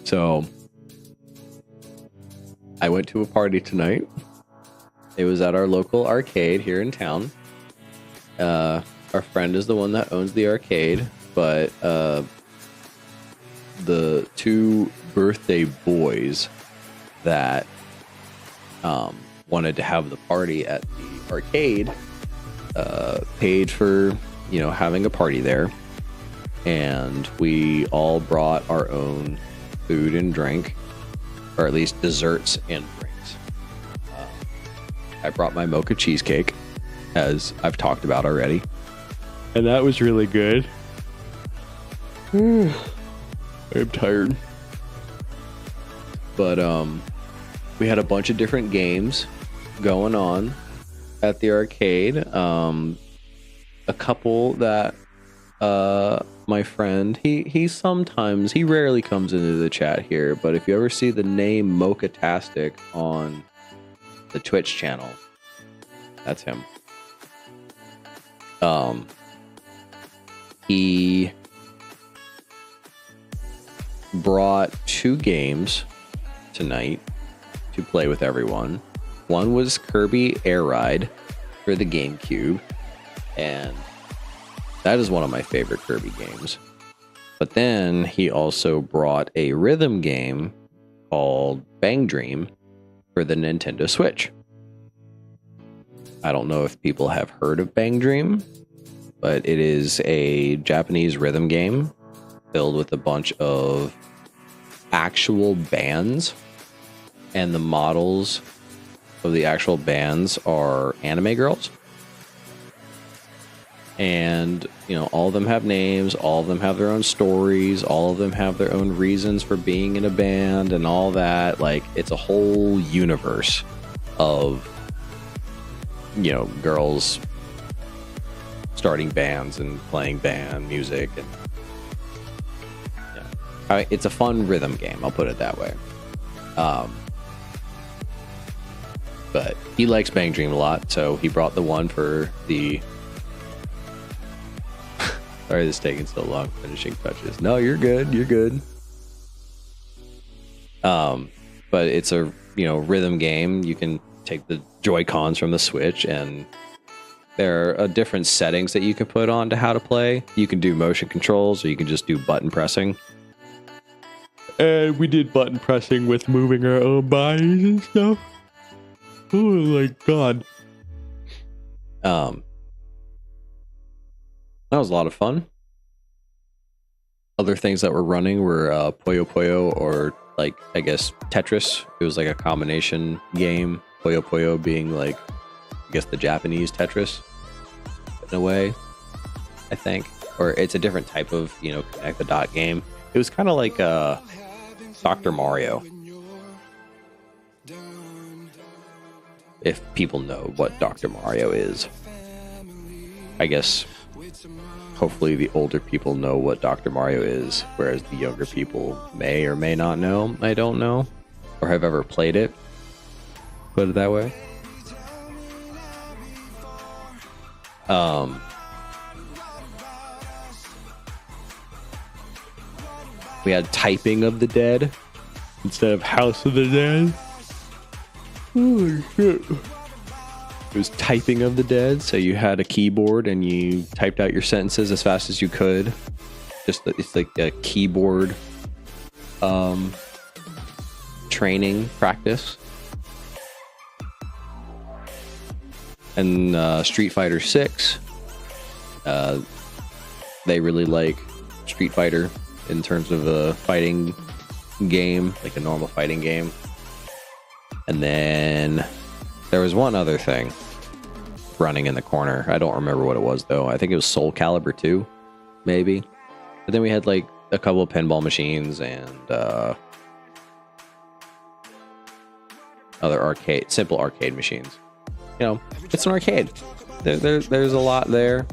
So I went to a party tonight. It was at our local arcade here in town. Our friend is the one that owns the arcade, but the two birthday boys that wanted to have the party at the arcade paid for, having a party there. And we all brought our own food and drink, or at least desserts and drinks. I brought my mocha cheesecake, as I've talked about already. And that was really good. I'm tired. But we had a bunch of different games going on at the arcade. A couple that my friend, he rarely comes into the chat here, but if you ever see the name Mochatastic on the Twitch channel, that's him. He brought 2 games tonight to play with everyone. One was Kirby Air Ride for the GameCube, and that is one of my favorite Kirby games. But then he also brought a rhythm game called Bang Dream for the Nintendo Switch. I don't know if people have heard of Bang Dream, but it is a Japanese rhythm game filled with a bunch of actual bands, and the models of the actual bands are anime girls. And, all of them have names, all of them have their own stories, all of them have their own reasons for being in a band and all that. Like, it's a whole universe of, girls starting bands and playing band music. And it's a fun rhythm game, I'll put it that way. But he likes Bang Dream a lot, so he brought the one for the... Sorry, this is taking so long, finishing touches. No, you're good. You're good. But it's a, rhythm game. You can take the Joy-Cons from the Switch, and there are different settings that you can put on to how to play. You can do motion controls, or you can just do button pressing. And we did button pressing with moving our own bodies and stuff. Oh my god. That was a lot of fun. Other things that were running were Puyo Puyo, or I guess Tetris. It was like a combination game. Puyo Puyo being I guess the Japanese Tetris in a way, I think. Or it's a different type of, connect the dot game. It was kind of like Dr. Mario. If people know what Dr. Mario is. I guess hopefully the older people know what Dr. Mario is, whereas the younger people may or may not know. I don't know. Or have ever played it. Put it that way. We had Typing of the Dead instead of House of the Dead. Holy shit. It was Typing of the Dead, so you had a keyboard and you typed out your sentences as fast as you could. It's like a keyboard training practice. And Street Fighter 6, they really like Street Fighter in terms of a fighting game, like a normal fighting game. And then there was one other thing running in the corner. I don't remember what it was, though. I think it was Soul Calibur 2, maybe. But then we had a couple of pinball machines and other simple arcade machines. It's an arcade. There's a lot there,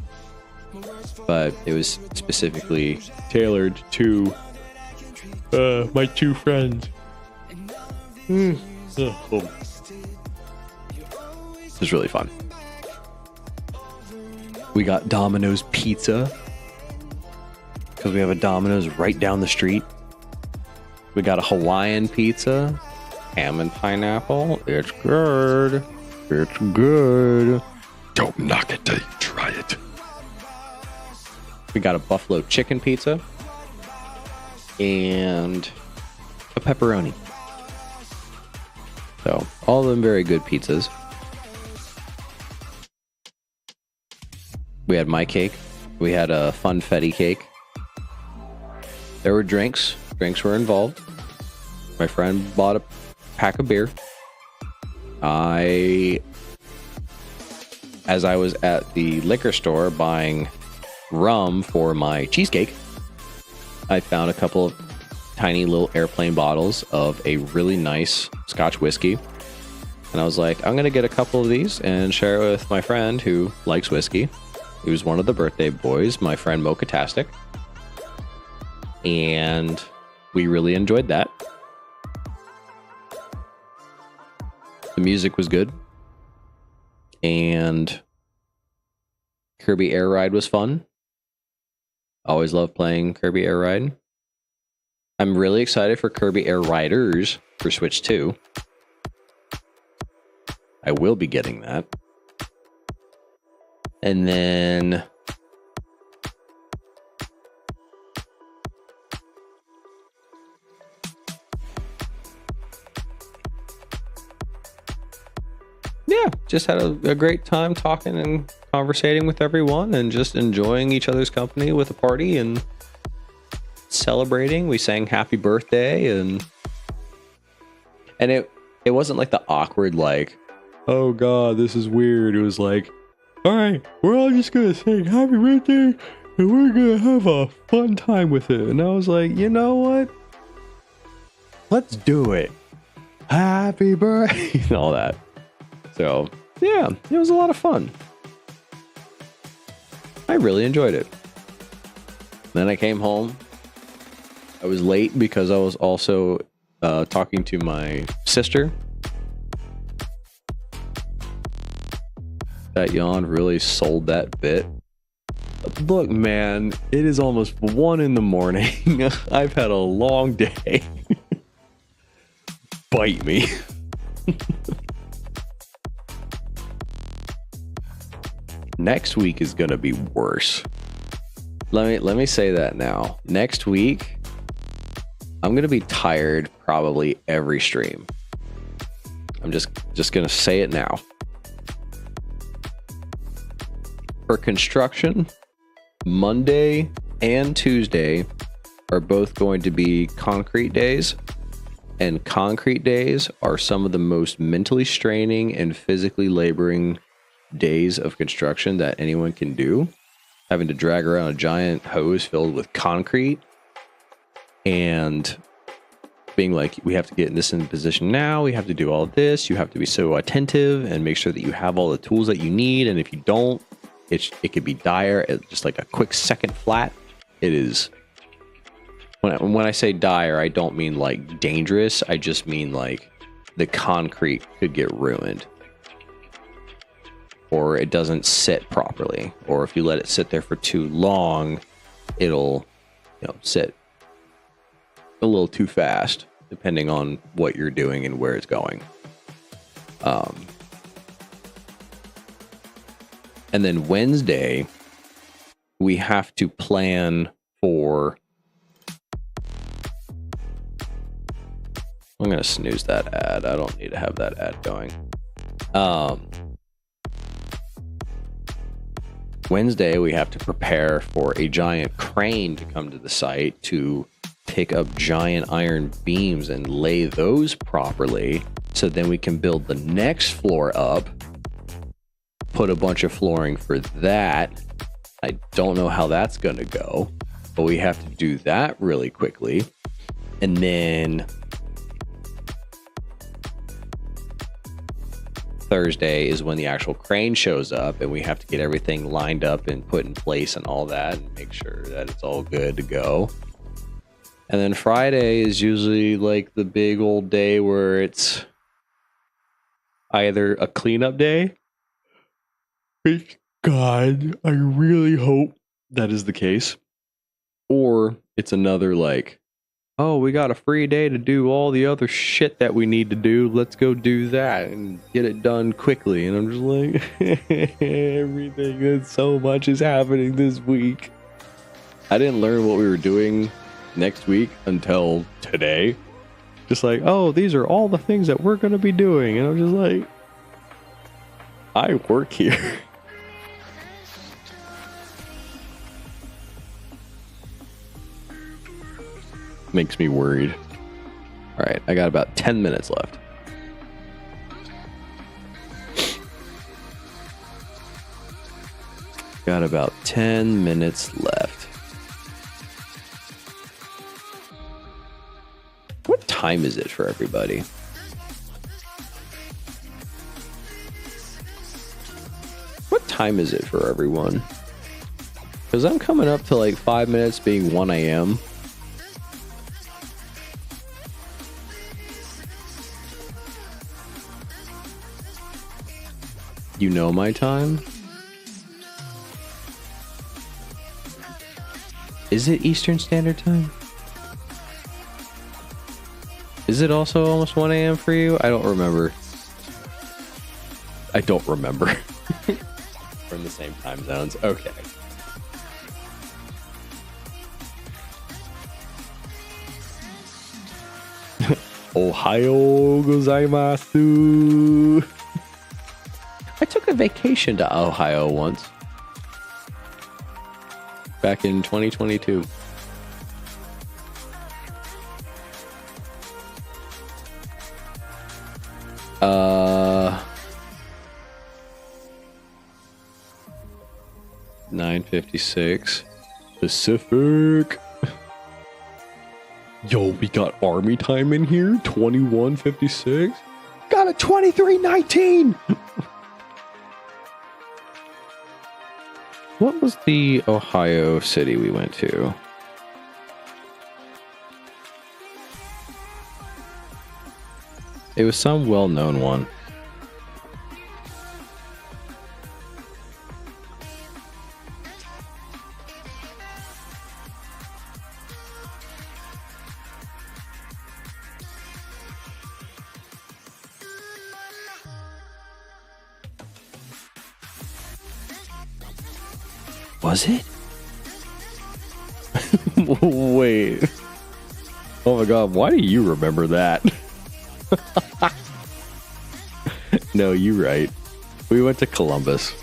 but it was specifically tailored to my 2 friends. It was really fun. We got Domino's pizza because we have a Domino's right down the street. We got a Hawaiian pizza, ham and pineapple. It's good. It's good. Don't knock it till you try it. We got a buffalo chicken pizza. and a pepperoni. So, all of them very good pizzas. We had my cake. We had a funfetti cake. There were drinks. Drinks were involved. My friend bought a pack of beer. As I was at the liquor store buying rum for my cheesecake, I found a couple of tiny little airplane bottles of a really nice Scotch whiskey. And I was like, I'm going to get a couple of these and share it with my friend who likes whiskey. He was one of the birthday boys, my friend Mochatastic. And we really enjoyed that. The music was good. And Kirby Air Ride was fun. Always love playing Kirby Air Ride. I'm really excited for Kirby Air Riders for Switch 2. I will be getting that. And then yeah, just had a great time talking and conversating with everyone and just enjoying each other's company with a party and celebrating. We sang happy birthday and it wasn't like the awkward like, oh god, this is weird. It was like, all right, we're all just gonna sing happy birthday and we're gonna have a fun time with it. And I was like, you know what? Let's do it. Happy birthday and all that. So yeah, it was a lot of fun. I really enjoyed it. Then I came home. I was late because I was also talking to my sister. That yawn really sold that bit. Look, man, it is almost 1 a.m. I've had a long day. Bite me. Next week is gonna be worse. Let me say that now. Next week, I'm gonna be tired probably every stream. I'm just gonna say it now. For construction, Monday and Tuesday are both going to be concrete days. And concrete days are some of the most mentally straining and physically laboring days of construction that anyone can do. Having to drag around a giant hose filled with concrete and being like, we have to get this in position now. We have to do all of this. You have to be so attentive and make sure that you have all the tools that you need. And if you don't, it could be dire. Just like a quick second flat. It is. When I say dire, I don't mean like dangerous. I just mean like the concrete could get ruined. Or it doesn't sit properly. Or if you let it sit there for too long, it'll, sit a little too fast, depending on what you're doing and where it's going. And then Wednesday, we have to plan for... I'm going to snooze that ad. I don't need to have that ad going. Wednesday, we have to prepare for a giant crane to come to the site to pick up giant iron beams and lay those properly so then we can build the next floor up, put a bunch of flooring for that. I don't know how that's going to go, but we have to do that really quickly. And then Thursday is when the actual crane shows up and we have to get everything lined up and put in place and all that and make sure that it's all good to go. And then Friday is usually like the big old day where it's either a cleanup day. Thank God, I really hope that is the case. Or it's another like, oh, we got a free day to do all the other shit that we need to do. Let's go do that and get it done quickly. And I'm just like, everything, so much is happening this week. I didn't learn what we were doing next week until today. Just like, oh, these are all the things that we're going to be doing. And I'm just like, I work here. Makes me worried. All right, I got about 10 minutes left. Got about 10 minutes left. What time is it for everybody? What time is it for everyone? Because I'm coming up to like 5 minutes being 1 a.m. You know my time? Is it Eastern Standard Time? Is it also almost 1 a.m. for you? I don't remember. I don't remember. We're in the same time zones. Okay. Ohio gozaimasu. I took a vacation to Ohio once. Back in 2022. Uh, 9:56 Pacific. Yo, we got army time in here. 21:56. Got a 23:19. What was the Ohio city we went to? It was some well-known one. Was it? Wait. Oh my god, why do you remember that? No, you're right. We went to Columbus.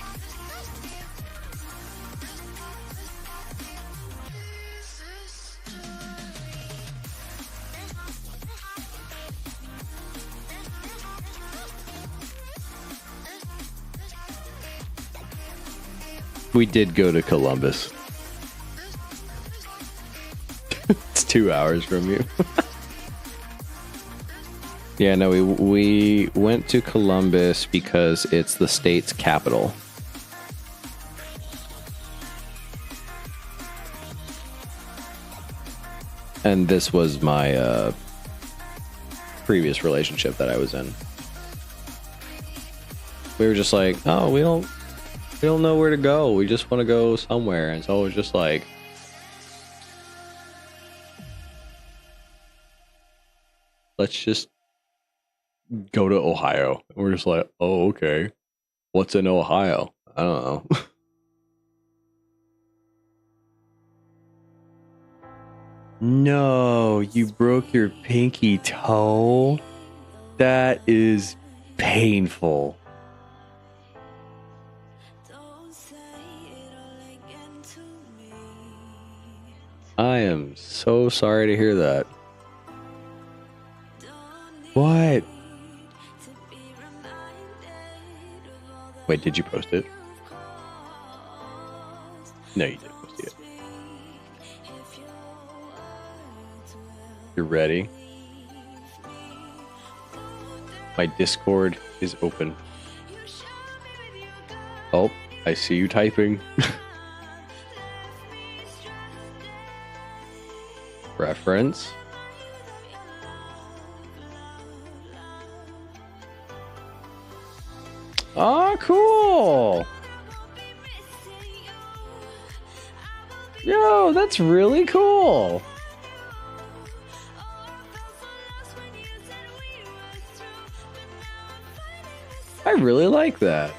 We did go to Columbus. It's 2 hours from you. Yeah, no, we went to Columbus because it's the state's capital. And this was my previous relationship that I was in. We were just like, oh, we don't know where to go. We just want to go somewhere. And so it was just like, let's just go to Ohio. And we're just like, oh, okay. What's in Ohio? I don't know. No, you broke your pinky toe? That is painful. I am so sorry to hear that. What? Wait, did you post it? No, you didn't post it. You're ready? My Discord is open. Oh, I see you typing. Reference. Oh, cool. Yo, that's really cool. I really like that.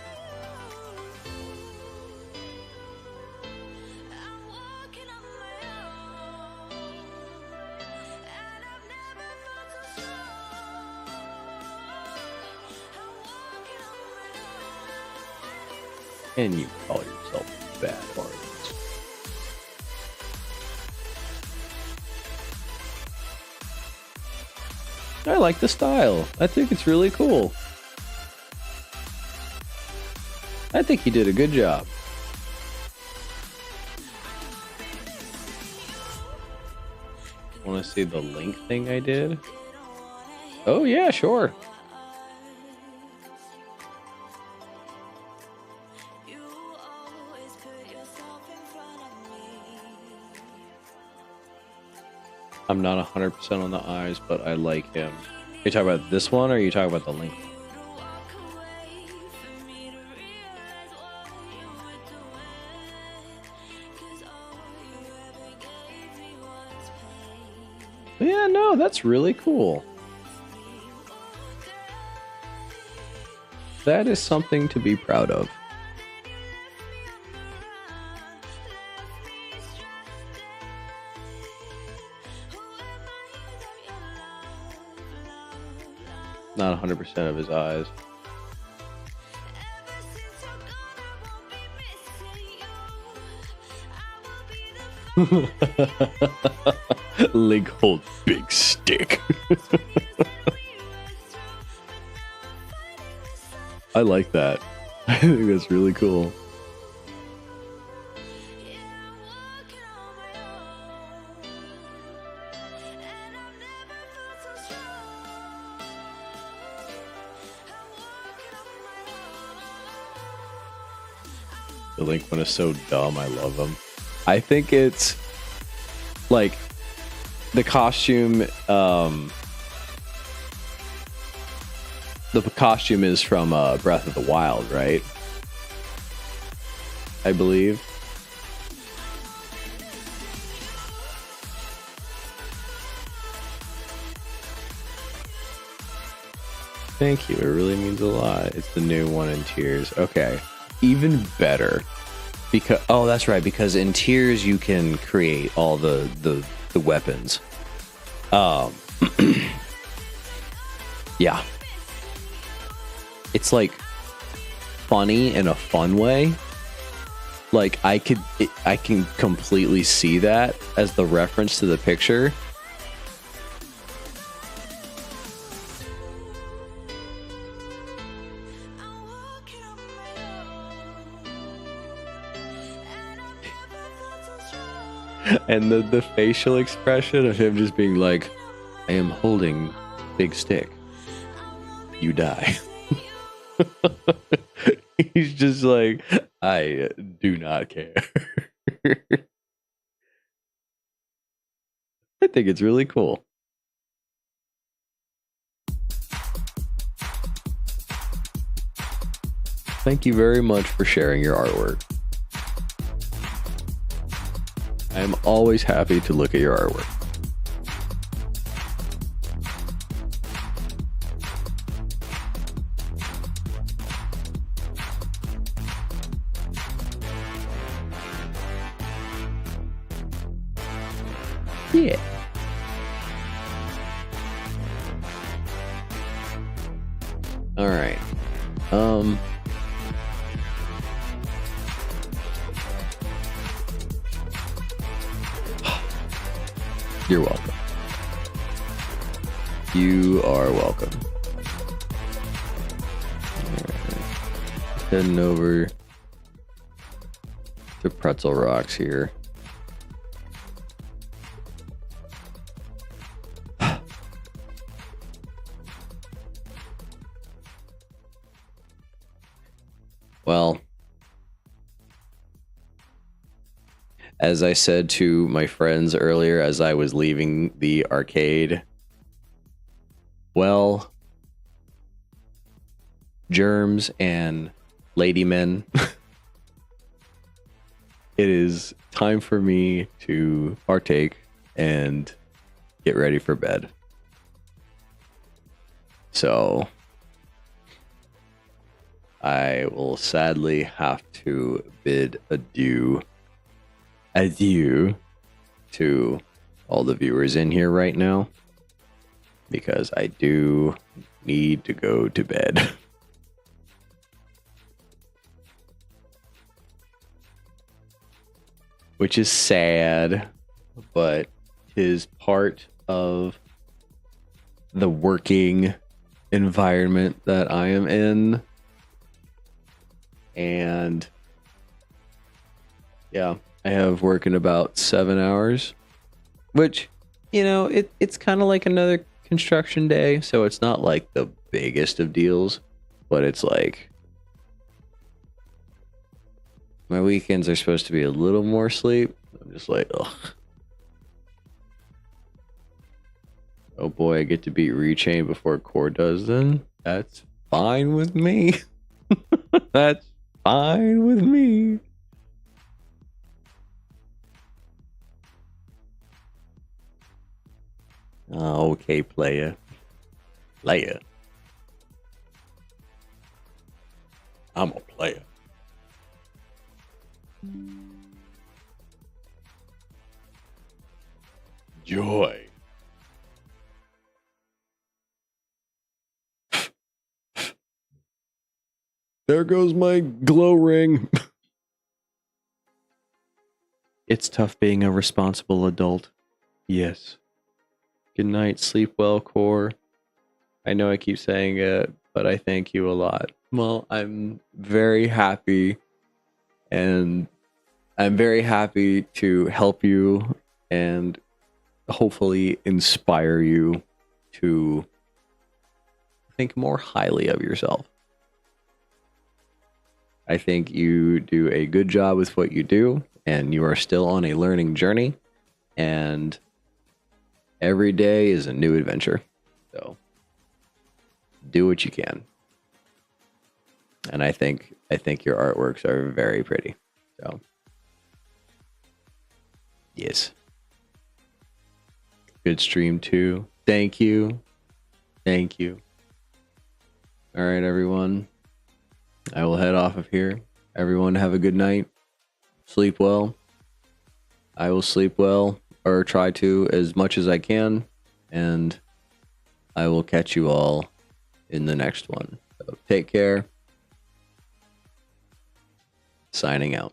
And you call yourself a bad artist. I like the style. I think it's really cool. I think you did a good job. Want to see the link thing I did? Oh yeah, sure. I'm not 100% on the eyes, but I like him. Are you talking about this one or are you talking about the link? Yeah, no, that's really cool. That is something to be proud of. Not 100% of his eyes. Link holds big stick. I like that. I think that's really cool. The Link one is so dumb. I love him. I think it's like the costume. The costume is from Breath of the Wild, right? I believe. Thank you. It really means a lot. It's the new one in Tears. Okay. Even better. Because that's right, because in Tears you can create all the weapons. Yeah. It's like funny in a fun way. Like I can completely see that as the reference to the picture. And the facial expression of him just being like, I am holding big stick. You die. He's just like, I do not care. I think it's really cool. Thank you very much for sharing your artwork. I am always happy to look at your artwork. Yeah. All right. You're welcome. You are welcome. Right. Heading over to Pretzel Rocks here. Well, as I said to my friends earlier as I was leaving the arcade, well, germs and ladymen, it is time for me to partake and get ready for bed. So I will sadly have to bid adieu to all the viewers in here right now, because I do need to go to bed. which is sad, but is part of the working environment that I am in. And yeah, I have work in about 7 hours, which, you know, it's kind of like another construction day. So it's not like the biggest of deals, but it's like my weekends are supposed to be a little more sleep. I'm just like, ugh. Oh boy, I get to beat Rechain before Core does then. That's fine with me. That's fine with me. Oh, okay, player. Player. I'm a player. Joy. There goes my glow ring. It's tough being a responsible adult. Yes. Good night, sleep well, Core. I know I keep saying it, but I thank you a lot. Well, I'm very happy, and I'm very happy to help you and hopefully inspire you to think more highly of yourself. I think you do a good job with what you do, and you are still on a learning journey, and every day is a new adventure. So do what you can. And I think your artworks are very pretty. So yes. Good stream too. Thank you. Thank you. All right, everyone. I will head off of here. Everyone have a good night. Sleep well. I will sleep well, or try to as much as I can. And I will catch you all in the next one. So take care. Signing out.